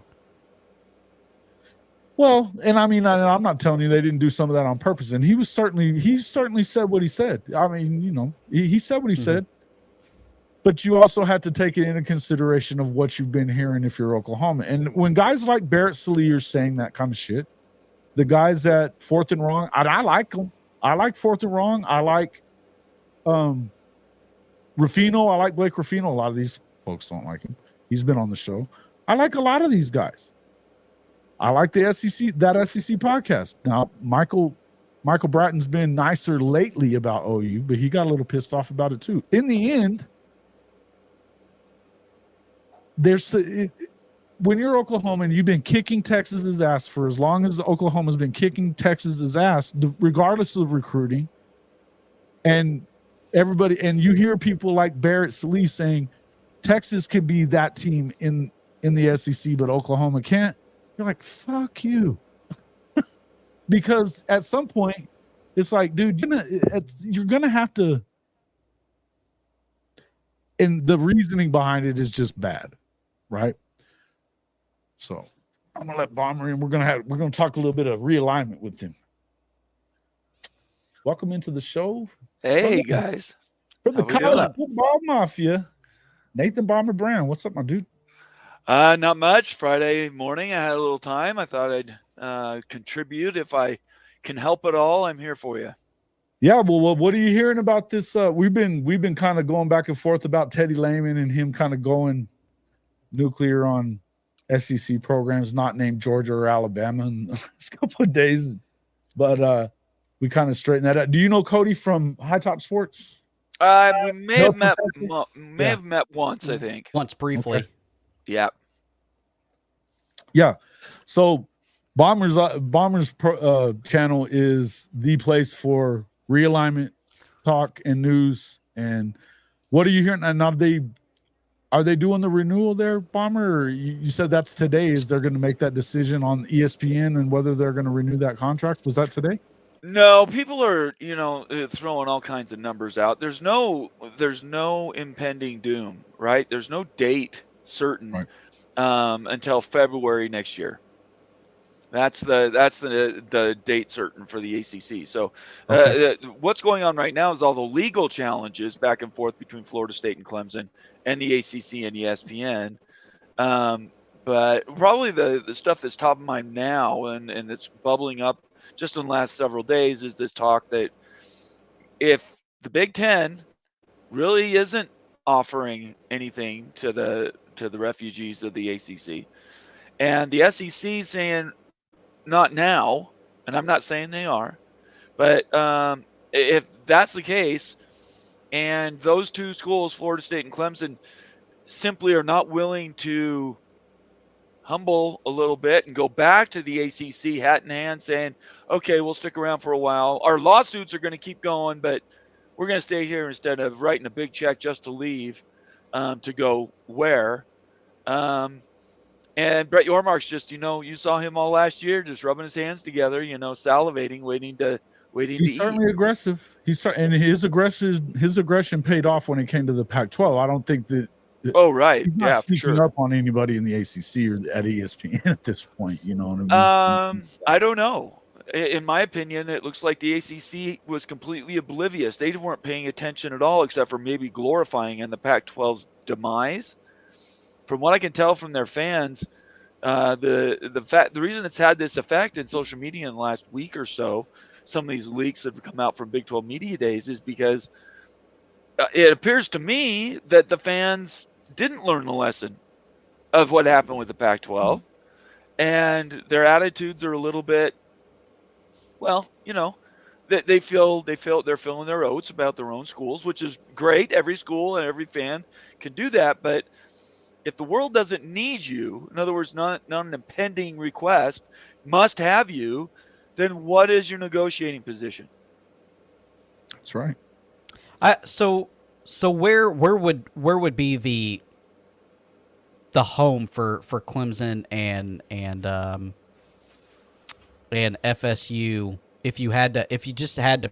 Well, and I mean, I'm not telling you they didn't do some of that on purpose. And he certainly said what he said. I mean, you know, he said what he said. But you also had to take it into consideration of what you've been hearing if you're Oklahoma. And when guys like Barrett Sallee are saying that kind of shit, the guys at Fourth and Wrong, I like them. I like Fourth and Wrong. I like Ruffino. I like Blake Ruffino. A lot of these folks don't like him. He's been on the show. I like a lot of these guys. I like the SEC podcast. Now, Michael Bratton's been nicer lately about OU, but he got a little pissed off about it too. In the end, when you're Oklahoma and you've been kicking Texas's ass for as long as Oklahoma's been kicking Texas's ass, regardless of recruiting, and everybody, and you hear people like Barrett Sallee saying Texas can be that team in the SEC, but Oklahoma can't. You're like, fuck you. Because at some point, it's like, dude, you're gonna have to. And the reasoning behind it is just bad, right? So I'm gonna let Bomber in. We're gonna talk a little bit of realignment with him. Welcome into the show. Hey guys, From the How we College doing? Football Mafia, Nathan Bomber Brown. What's up, my dude? not much. Friday morning, I had a little time. I thought I'd contribute if I can help at all. I'm here for you. Yeah, well, what are you hearing about this? We've been kind of going back and forth about Teddy Lehman and him kind of going nuclear on SEC programs not named Georgia or Alabama in the last couple of days, but we kind of straightened that out. Do you know Cody from High Top Sports? We may have met, Yeah. have met once, I think. Once briefly. Okay. Yeah. Yeah. So Bomber's channel is the place for realignment talk and news. And what are you hearing? And are they doing the renewal there, Bomber? Or you said that's today. Is they're going to make that decision on ESPN and whether they're going to renew that contract? Was that today? No, people are, throwing all kinds of numbers out. There's no impending doom, right? There's no date certain Right. Until February next year. That's the date certain for the ACC. So what's going on right now is all the legal challenges back and forth between Florida State and Clemson and the ACC and ESPN. But probably the stuff that's top of mind now and that's bubbling up just in the last several days is this talk that if the Big Ten really isn't offering anything to the refugees of the ACC, and the SEC saying not now, and I'm not saying they are, but if that's the case, and those two schools, Florida State and Clemson, simply are not willing to humble a little bit and go back to the ACC hat in hand saying, okay, we'll stick around for a while. Our lawsuits are going to keep going, but we're going to stay here instead of writing a big check just to leave to go where. And Brett Yormark's just, you saw him all last year, just rubbing his hands together, salivating, waiting to He's eat. certainly aggressive. And his aggression paid off when it came to the Pac-12. I don't think that. Oh, right. He's not Yeah, for sneaking sure. up on anybody in the ACC or at ESPN at this point. You know what I mean? I don't know. In my opinion, it looks like the ACC was completely oblivious. They weren't paying attention at all, except for maybe glorifying in the Pac-12's demise. from what I can tell from their fans, the reason it's had this effect in social media in the last week or so, some of these leaks that have come out from Big 12 media days, is because it appears to me that the fans didn't learn the lesson of what happened with the Pac-12, and their attitudes are a little bit, well, they feel they're filling their oats about their own schools, which is great. Every school and every fan can do that, but if the world doesn't need you, in other words, not an impending request, must have you, then what is your negotiating position? That's right. So where would be the home for Clemson and FSU if you just had to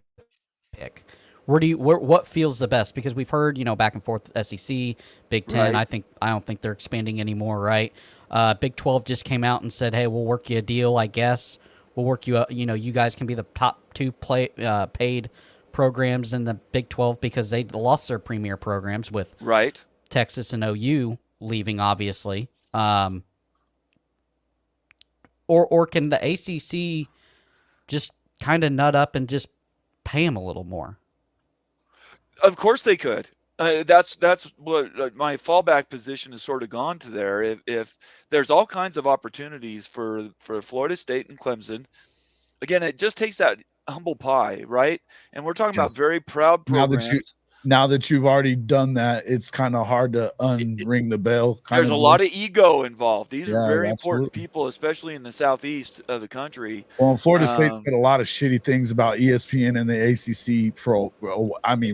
pick? What feels the best? Because we've heard, back and forth, SEC, Big Ten. Right. I don't think they're expanding anymore, right? Big 12 just came out and said, hey, we'll work you a deal, I guess. We'll work you up. You guys can be the top two paid programs in the Big 12 because they lost their premier programs with Right. Texas and OU leaving, obviously. Or can the ACC just kind of nut up and just pay them a little more? Of course they could. That's what my fallback position has sort of gone to there. If there's all kinds of opportunities for Florida State and Clemson, again, it just takes that humble pie, right? And we're talking about very proud programs. Now that you've already done that, it's kind of hard to unring the bell. There's a lot of ego involved. These are very important absolutely. people, especially in the southeast of the country. Well, Florida State said a lot of shitty things about ESPN and the ACC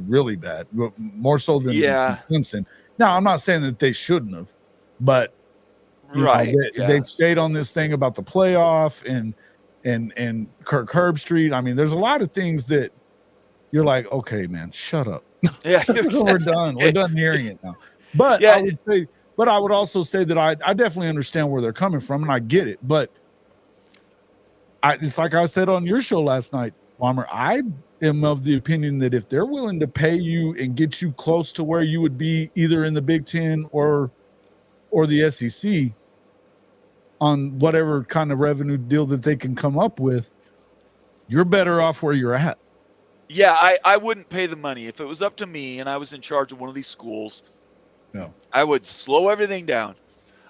really bad, more so than Clemson. Now, I'm not saying that they shouldn't have, but they've stayed on this thing about the playoff and Kirk Herbstreit. I mean, there's a lot of things that you're like, okay, man, shut up. Yeah, we're done. We're done hearing it now. But I would also say that I definitely understand where they're coming from, and I get it. But it's like I said on your show last night, Bomber. I am of the opinion that if they're willing to pay you and get you close to where you would be either in the Big Ten or the SEC on whatever kind of revenue deal that they can come up with, you're better off where you're at. Yeah, I wouldn't pay the money. If it was up to me and I was in charge of one of these schools, I would slow everything down.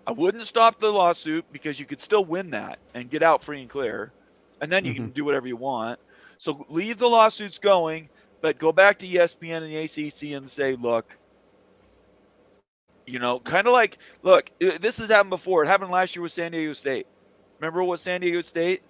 I wouldn't stop the lawsuit because you could still win that and get out free and clear, and then you can do whatever you want. So leave the lawsuits going, but go back to ESPN and the ACC and say, look, kind of like, look, this has happened before. It happened last year with San Diego State. Remember what San Diego State?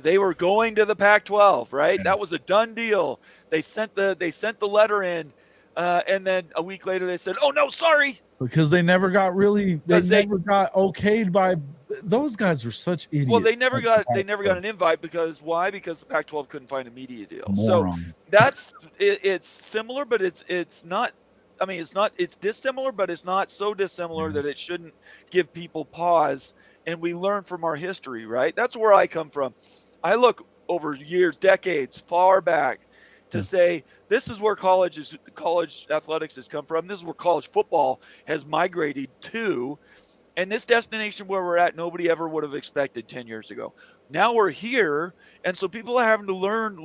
They were going to the Pac-12, right? That was a done deal. They sent the letter in, and then a week later they said, "Oh no, sorry," because they never got okayed by those guys. Are such idiots. Well, they never got an invite because why? Because the Pac-12 couldn't find a media deal. Morons. So it's similar, but it's not. I mean, it's dissimilar, but it's not so dissimilar that it shouldn't give people pause. And we learn from our history, right? That's where I come from. I look over years, decades, far back to say this is where college athletics has come from. This is where college football has migrated to. And this destination where we're at, nobody ever would have expected 10 years ago. Now we're here, and so people are having to learn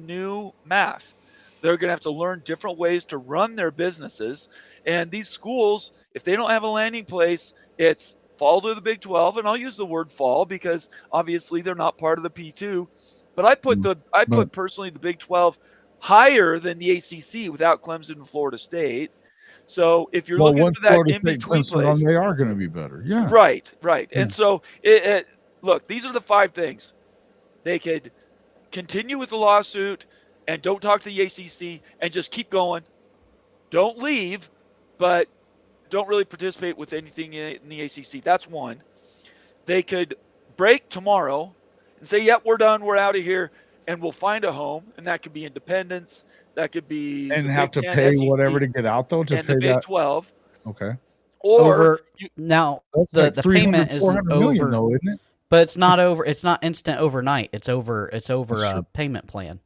new math. They're going to have to learn different ways to run their businesses. And these schools, if they don't have a landing place, it's fall to the Big 12, and I'll use the word fall because obviously they're not part of the P2. But I put personally the Big 12 higher than the ACC without Clemson and Florida State. So if you're looking for that Florida in State, between place, they are going to be better. Yeah. Right. And so look, these are the 5 things. They could continue with the lawsuit and don't talk to the ACC and just keep going. Don't leave, but don't really participate with anything in the ACC. That's one. They could break tomorrow and say, yep, we're done. We're out of here. And we'll find a home. And that could be independence. That could be. And have to pay whatever to get out, though, to pay the Big 12. Okay. Or now the payment is over, million, though, isn't it? But it's not over. It's not instant overnight. It's over a payment plan.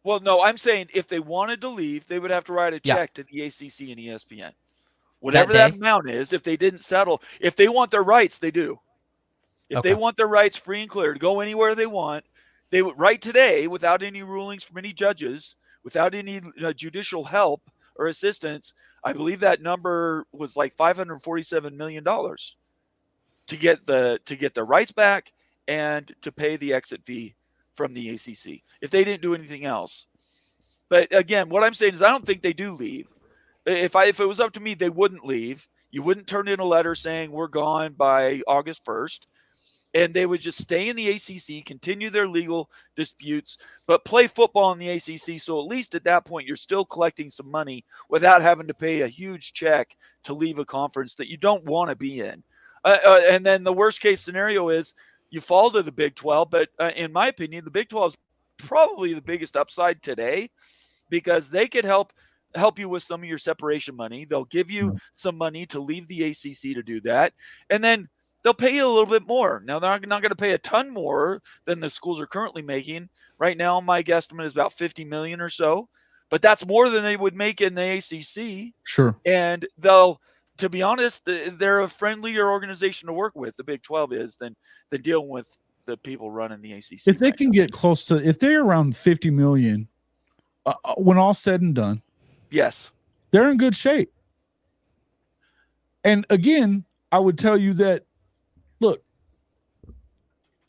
Well, no, I'm saying if they wanted to leave, they would have to write a check to the ACC and ESPN. Whatever That that day? amount is, if they didn't settle, if they want their rights, they do. If Okay. they want their rights free and clear to go anywhere they want, they would right today without any rulings from any judges, without any judicial help or assistance. I believe that number was like $547 million to get the rights back and to pay the exit fee from the ACC if they didn't do anything else. But again, what I'm saying is I don't think they do leave. If it was up to me, they wouldn't leave. You wouldn't turn in a letter saying we're gone by August 1st. And they would just stay in the ACC, continue their legal disputes, but play football in the ACC. So at least at that point, you're still collecting some money without having to pay a huge check to leave a conference that you don't want to be in. And then the worst case scenario is you fall to the Big 12. But in my opinion, the Big 12 is probably the biggest upside today because they could help you with some of your separation money. They'll give you some money to leave the ACC to do that. And then they'll pay you a little bit more. Now, they're not going to pay a ton more than the schools are currently making. Right now, my guesstimate is about $50 million or so, but that's more than they would make in the ACC. Sure. And they'll, to be honest, they're a friendlier organization to work with, the Big 12 is, than dealing with the people running the ACC. If they can get close to, if they're around 50 million, when all said and done, yes, they're in good shape. And again, I would tell you that, look,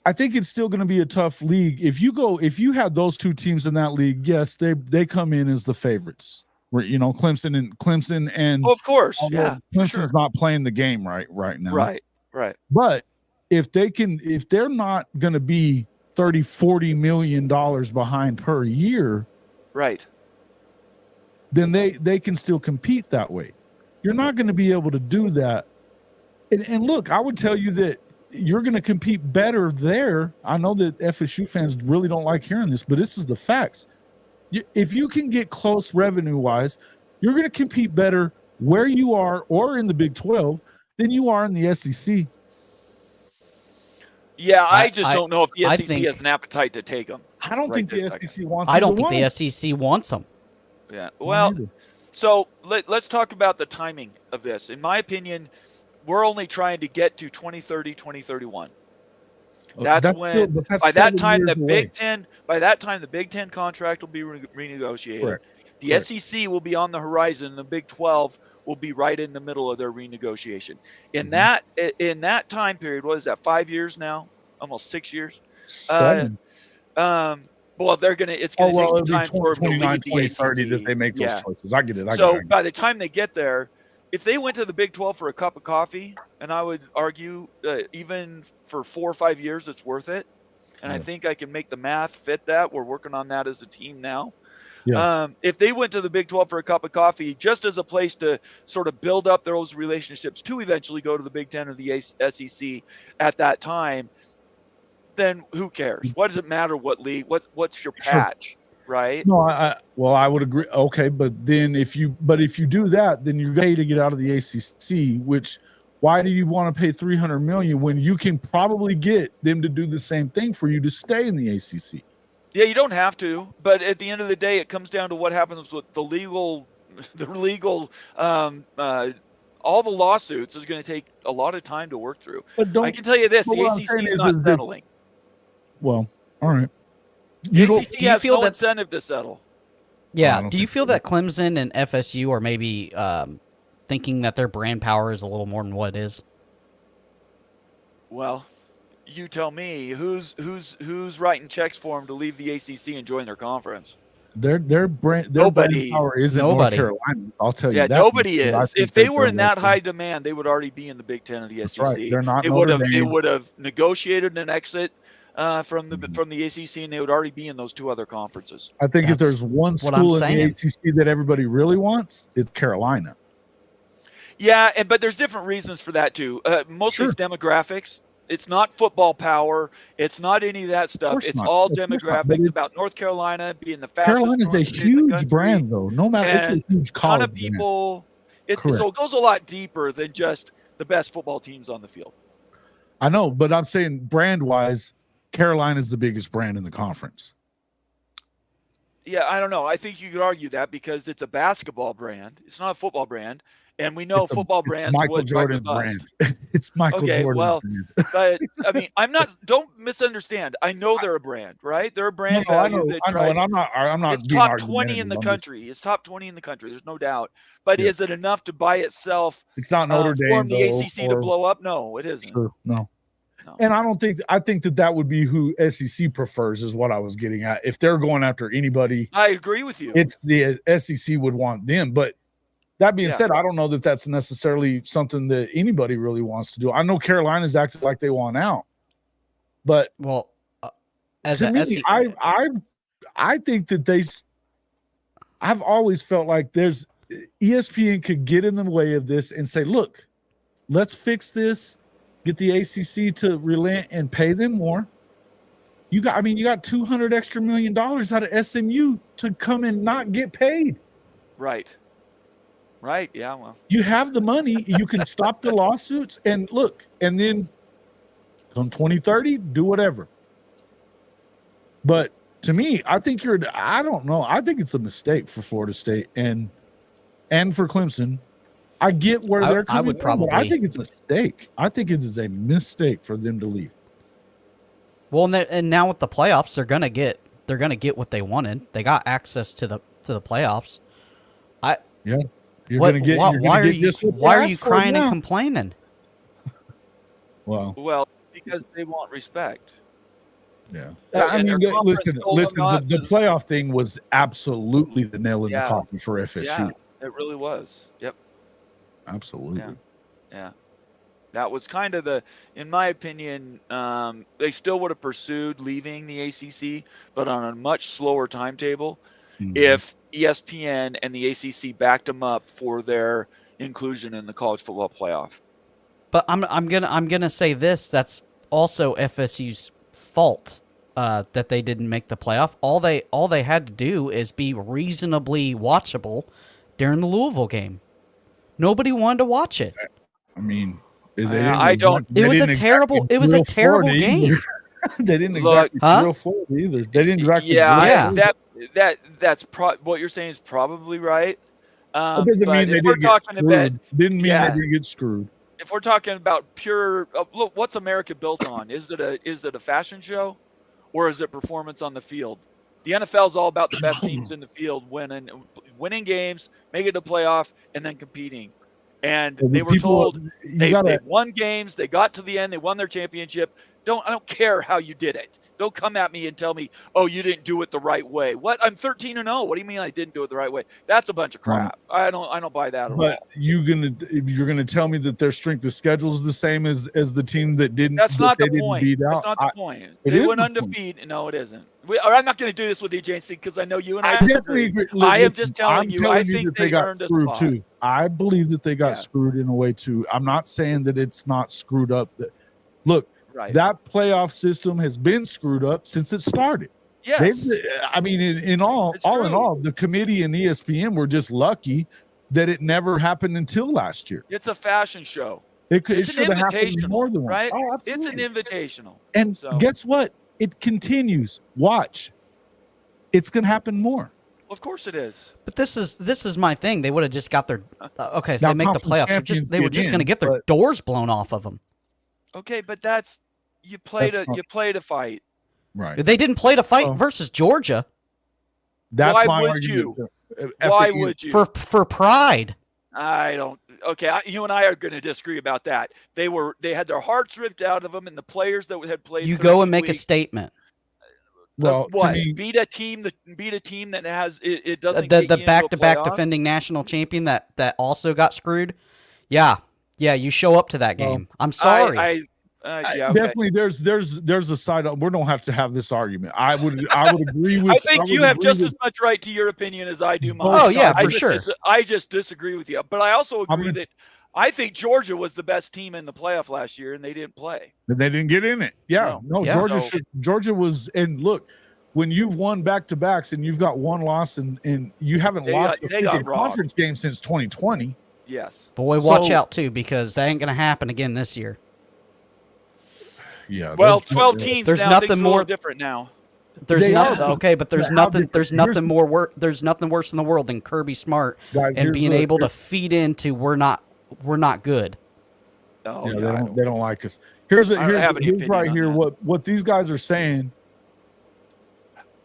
I think it's still going to be a tough league. If you have those two teams in that league, yes, they come in as the favorites. Where Clemson and of course, yeah, Clemson's not playing the game right now. Right. But if they're not going to be $30-40 million behind per year, right, then they can still compete that way. You're not going to be able to do that. And look, I would tell you that you're going to compete better there. I know that FSU fans really don't like hearing this, but this is the facts. If you can get close revenue-wise, you're going to compete better where you are or in the Big 12 than you are in the SEC. Yeah, I just don't know if the I SEC think, has an appetite to take them. I don't think the SEC wants. I don't think the SEC wants them. Yeah. Well, so let's talk about the timing of this. In my opinion, we're only trying to get to 2030, 2031. That's when by that time the Big Ten contract will be renegotiated. Correct. The SEC will be on the horizon. The Big 12 will be right in the middle of their renegotiation. In that time period, what is that? 5 years now? Almost 6 years. 7. Well, it's going to take some time for them to leave the 2030 ACC. that they make those choices. I get it. So by the time they get there, if they went to the Big 12 for a cup of coffee, and I would argue even for 4 or 5 years, it's worth it. And I think I can make the math fit that. We're working on that as a team now. Yeah. If they went to the Big 12 for a cup of coffee, just as a place to sort of build up those relationships to eventually go to the Big 10 or the SEC at that time, then who cares? What does it matter what league? What's your patch, right? No, I would agree. Okay, but then if you do that, then you're going to get out of the ACC. Which, why do you want to pay $300 million when you can probably get them to do the same thing for you to stay in the ACC? Yeah, you don't have to, but at the end of the day, it comes down to what happens with the legal, all the lawsuits is going to take a lot of time to work through. But I can tell you this: the ACC is not settling. Well, all right. The ACC has no incentive to settle. Yeah. Do you feel that Clemson and FSU are maybe thinking that their brand power is a little more than what it is? Well, you tell me who's writing checks for them to leave the ACC and join their conference. Their brand power isn't North Carolina. I'll tell you that. Yeah, nobody is. If they were in that high demand, they would already be in the Big 10 of the SEC. Right. They're not. They would have negotiated an exit from the ACC, and they would already be in those two other conferences. I think if there's one school in the ACC that everybody really wants, it's Carolina. Yeah, but there's different reasons for that too. Mostly it's demographics. It's not football power. It's not any of that stuff. It's all demographics about North Carolina being the fastest. Carolina's a huge brand, though. No matter, it's a huge college. Ton of people. So it goes a lot deeper than just the best football teams on the field. I know, but I'm saying brand-wise, Carolina's the biggest brand in the conference. Yeah, I don't know. I think you could argue that because it's a basketball brand. It's not a football brand. And we know football brands are Michael what drive the Jordan's bus. brand. It's Michael Okay, Jordan's well, brand. But I mean, don't misunderstand. I know they're a brand, right? They're a brand I value know, that I know, drives. and I'm not It's being top 20 in argumentative. the I'm just- country. It's top 20 in the country. There's no doubt. But Yeah. is it enough to by itself It's not Notre form Dame, the though, ACC to blow up? No, it isn't. True. No. No. And I think that would be who SEC prefers, is what I was getting at. If they're going after anybody, I agree with you. it's the SEC would want them. But that being Yeah. said, I don't know that that's necessarily something that anybody really wants to do. I know Carolina's acted like they want out, but Well, as to a me, SEC, I think that I've always felt like ESPN could get in the way of this and say, look, let's fix this, get the ACC to relent and pay them more. You got $200 extra million out of SMU to come and not get paid. Right. Yeah. Well, You have the money. You can stop the lawsuits and look, and then come 2030, do whatever. But to me, I think I don't know. I think it's a mistake for Florida State and for Clemson. I get where they're coming I would from, but I probably- think it's a mistake. I think it is a mistake for them to leave. well, and now with the playoffs, they're gonna get what they wanted. They got access to the playoffs. You're What- gonna get. why, You're why gonna are get you just what why are asked you for crying and now. complaining? Well, because they want respect. yeah. Yeah, I and mean, their conference listen. told them not The to- playoff thing was absolutely the nail in the Yeah. coffin for FSU. Yeah, it really was. Yep. Absolutely. Yeah. That was kind of in my opinion, they still would have pursued leaving the ACC, but on a much slower timetable Mhm. if ESPN and the ACC backed them up for their inclusion in the college football playoff. But I'm gonna say this. That's also FSU's fault that they didn't make the playoff. All they had to do is be reasonably watchable during the Louisville game. Nobody wanted to watch it. I mean, I don't- It was a terrible game. They didn't Look- exactly Huh? drill Florida either. They didn't exactly Yeah, drill Florida. that's what you're saying is probably right. It doesn't but mean they if we're didn't get talking about screwed. Didn't mean Yeah. they didn't get screwed. if we're talking about pure, look, what's America built on? Is it a fashion show, or is it performance on the field? The NFL is all about the best teams in the field winning games, making the playoff, and then competing. And Well, they the were people- told you they gotta- won games, they got to the end, they won their championship. I don't care how you did it. Don't come at me and tell me, oh, you didn't do it the right way. What? I'm 13-0. What do you mean I didn't do it the right way? That's a bunch of crap. I don't buy that at all. But you're gonna tell me that their strength of schedule is the same as the team that didn't. That's that not they the didn't point. beat That's out? not the point. it They is went the point. undefeated. No, it isn't. I'm not going to do this with you, JC, because I know you and I definitely disagree. agree. I am Listen, just telling I'm you, telling I you think that they got earned a screwed spot. too. I believe that they got Yeah. screwed in a way too. I'm not saying that it's not screwed up. Look, Right. that playoff system has been screwed up since it started. Yes. I mean, in all It's in true. all, the committee and ESPN were just lucky that it never happened until last year. It's a fashion show. It It's an should have happened invitational, more than once. right? Oh, It's an absolutely. invitational. And so- guess what? It continues. Watch. It's going to happen more. Of course it is. But this is my thing. They would have just got their okay. So Now, they make the conference playoffs. champions They were get just going to in, get their but- doors blown off of them. Okay, but that's you play That's not- you play to fight. Right. They didn't play to fight Oh. versus Georgia That's Why my would argument. Why would you? for pride. I don't. Okay, you and I are going to disagree about that. They had their hearts ripped out of them, and the players that had played. You go and 13 make a weeks, statement. Well, to what? me, Beat a team that has it doesn't The get you into a back-to-back playoff? defending national champion that also got screwed. Yeah, you show up to that Well, game. I'm sorry. Yeah, okay. definitely there's a side. We don't have to have this argument. I would agree with. I think would you have agree just with- as much right to your opinion as I do mine. Oh, yeah, for sure. I just disagree with you, but I also I'm agree gonna that I think Georgia was the best team in the playoff last year, and they didn't play. But they didn't get in it. Yeah, no, Yeah. Georgia was. And look, when you've won back to backs and you've got one loss and you haven't They lost got- a they got freaking robbed. conference game since 2020. Yes. Boy, watch So- out too, because that ain't gonna happen again this year. Yeah. Well, 12 teams There's now. nothing Things are a more- little different now. There's They nothing are, okay, but there's but how nothing. different? There's Here's- nothing more. There's nothing worse in the world than Kirby Smart Guys, and here's being the- able to feed into we're not good. Oh, Yeah, yeah, they don't like us. Here's I don't have any here's opinion right on here that. what these guys are saying.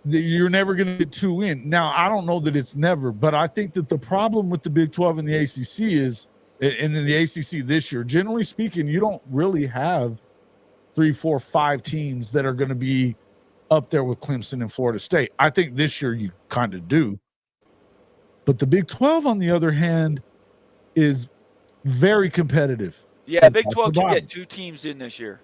That you're never going to get 2 in. Now, I don't know that it's never, but I think that the problem with the Big 12 and the ACC is, and in the ACC this year, generally speaking, you don't really have 3, 4, 5 teams that are going to be up there with Clemson and Florida State. I think this year you kind of do. But the Big 12, on the other hand, is very competitive. Yeah, from Big top to 12 could bottom. get 2 teams in this year.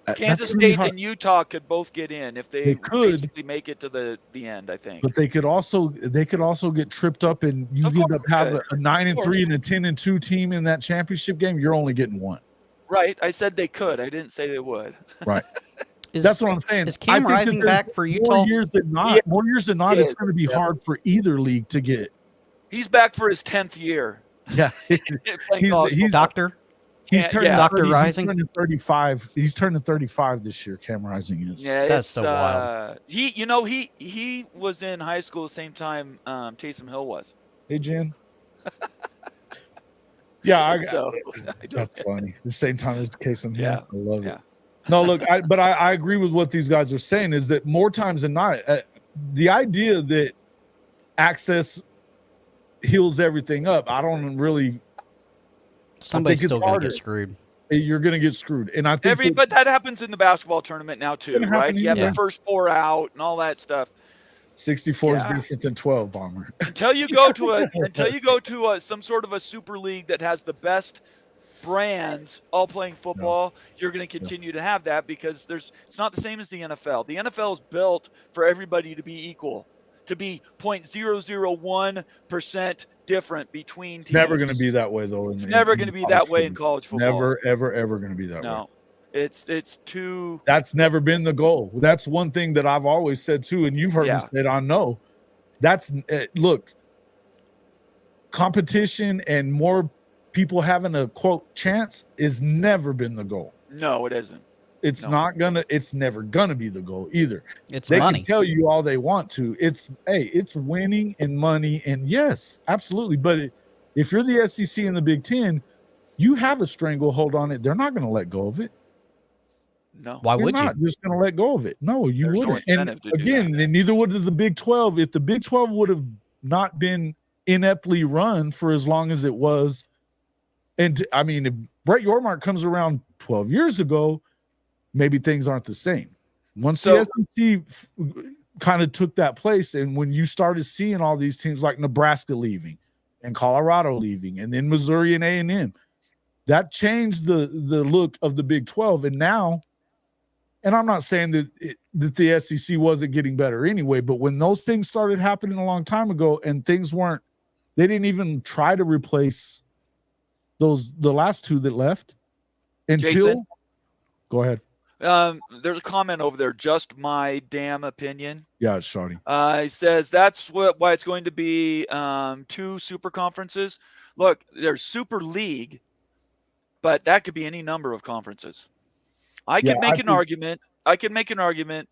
That's Kansas really State hard. and Utah could both get in if They they could. basically make it to the end, I think. But they could also get tripped up, and you Of end course up they having could. a 9-3 course. and a 10-2 team in that championship game. You're only getting 1. Right. I said they could. I didn't say they would. Right. Is, That's what I'm saying. Is I Cam think that Rising there's back for Utah? More years than not, Yeah. it's Yeah. going to be hard for either league to get. He's back for his 10th year. Yeah, playing college he's- football. Doctor? he's Yeah, turning yeah. Dr. 30, Rising? He's turning 35. He's turning 35 this year. Cam Rising is. Yeah, That's it's, so wild. He was in high school the same time Taysom Hill was. Hey, Jen. Yeah, So I don't, that's funny. The same time as the case in here. Yeah, I love yeah. it. No, look, I agree with what these guys are saying. Is that more times than not, the idea that access heals everything up. I don't really. Somebody's it's still going to harder. get screwed. You're going to get screwed, and I think but that happens in the basketball tournament now too, Gonna happen right? You have here. the first 4 out and all that stuff. 64 is Yeah. different than 12, Bomber. Until you go to some sort of a super league that has the best brands all playing football, you're going to continue to have that because it's not the same as the NFL. The NFL is built for everybody to be equal, to be 0.001% different between teams. It's never going to be that way, though. It's never going to be that way in college football. Never, ever going to be that way. No, it's too. That's never been the goal. That's one thing that I've always said too, and you've heard me say it. I know. That's look. Competition and more people having a quote chance is never been the goal. No, it isn't. It's not gonna. It's never gonna be the goal either. It's They money. can tell you all they want to. It's winning and money, and yes, absolutely. But if you're the SEC and the Big Ten, you have a stranglehold on it. They're not going to let go of it. No. Why You're would you? not just going to let go of it. No, you There's no wouldn't. And incentive to do again, that. and neither would the Big 12. If the Big 12 would have not been ineptly run for as long as it was, and I mean, if Brett Yormark comes around 12 years ago, maybe things aren't the same. Once the SEC kind of took that place, and when you started seeing all these teams like Nebraska leaving and Colorado leaving, and then Missouri and A&M, that changed the look of the Big 12. And now, and I'm not saying that the SEC wasn't getting better anyway, but when those things started happening a long time ago and things weren't, they didn't even try to replace the last two that left until. Jason? Go ahead. There's a comment over there. Just my damn opinion. Yeah, it's Shawty. He says that's why it's going to be 2 super conferences. Look, there's Super League, but that could be any number of conferences. I could make an argument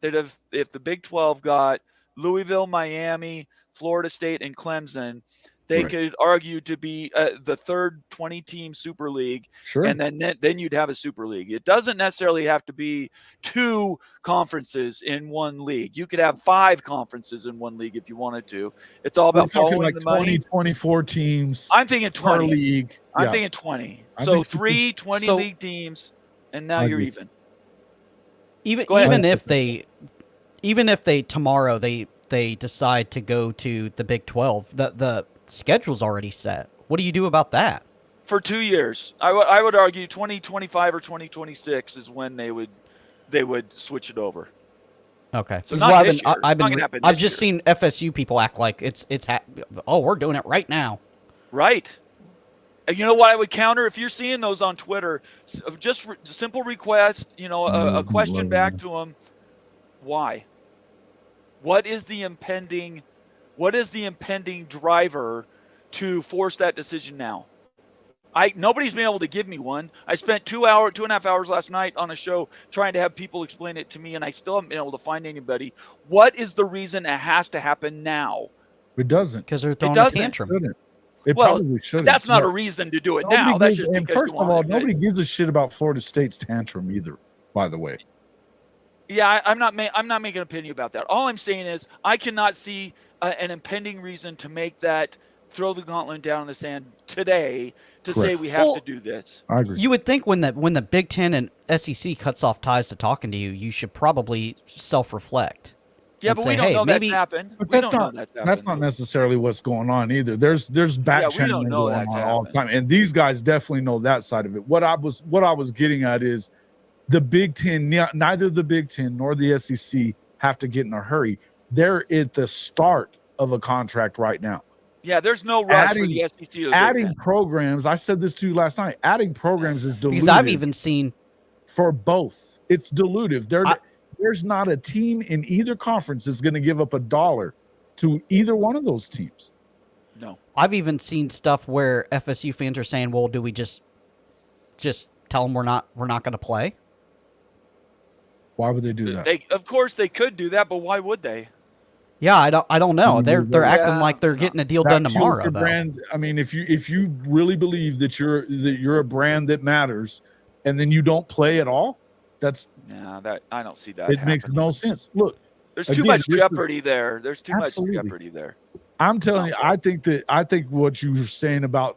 that if the Big 12 got Louisville, Miami, Florida State, and Clemson, they could argue to be the third 20-team Super League, Sure. and then you'd have a Super League. It doesn't necessarily have to be 2 conferences in one league. You could have 5 conferences in one league if you wanted to. It's all about talking following like the 20, money. 24 teams. I'm thinking 20. Per league. I'm Yeah. thinking 20. I So think so, too. 3 20 league teams, and now you're even. Go ahead. Even if they tomorrow they decide to go to the Big 12, the schedule's already set. What do you do about that? For 2 years, I would argue 2025 or 2026 is when they would switch it over. Okay. So This is not why this year. It's not gonna happen I've this just year. seen FSU people act like we're doing it right now. Right. And you know what I would counter if you're seeing those on Twitter? Just simple request, a question back to them. Why? What is the impending driver to force that decision now? Nobody's been able to give me one. I spent 2.5 hours last night on a show trying to have people explain it to me, and I still haven't been able to find anybody. What is the reason it has to happen now? It doesn't. Because they're throwing a doesn't. tantrum. Shouldn't. It Well, probably shouldn't. That's not No. a reason to do it Nobody now. That's gives- just and because first you of want all, it. nobody gives a shit about Florida State's tantrum either. By the way, Yeah, I'm not making an opinion about that. All I'm saying is I cannot see an impending reason to make that throw the gauntlet down in the sand today to say we have to do this. I agree. You would think when the Big Ten and SEC cuts off ties to talking to you, you should probably self-reflect. Yeah, and but say, we don't hey, know maybe- that's happened. But We that's don't know not that's that's not happened. necessarily what's going on either. There's back Yeah, we channeling don't know going that's on all the happened. time, and these guys definitely know that side of it. What I was getting at is the Big Ten. Neither the Big Ten nor the SEC have to get in a hurry. They're at the start of a contract right now. Yeah, there's no rush for the SEC or the Big Adding Ten. programs, I said this to you last night. Adding programs is dilutive Because I've even seen for both. It's dilutive. There's not a team in either conference that's going to give up $1 to either one of those teams. No. I've even seen stuff where FSU fans are saying, "Well, do we just tell them we're not going to play?" Why would they do that? Of course they could do that, but why would they? Yeah, I don't know. They're Yeah, acting like they're getting a deal done That kills tomorrow, your though. brand. I mean, if you really believe that you're a brand that matters, and then you don't play at all, I don't see that. It makes happening. no sense. Look, There's too again, much this is- jeopardy there. There's too Absolutely. much jeopardy there. I'm telling you, I think what you were saying about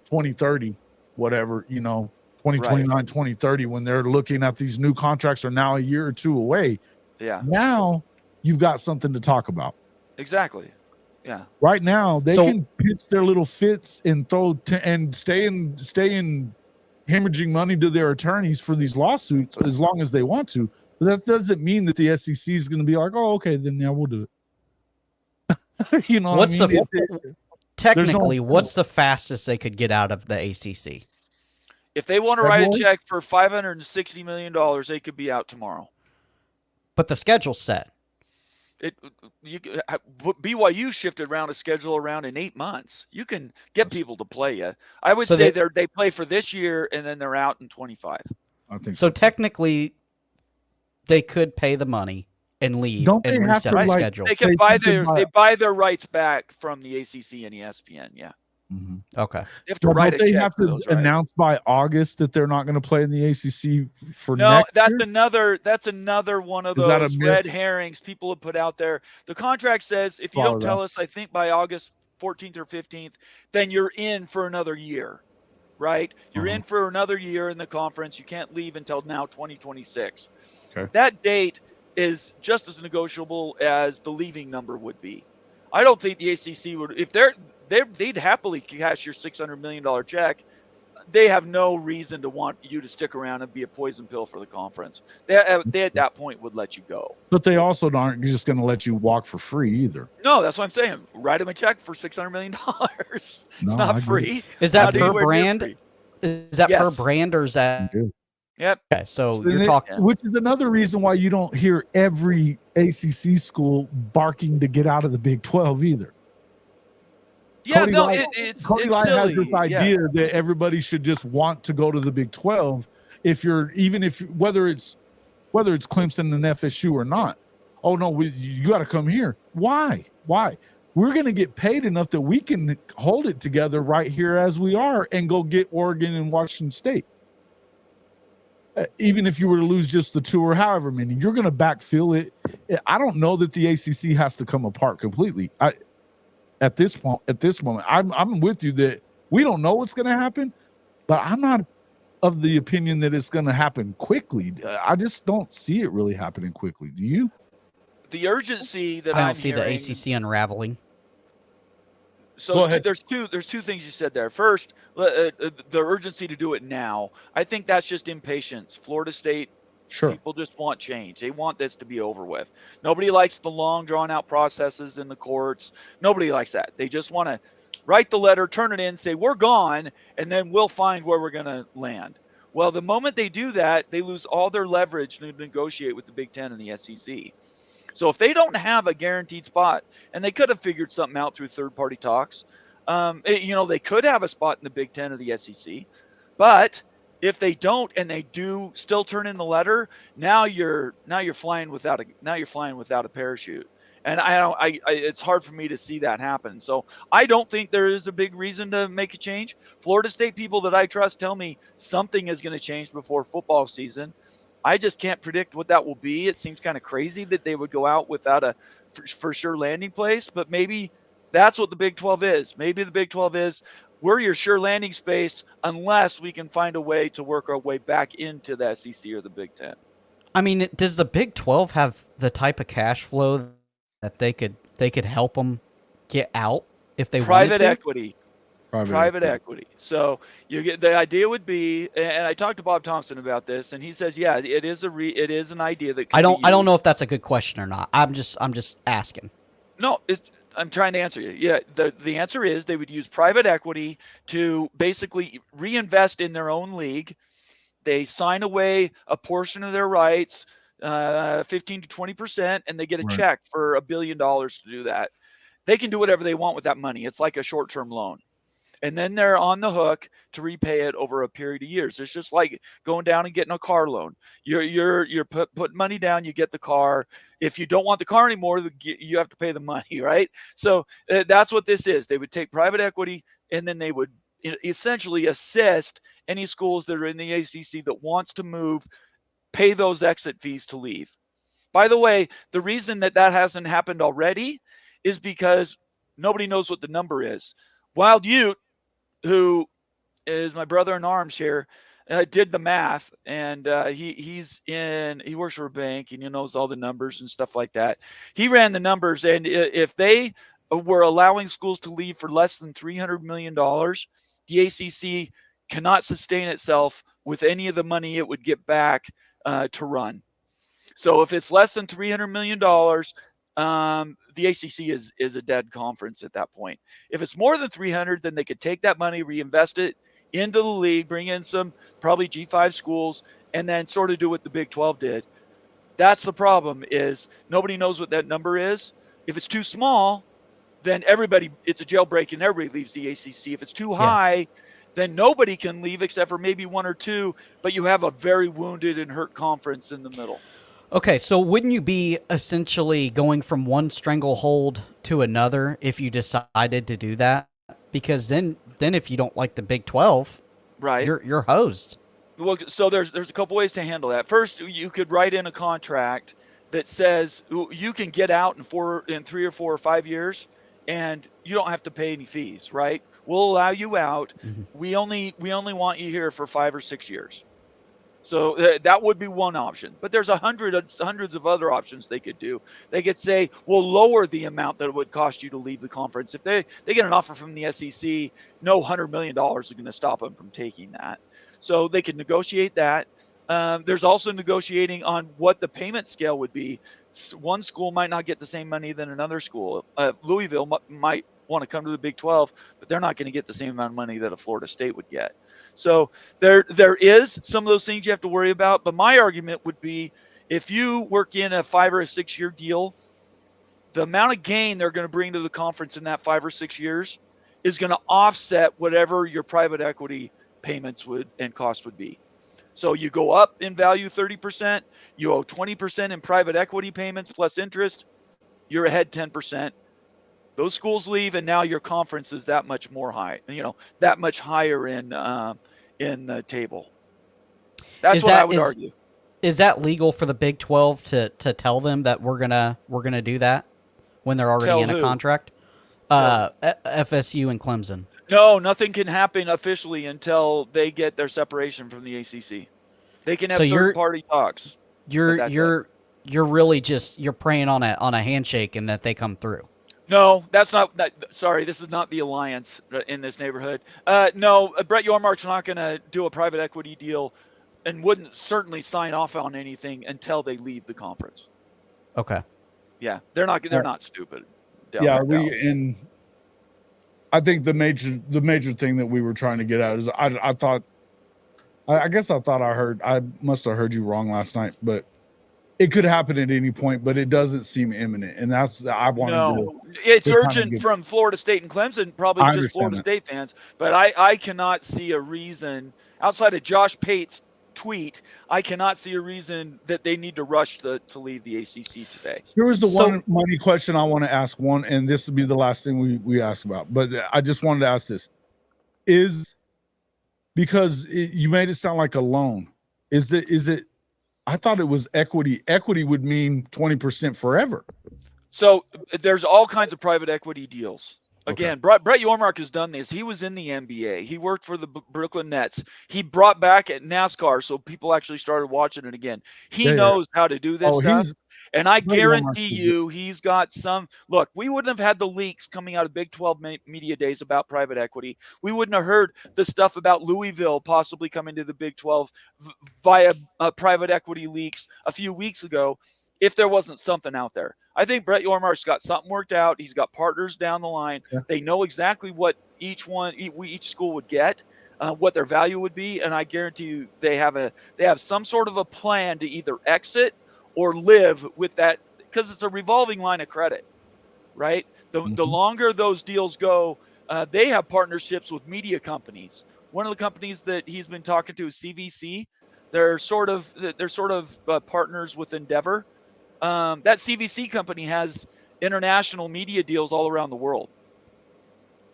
2030, whatever, 2029, 2030, when they're looking at these new contracts are now a year or two away. Yeah, Now you've got something to talk about. exactly. Yeah. Right now, they So- can pitch their little fits and and stay in hemorrhaging money to their attorneys for these lawsuits as long as they want to. But that doesn't mean that the SEC is going to be like, oh, okay, then yeah, we'll do it. What's what I mean? Technically, no- what's the fastest they could get out of the ACC? If they want to write a February? check for $560 million, they could be out tomorrow. But the schedule's set. BYU shifted around a schedule around in 8 months. You can get people to play you. I would So say they- they play for this year and then they're out in 25. I think So technically, they could pay the money and leave Don't they and have reset to, the like, schedule. They Say can buy something they buy their rights back from the ACC and ESPN. Yeah, Mhm. Okay. they have to But write don't a they check have for to those rights. announce by August that they're not going to play in the ACC for No, next that's year? another one of Is that a those red myth? herrings people have put out there. The contract says if you Follow don't tell us, I think by August 14th or 15th, then you're in for another year, right? You're in for another year in the conference. You can't leave until now 2026. Okay. That date is just as negotiable as the leaving number would be. I don't think the ACC would, if they'd happily cash your $600 million check. They have no reason to want you to stick around and be a poison pill for the conference. They at that point would let you go. But they also aren't just going to let you walk for free either. No, that's what I'm saying. Write them a check for $600 million. It's No, I not agree. free. Is that Not per anywhere near brand? free. Is that per Yes. brand or is that Yep. okay? So So you're then- talking. Which is another reason why you don't hear every ACC school barking to get out of the Big 12 either. Yeah, Cody no, Light- it's Cody Light silly. has this idea that everybody should just want to go to the Big 12 whether it's Clemson and FSU or not. Oh no, you got to come here. Why? We're going to get paid enough that we can hold it together right here as we are and go get Oregon and Washington State. Even if you were to lose just the two or however many, you're going to backfill it. I don't know that the ACC has to come apart completely. At this moment, I'm with you that we don't know what's going to happen, but I'm not of the opinion that it's going to happen quickly. I just don't see it really happening quickly. Do you? The urgency that I I'm don't see hearing, the ACC unraveling. So Go ahead. there's two things you said there. First, the urgency to do it now. I think that's just impatience. Florida State Sure. people just want change. They want this to be over with. Nobody likes the long, drawn-out processes in the courts. Nobody likes that. They just want to write the letter, turn it in, say we're gone, and then we'll find where we're going to land. Well, the moment they do that, they lose all their leverage to negotiate with the Big Ten and the SEC. So if they don't have a guaranteed spot, and they could have figured something out through third-party talks, They could have a spot in the Big Ten or the SEC, but if they don't and they do still turn in the letter, now you're flying without a parachute. And it's hard for me to see that happen. So I don't think there is a big reason to make a change. Florida State people that I trust tell me something is going to change before football season. I just can't predict what that will be. It seems kind of crazy that they would go out without a for sure landing place, but maybe that's what the Big 12 is. Maybe the Big 12 is we're your sure landing space unless we can find a way to work our way back into the SEC or the Big 10. I mean, does the Big 12 have the type of cash flow that they could help them get out if they Private wanted to? equity. Private equity. So you get the idea would be, and I talked to Bob Thompson about this, and he says, yeah, it is an idea that I don't know if that's a good question or not. I'm just asking. No, I'm trying to answer you. Yeah, the answer is they would use private equity to basically reinvest in their own league. They sign away a portion of their rights, 15 to 20%, and they get a check for $1 billion to do that. They can do whatever they want with that money. It's like a short-term loan. And then they're on the hook to repay it over a period of years. It's just like going down and getting a car loan. You're putting money down, you get the car. If you don't want the car anymore, you have to pay the money, right? So that's what this is. They would take private equity, and then they would essentially assist any schools that are in the ACC that wants to move, pay those exit fees to leave. By the way, the reason that hasn't happened already is because nobody knows what the number is. Wild Ute, who is my brother in arms here, did the math, and he works for a bank and he knows all the numbers and stuff like that. He ran the numbers, and if they were allowing schools to leave for less than $300 million, the ACC cannot sustain itself with any of the money it would get back to run. So if it's less than $300 million, the ACC is a dead conference at that point. If it's more than 300, then they could take that money, reinvest it into the league, bring in some probably G5 schools, and then sort of do what the Big 12 did. That's the problem, is nobody knows what that number is. If it's too small, then it's a jailbreak and everybody leaves the ACC. If it's too high, then nobody can leave except for maybe one or two, but you have a very wounded and hurt conference in the middle. Okay, so wouldn't you be essentially going from one stranglehold to another if you decided to do that? Because then if you don't like the Big 12, right, you're hosed. Well, so there's a couple ways to handle that. First, you could write in a contract that says you can get out in 3 or 4 or 5 years, and you don't have to pay any fees. Right? We'll allow you out. Mm-hmm. We only want you here for 5 or 6 years. So that would be one option, but there's hundreds of other options they could do. They could say, we'll lower the amount that it would cost you to leave the conference. If they get an offer from the SEC, no $100 million is going to stop them from taking that. So they could negotiate that. There's also negotiating on what the payment scale would be. One school might not get the same money than another school. Louisville might want to come to the Big 12, but they're not going to get the same amount of money that a Florida State would get. So there is some of those things you have to worry about. But my argument would be, if you work in a 5 or 6 year deal, the amount of gain they're going to bring to the conference in that 5 or 6 years is going to offset whatever your private equity payments and cost would be. So you go up in value 30%, you owe 20% in private equity payments plus interest, you're ahead 10%. Those schools leave, and now your conference is that much more high. That much higher in the table. That's what I would argue. Is that legal for the Big 12 to tell them that we're gonna do that when they're already in a contract? FSU and Clemson. No, nothing can happen officially until they get their separation from the ACC. They can have third-party talks. You're really just praying on a handshake and that they come through. No, that's not that. Sorry, this is not the alliance in this neighborhood. No, Brett Yormark's not going to do a private equity deal, and wouldn't certainly sign off on anything until they leave the conference. Okay. Yeah, they're not stupid. Yeah, I think the major thing that we were trying to get at is I must have heard you wrong last night, but it could happen at any point, but it doesn't seem imminent, and that's I wanted No, it's to kinda urgent get- from Florida State and Clemson, probably I just understand Florida that. State fans. But I cannot see a reason outside of Josh Pate's tweet. I cannot see a reason that they need to rush to leave the ACC today. Here was the So- one money question I want to ask one, and this will be the last thing we ask about. But I just wanted to ask this: you made it sound like a loan. Is it? I thought it was equity. Equity would mean 20% forever. So there's all kinds of private equity deals. Okay. Again, Brett Yormark has done this. He was in the NBA. He worked for the Brooklyn Nets. He brought back at NASCAR, so people actually started watching it again. He Yeah, yeah. knows how to do this stuff. And I Brett Yormark guarantee is you he's got some – look, we wouldn't have had the leaks coming out of Big 12 media days about private equity. We wouldn't have heard the stuff about Louisville possibly coming to the Big 12 via private equity leaks a few weeks ago if there wasn't something out there. I think Brett Yormark's got something worked out. He's got partners down the line. Yeah. They know exactly what each school would get, what their value would be, and I guarantee you they have some sort of a plan to either exit or live with that, because it's a revolving line of credit, right? The longer those deals go, they have partnerships with media companies. One of the companies that he's been talking to is CVC. They're sort of partners with Endeavor. That CVC company has international media deals all around the world.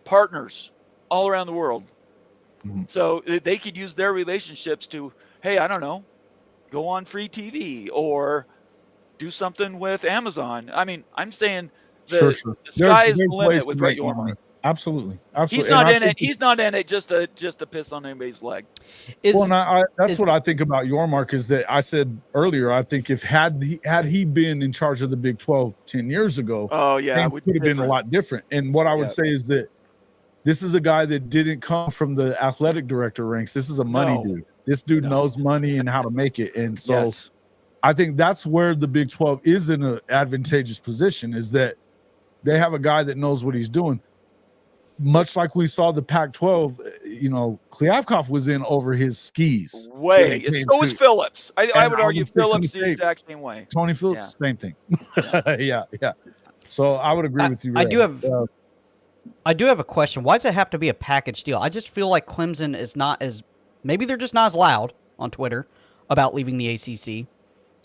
Partners all around the world. Mhm. So they could use their relationships to, hey, I don't know, go on free TV or do something with Amazon. I mean, I'm saying the sky is the limit with Brett Yormark. Absolutely. He's not in it. He's not in it just to piss on anybody's leg. That's what I think about Yormark is that I said earlier. I think had he been in charge of the Big 12 10 years ago, oh yeah, it would have been a lot different. And what I would say is that this is a guy that didn't come from the athletic director ranks. This is a money dude. This dude knows money and how to make it. And so I think that's where the Big 12 is in an advantageous position, is that they have a guy that knows what he's doing. Much like we saw the Pac-12, Kliavkoff was in over his skis. So was Phillips. I would argue Phillips the exact same way. Tony Phillips, same thing. Yeah. So I would agree with you. I do have a question. Why does it have to be a package deal? I just feel like Clemson is not as – maybe they're just not as loud on Twitter about leaving the ACC.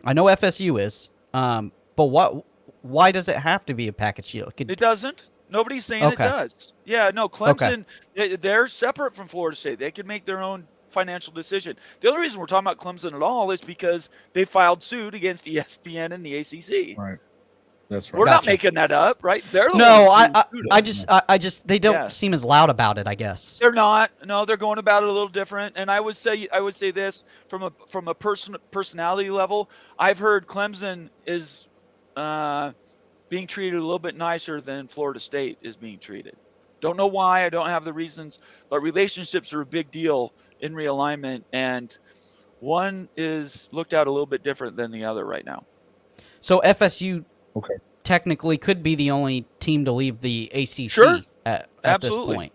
I know FSU is, but why does it have to be a package deal? It doesn't. Nobody's saying it does. Yeah, no, Clemson, they're separate from Florida State. They can make their own financial decision. The only reason we're talking about Clemson at all is because they filed suit against ESPN and the ACC. Right. That's right. We're not making that up, right? They're the ones I just they don't seem as loud about it, I guess. They're not. No, they're going about it a little different. And I would say this from a personality level. I've heard Clemson is being treated a little bit nicer than Florida State is being treated. Don't know why. I don't have the reasons, but relationships are a big deal in realignment, and one is looked at a little bit different than the other right now. So FSU technically could be the only team to leave the ACC at this point.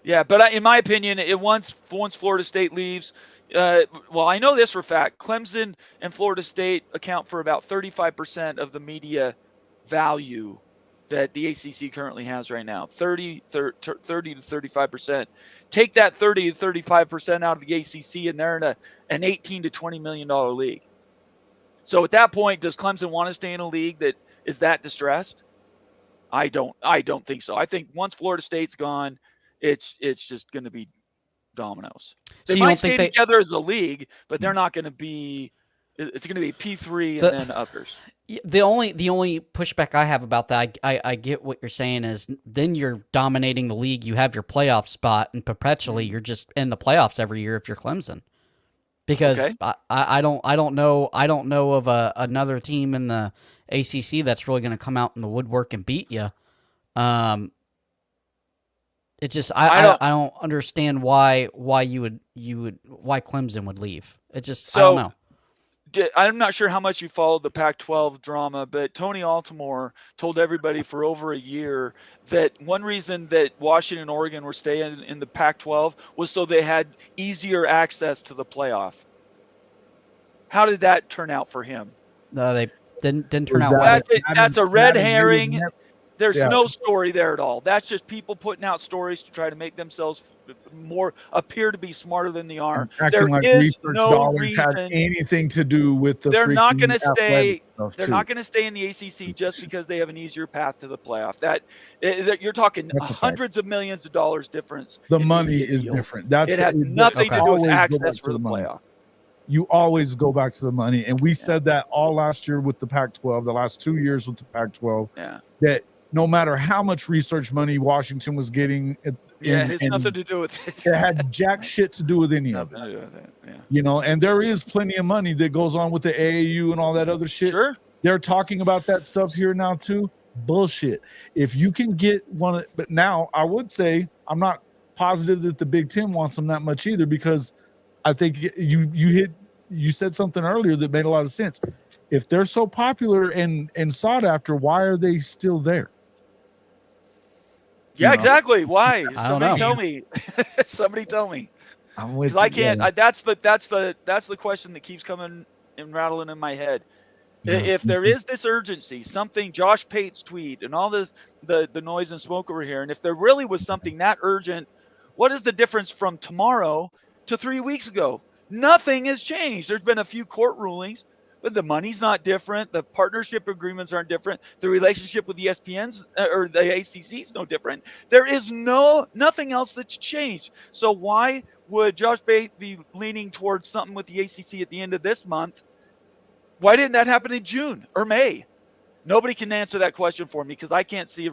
Yeah, but in my opinion, once Florida State leaves, well, I know this for a fact. Clemson and Florida State account for about 35% of the media value that the ACC currently has right now. 30 to 35%. Take that 30 to 35% out of the ACC, and they're in an $18 to $20 million league. So at that point, does Clemson want to stay in a league that is that distressed? I don't think so. I think once Florida State's gone, it's just going to be dominoes. They might stay together as a league, but they're not going to be. It's going to be P3 and then others. The only pushback I have about that, I get what you're saying, is then you're dominating the league. You have your playoff spot, and perpetually you're just in the playoffs every year if you're Clemson. Because I don't know of another team in the ACC that's really going to come out in the woodwork and beat you. It just I don't understand why Clemson would leave. It just I don't know. I'm not sure how much you followed the Pac-12 drama, but Tony Altimore told everybody for over a year that one reason that Washington and Oregon were staying in the Pac-12 was so they had easier access to the playoff. How did that turn out for him? They didn't turn Was out that- well. That's it. That's a red herring. There's Yeah. no story there at all. That's just people putting out stories to try to make themselves more appear to be smarter than they are. acting There like is research no dollars had reason. anything to do with the They're not freaking going to stay. athletic stuff, They're too. not going to stay in the ACC just because they have an easier path to the playoff. That you're talking That's a fact. hundreds of millions of dollars difference. The in money media is deals. different. That's It has it- nothing to do with always go back access to for the money. playoff. You always go back to the money, and we said that all last year with the Pac-12, the last 2 years with the Pac-12, Yeah. that no matter how much research money Washington was getting, Yeah, it has nothing to do with it. it had jack shit to do with any of Nothing it. to do with it. Yeah. You know, and there is plenty of money that goes on with the AAU and all that other shit. Sure. They're talking about that stuff here now too. Bullshit. If you can get one, but now I would say I'm not positive that the Big Ten wants them that much either, because I think you said something earlier that made a lot of sense. If they're so popular and sought after, why are they still there? Yeah, know. exactly. Why? I don't Somebody know. tell me. Somebody tell me. I'm with Because I you, can't. yeah. That's the question that keeps coming and rattling in my head. Yeah. If there is this urgency, something Josh Pate's tweet and all this the noise and smoke over here, and if there really was something that urgent, what is the difference from tomorrow to 3 weeks ago? Nothing has changed. There's been a few court rulings, but the money's not different. The partnership agreements aren't different. The relationship with the ESPN's or the ACC is no different. There is nothing else that's changed. So why would Josh Pate be leaning towards something with the ACC at the end of this month? Why didn't that happen in June or May? Nobody can answer that question for me because I can't see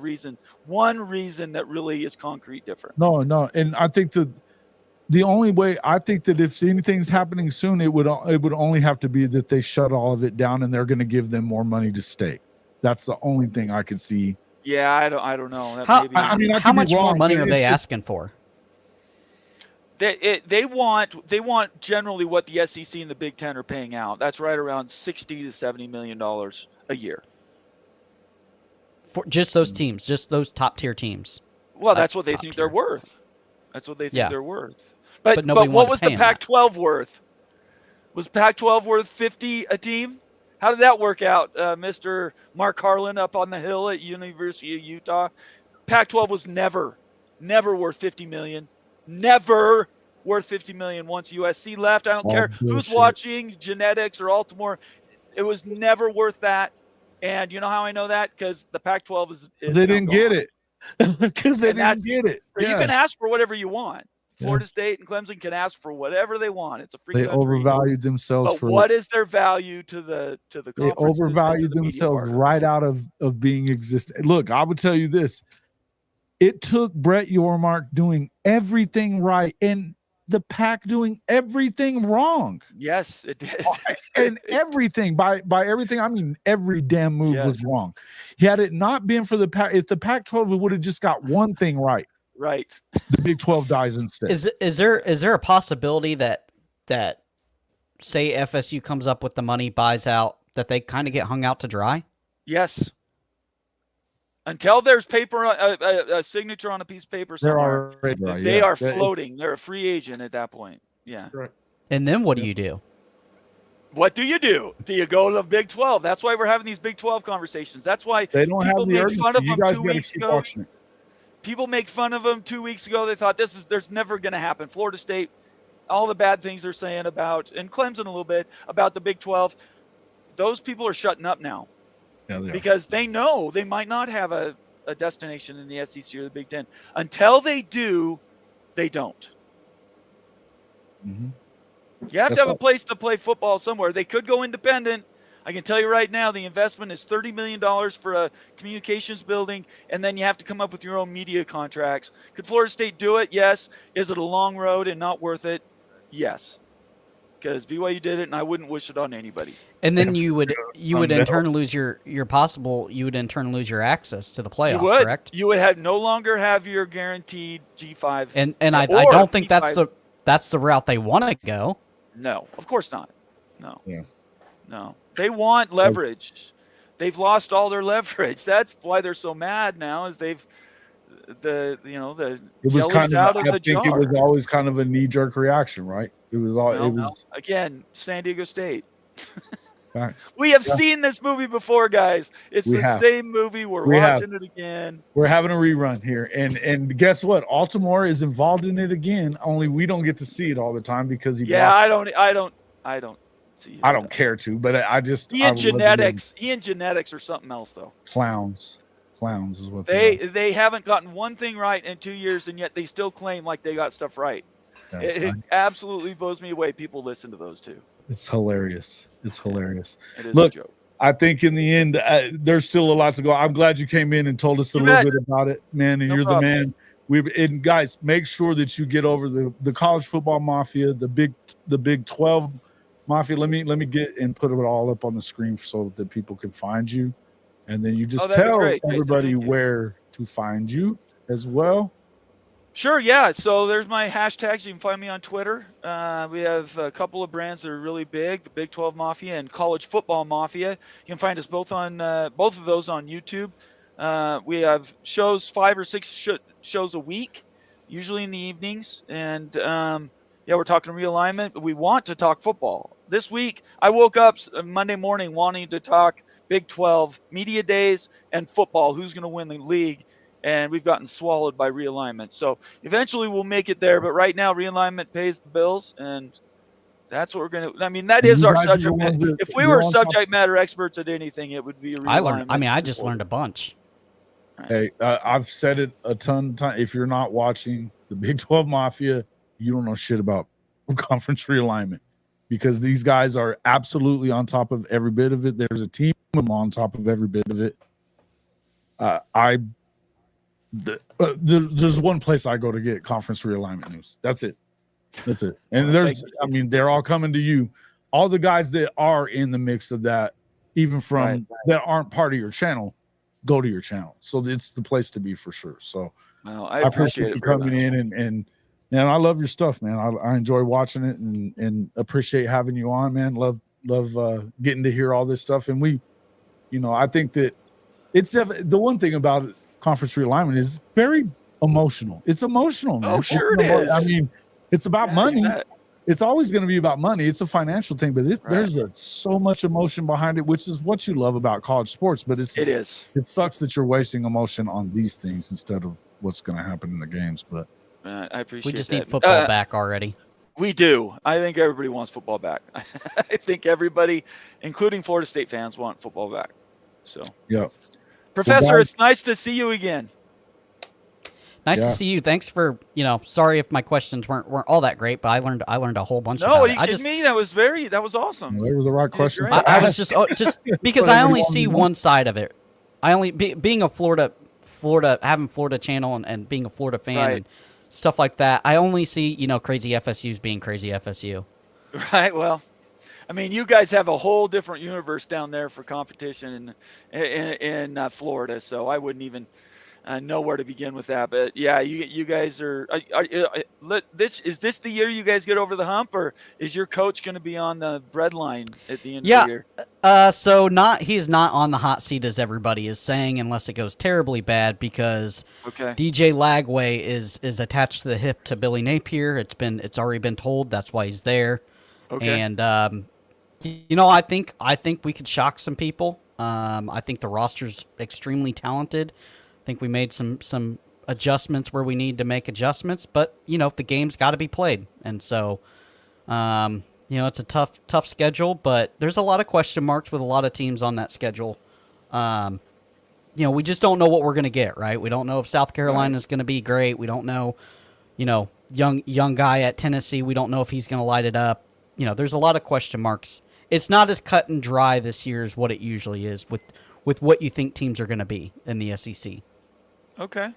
one reason that really is concrete different. No, and I think the only way, I think that if anything's happening soon, it would only have to be that they shut all of it down and they're going to give them more money to stay. That's the only thing I could see. Yeah, I don't know. That How, maybe- I mean, I how could be much more wrong, money but are it's they just- asking for? They want generally what the SEC and the Big Ten are paying out. That's right around $60 to $70 million a year. For just those teams, just those top tier teams. Well, that's what they top think tier. they're worth. That's what they think Yeah. they're worth. But But nobody what wanted to was pay the 'em that. Pac-12 worth? Was Pac-12 worth 50 a team? How did that work out, Mr. Mark Harlan up on the hill at University of Utah? Pac-12 was never worth 50 million. Never worth 50 million once USC left. I don't Oh, care who's bullshit. watching Genetics or Baltimore. It was never worth that. And you know how I know that? Because the Pac-12 is They now didn't get gone. it because they And didn't get it. So you Yeah. can ask for whatever you want. Yeah. Florida State and Clemson can ask for whatever they want. It's a free They country. overvalued themselves But for what is their value to the they conferences and to overvalued the media themselves partners? right out of being existent. Look, I would tell you this. It took Brett Yormark doing everything right and the Pac doing everything wrong. Yes, it did. And everything by everything, I mean every damn move was Yes. wrong. Had it not been for the Pac, if the Pac-12 would have just got one thing right, Right. the Big 12 dies instead. Is there a possibility that say FSU comes up with the money, buys out, that they kind of get hung out to dry? Yes. Until there's paper, a signature on a piece of paper They're somewhere, already right, they yeah. are That- floating. They're a free agent at that point. Yeah. And then what do you do? What do? Do you go to the Big 12? That's why we're having these Big 12 conversations. That's why They don't have people the made urgency. fun of You them guys 2 got to weeks keep ago. watching it. People make fun of them 2 weeks ago. They thought there's never going to happen. Florida State, all the bad things they're saying about, and Clemson a little bit about the Big 12. Those people are shutting up now Yeah, they are. because they know they might not have a destination in the SEC or the Big Ten. Until they do, they don't. Mhm. You have That's to have a right. place to play football somewhere. They could go independent. I can tell you right now, the investment is $30 million for a communications building, and then you have to come up with your own media contracts. Could Florida State do it? Yes. Is it a long road and not worth it? Yes. Because BYU did it, and I wouldn't wish it on anybody. And then you would in no. turn lose your access to the playoff, you would. correct? You would no longer have your guaranteed G5. And I or don't think that's P5. that's the route they want to go. No, of course not. No. Yeah. No. They want leverage. They've lost all their leverage. That's why they're so mad now. Is It was jelly's kind out of. of I the think jar. it was always kind of a knee-jerk reaction, right? It was all. No, It was. again, San Diego State. Facts. We have Yeah. seen this movie before, guys. It's We the have. same movie. We're We have. watching it again. We're having a rerun here, and guess what? Baltimore is involved in it again. Only we don't get to see it all the time because he. Yeah, blocked I don't see his I don't stuff. care to, but I just He I and would love to hear him. genetics. He and genetics are something else, though. Clowns is what They haven't gotten one thing right in 2 years, and yet they still claim like they got stuff right. are. It absolutely blows me away. People listen to those two. It's hilarious. It's hilarious. It is Look, a joke. I think in the end, there's still a lot to go. I'm glad you came in and told us a You little bet. bit about it, man. And No you're problem. the man. And guys, make sure that you get over the college football mafia, the Big 12 mafia. Let me get and put it all up on the screen so that people can find you, and then you just that'd be tell great, Jason. everybody Thank you. where to find you as well. Sure, yeah. So there's my hashtags. You can find me on Twitter. We have a couple of brands that are really big, the Big 12 Mafia and College Football Mafia. You can find us both on both of those on YouTube. We have shows, 5 or 6 shows a week, usually in the evenings. And yeah, we're talking realignment, but we want to talk football. This week, I woke up Monday morning wanting to talk Big 12 media days and football. Who's going to win the league? And we've gotten swallowed by realignment. So eventually we'll make it there. But right now, realignment pays the bills, and that's what we're going to. I mean, that is You our guys are the subject ones matter. that- If we you're were on top- subject matter experts at anything, it would be realignment. I just learned a bunch. Hey, I've said it a ton of times. If you're not watching the Big 12 Mafia, you don't know shit about conference realignment, because these guys are absolutely on top of every bit of it. There's a team on top of every bit of it. There's one place I go to get conference realignment news. That's it. And they're all coming to you. All the guys that are in the mix of that, even from that aren't part of your channel, go to your channel. So it's the place to be for sure. So well, I appreciate you it very coming much. in and I love your stuff, man. I enjoy watching it and appreciate having you on, man. Love getting to hear all this stuff. And we, I think that it's the one thing about it, conference realignment is very emotional. It's emotional, man. Oh, sure it is. I mean, it's about money. you bet. It's always going to be about money. It's a financial thing, but there's so much emotion behind it, which is what you love about college sports. But it sucks that you're wasting emotion on these things instead of what's going to happen in the games. But I appreciate. We just that. need football back already. We do. I think everybody wants football back. I think everybody, including Florida State fans, want football back. So yeah. Professor, Well, it's nice to see you again. Nice Yeah. to see you. Thanks for, sorry if my questions weren't all that great, but I learned a whole bunch No, about are it. you kidding me? That was awesome. they were the right questions. great. to I was ask. just because What I everybody only wanted see to know. one side of it. I only being a Florida having Florida channel and being a Florida fan Right. and stuff like that. I only see, crazy FSUs being crazy FSU. Right. Well, I mean, you guys have a whole different universe down there for competition in Florida, so I wouldn't even know where to begin with that. But yeah, you guys are. Is this the year you guys get over the hump, or is your coach going to be on the breadline at the end of the year? So he's not on the hot seat as everybody is saying, unless it goes terribly bad, because Okay. DJ Lagway is attached to the hip to Billy Napier. It's already been told that's why he's there. Okay. And I think we could shock some people. I think the roster's extremely talented. I think we made some adjustments where we need to make adjustments, but the game's got to be played, and so it's a tough schedule, but there's a lot of question marks with a lot of teams on that schedule. We just don't know what we're going to get, right? We don't know if South Carolina is going to be great. We don't know, young guy at Tennessee. We don't know if he's going to light it up. There's a lot of question marks. It's not as cut and dry this year as what it usually is with what you think teams are going to be in the SEC. Okay.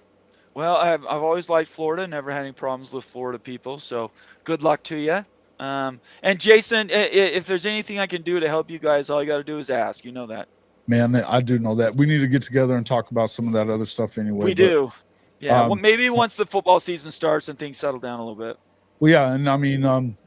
Well, I've always liked Florida. Never had any problems with Florida people. So good luck to you. And Jason, if there's anything I can do to help you guys, all you got to do is ask. You know that. Man, I do know that. We need to get together and talk about some of that other stuff anyway. We do. Yeah. Well, maybe once the football season starts and things settle down a little bit. Well, yeah, and I mean,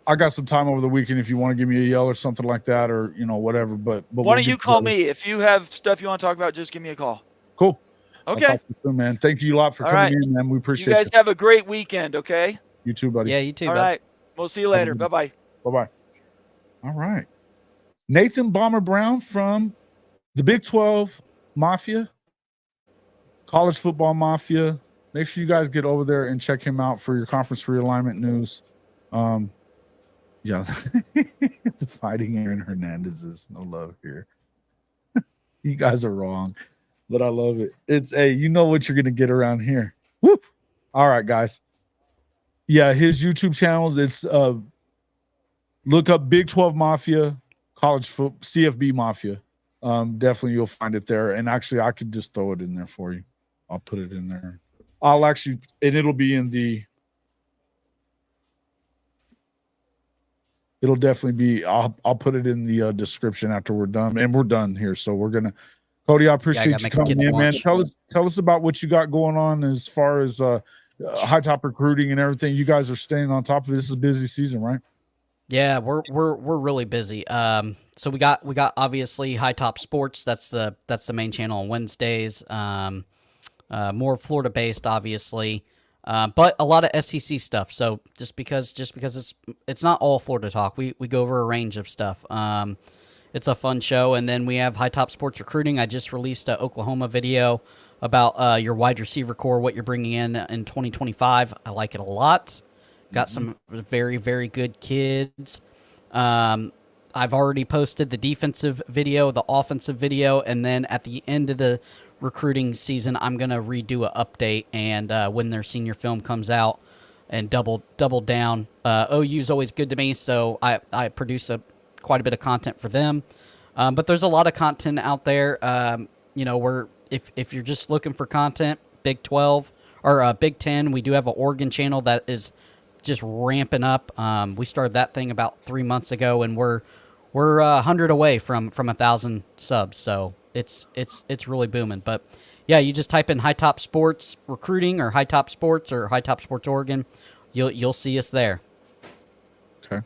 I got some time over the weekend if you want to give me a yell or something like that, or whatever. But Why don't you call me if you have stuff you want to talk about? Just give me a call. Cool. Okay. I'll talk to you soon, man. Thank you a lot for All coming right. in, man. We You appreciate guys have a great weekend. Okay. You too, buddy. Yeah, you too. All bud. right. We'll see you later. Bye bye. Bye bye. All right. Nathan Bomber Brown from the Big 12 Mafia, College Football Mafia. Make sure you guys get over there and check him out for your conference realignment news. Yeah, the Fighting Aaron Hernandez is no love here. You guys are wrong, but I love it. It's you know what you're gonna get around here. Woo! All right, guys. Yeah, his YouTube channels. It's look up Big 12 Mafia, College Football, CFB Mafia. Definitely you'll find it there. And actually, I could just throw it in there for you. I'll put it in there. I'll actually, and it'll be in the. It'll definitely be. I'll put it in the description after we're done, and we're done here. So we're gonna. Cody, I appreciate you coming in, man. Tell us about what you got going on as far as high top recruiting and everything. You guys are staying on top of it. This is a busy season, right? Yeah, we're really busy. So we got obviously High Top Sports. That's the main channel on Wednesdays. More Florida based, obviously, but a lot of SEC stuff. So just because it's not all Florida talk, we go over a range of stuff. It's a fun show, and then we have High Top Sports Recruiting. I just released an Oklahoma video about your wide receiver core, what you're bringing in 2025. I like it a lot. Got some very, very good kids. I've already posted the defensive video, the offensive video, and then at the end of the recruiting season, I'm going to redo an update, and when their senior film comes out, and double down. OU is always good to me, so I produce quite a bit of content for them. But there's a lot of content out there. If you're just looking for content, Big 12 or Big 10, we do have an Oregon channel that is just ramping up. We started that thing about 3 months ago, and we're 100 away from 1,000 subs. So it's really booming. But yeah, you just type in High Top Sports Recruiting or High Top Sports or High Top Sports Oregon. You'll see us there. Okay.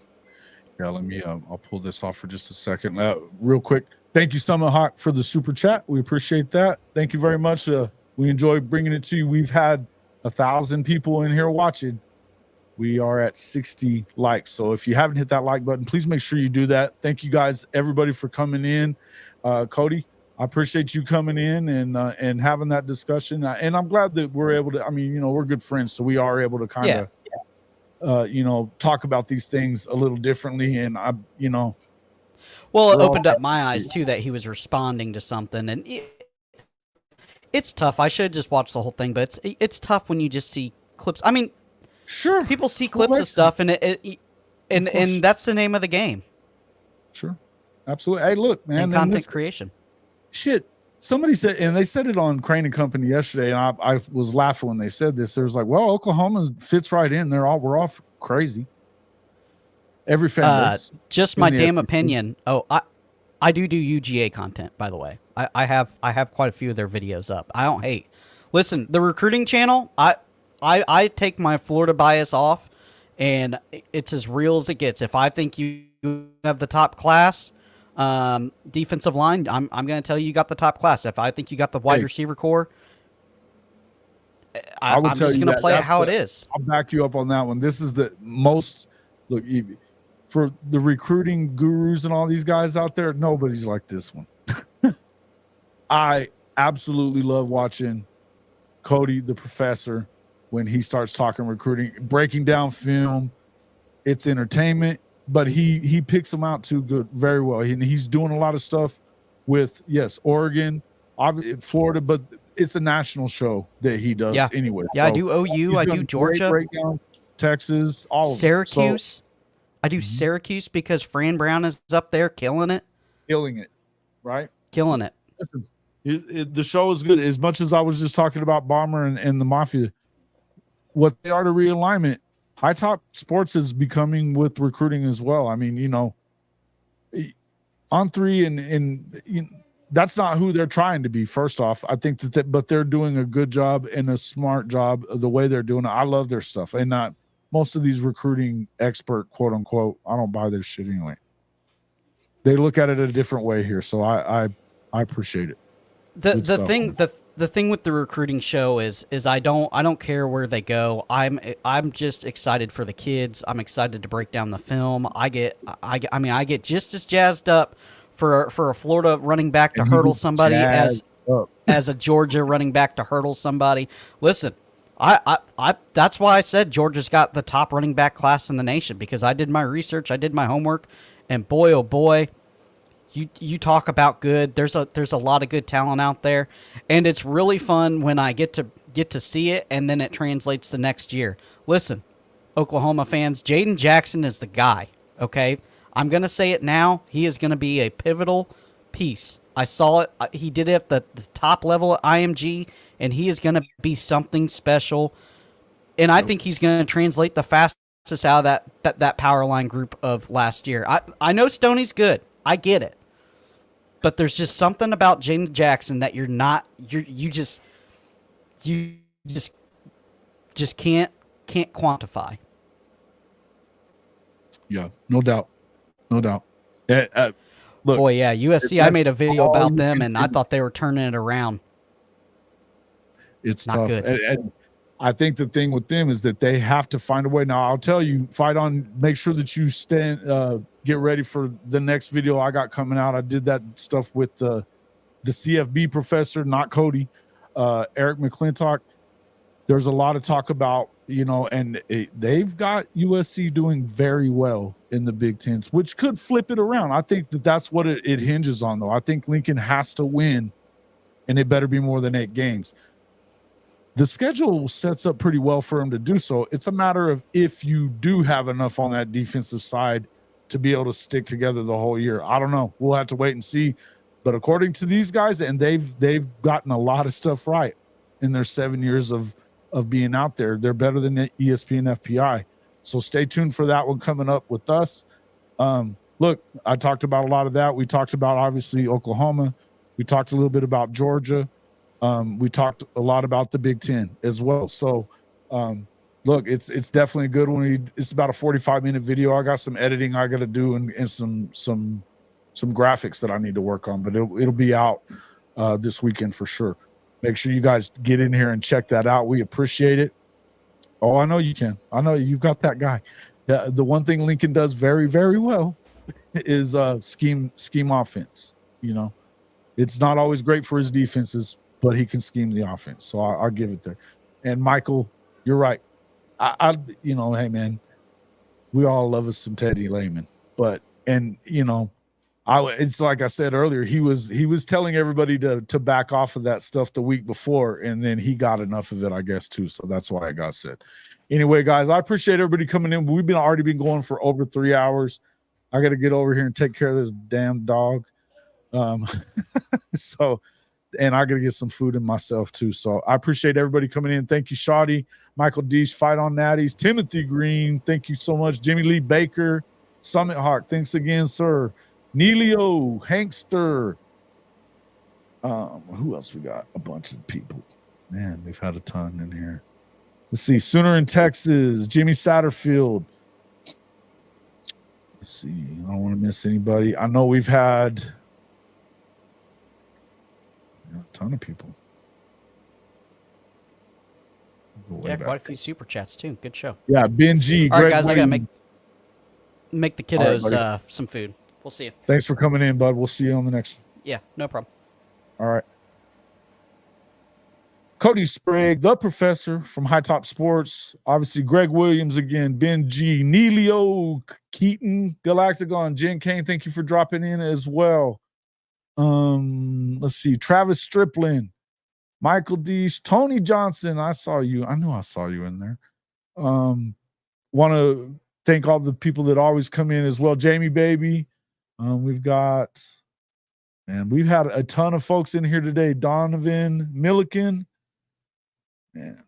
Yeah, let me I'll pull this off for just a second. Real quick. Thank you, Summit Hawk, for the super chat. We appreciate that. Thank you very much. We enjoy bringing it to you. We've had 1,000 people in here watching. We are at 60 likes. So if you haven't hit that like button, please make sure you do that. Thank you guys, everybody, for coming in. Cody, I appreciate you coming in and having that discussion. And I'm glad that we're able to, we're good friends, so we are able to kind of, talk about these things a little differently. And well, it opened up my eyes too that he was responding to something, and it's tough. I should just watch the whole thing, but it's tough when you just see clips. I mean, sure, people see clips of stuff, and and that's the name of the game. Sure, absolutely. Hey, look, man, and content creation. Shit, somebody said, and they said it on Crane and Company yesterday, and I was laughing when they said this. There was like, well, Oklahoma fits right in. We're all crazy. Every fan base. Just my damn opinion. Oh, I do UGA content, by the way. I have quite a few of their videos up. I don't hate. Listen, the recruiting channel, I take my Florida bias off, and it's as real as it gets. If I think you have the top class defensive line, I'm going to tell you got the top class. If I think you got the wide receiver core, I'm just going to play it how it is. I'll back you up on that one. This is the most look. For the recruiting gurus and all these guys out there, nobody's like this one. I absolutely love watching Cody, the professor, when he starts talking recruiting, breaking down film. It's entertainment, but he picks them out too good, very well. And he's doing a lot of stuff with, Oregon, Florida, but it's a national show that he does anyway. Yeah, so I do OU, I do Georgia, breakdown, Texas, all of Syracuse. So, I do Syracuse because Fran Brown is up there killing it. Right? Killing it. Listen, the show is good. As much as I was just talking about Bomber and the Mafia, what they are to realignment, High Top Sports is becoming with recruiting as well. I mean, on three and that's not who they're trying to be. First off, I think but they're doing a good job and a smart job of the way they're doing it. I love their stuff, and not most of these recruiting expert, quote unquote, I don't buy their shit anyway. They look at it a different way here, so I appreciate it. The the thing with the recruiting show is I don't care where they go. I'm just excited for the kids. I'm excited to break down the film. I mean I get just as jazzed up for a Florida running back to And you hurdle get somebody jazzed up. as a Georgia running back to hurdle somebody. Listen, I that's why I said Georgia's got the top running back class in the nation, because I did my research, I did my homework, and boy oh boy, you talk about good. There's a lot of good talent out there, and it's really fun when I get to see it, and then it translates to next year. Listen, Oklahoma fans, Jaden Jackson is the guy. Okay, I'm gonna say it now. He is gonna be a pivotal piece. I saw it. He did it at the top level at IMG, and he is gonna be something special. And I think he's gonna translate the fastest out of that power line group of last year. I know Stoney's good. I get it. But there's just something about Jaden Jackson that you just can't quantify. Yeah, no doubt. No doubt. Look, Boy, yeah, USC, I made a video all about you them, can and I do. thought they were turning it around. It's Not tough. good. And I think the thing with them is that they have to find a way. Now, I'll tell you, fight on, make sure that you get ready for the next video I got coming out. I did that stuff with the CFB professor, not Cody, Eric McClintock. There's a lot of talk about, and they've got USC doing very well in the Big Ten, which could flip it around. I think that's what it hinges on, though. I think Lincoln has to win, and it better be more than 8 games. The schedule sets up pretty well for him to do so. It's a matter of if you do have enough on that defensive side to be able to stick together the whole year. I don't know. We'll have to wait and see. But according to these guys, and they've gotten a lot of stuff right in their 7 years of being out there. They're better than the ESPN FPI. So stay tuned for that one coming up with us. Look, I talked about a lot of that. We talked about, obviously, Oklahoma. We talked a little bit about Georgia. We talked a lot about the Big Ten as well. So, look, it's definitely a good one. It's about a 45-minute video. I got some editing I got to do and some graphics that I need to work on, but it'll be out this weekend for sure. Make sure you guys get in here and check that out. We appreciate it. Oh, I know you can. I know you've got that guy. The one thing Lincoln does very, very well is scheme offense. It's not always great for his defenses, but he can scheme the offense. So I'll give it there. And Michael, you're right. Hey man, we all love us some Teddy Lehman, it's like I said earlier, he was telling everybody to back off of that stuff the week before, and then he got enough of it, I guess, too. So that's why I got said. Anyway, guys, I appreciate everybody coming in. We've already been going for over 3 hours. I got to get over here and take care of this damn dog. And I got to get some food in myself too. So I appreciate everybody coming in. Thank you, Shoddy, Michael Deesh, Fight on Natties, Timothy Green. Thank you so much. Jimmy Lee Baker, Summit Hawk. Thanks again, sir. Neilio, Hankster. Who else we got? A bunch of people. Man, we've had a ton in here. Let's see. Sooner in Texas, Jimmy Satterfield. Let's see. I don't want to miss anybody. I know we've had a ton of people. Yeah, quite a few super chats too. Good show. Yeah, Ben G. All right, Greg guys, Williams. I gotta make the kiddos some food. We'll see you. Thanks for coming in, bud. We'll see you on the next one. Yeah, no problem. All right. Cody Sprague, the professor from High Top Sports. Obviously, Greg Williams again, Ben G, Neilio, Keaton, Galactagon, Jen Kane. Thank you for dropping in as well. Let's see. Travis Striplin, Michael Deesh, Tony Johnson. I saw you. I knew I saw you in there. Want to thank all the people that always come in as well. Jamie Baby. We've had a ton of folks in here today. Donovan Milliken. Man.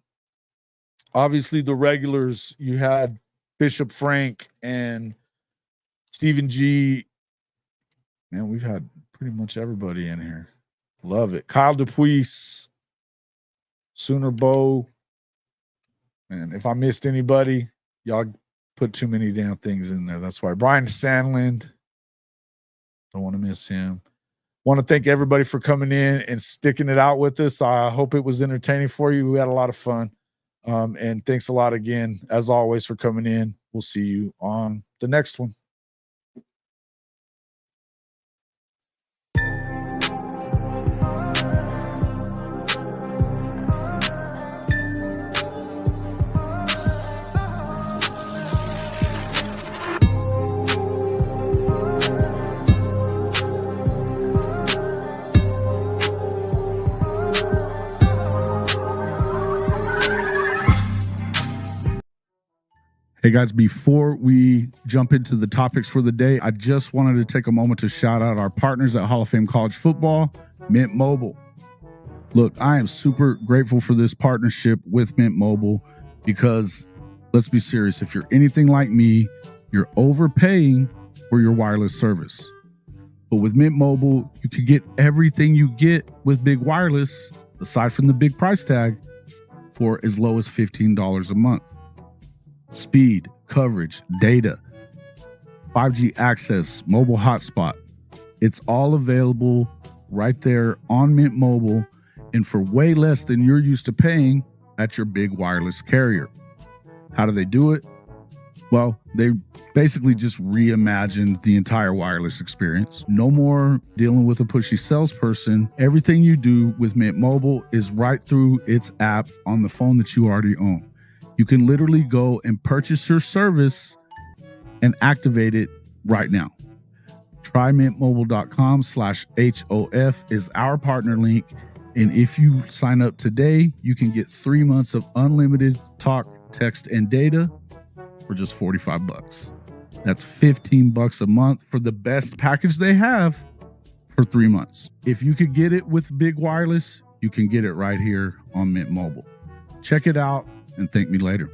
Obviously, the regulars, you had Bishop Frank and Stephen G. Man, we've had pretty much everybody in here. Love it. Kyle DePuis, Sooner Bow. Man, if I missed anybody, y'all put too many damn things in there. That's why. Brian Sandland. Don't want to miss him. Want to thank everybody for coming in and sticking it out with us. I hope it was entertaining for you. We had a lot of fun. And thanks a lot again, as always, for coming in. We'll see you on the next one. Hey guys, before we jump into the topics for the day, I just wanted to take a moment to shout out our partners at Hall of Fame College Football, Mint Mobile. Look, I am super grateful for this partnership with Mint Mobile because, let's be serious, if you're anything like me, you're overpaying for your wireless service. But with Mint Mobile, you can get everything you get with big wireless, aside from the big price tag, for as low as $15 a month. Speed, coverage, data, 5G access, mobile hotspot. It's all available right there on Mint Mobile and for way less than you're used to paying at your big wireless carrier. How do they do it? Well, they basically just reimagined the entire wireless experience. No more dealing with a pushy salesperson. Everything you do with Mint Mobile is right through its app on the phone that you already own. You can literally go and purchase your service and activate it right now. TryMintMobile.com/HOF is our partner link. And if you sign up today, you can get 3 months of unlimited talk, text, and data for just $45. That's $15 a month for the best package they have for 3 months. If you could get it with big wireless, you can get it right here on Mint Mobile. Check it out and thank me later.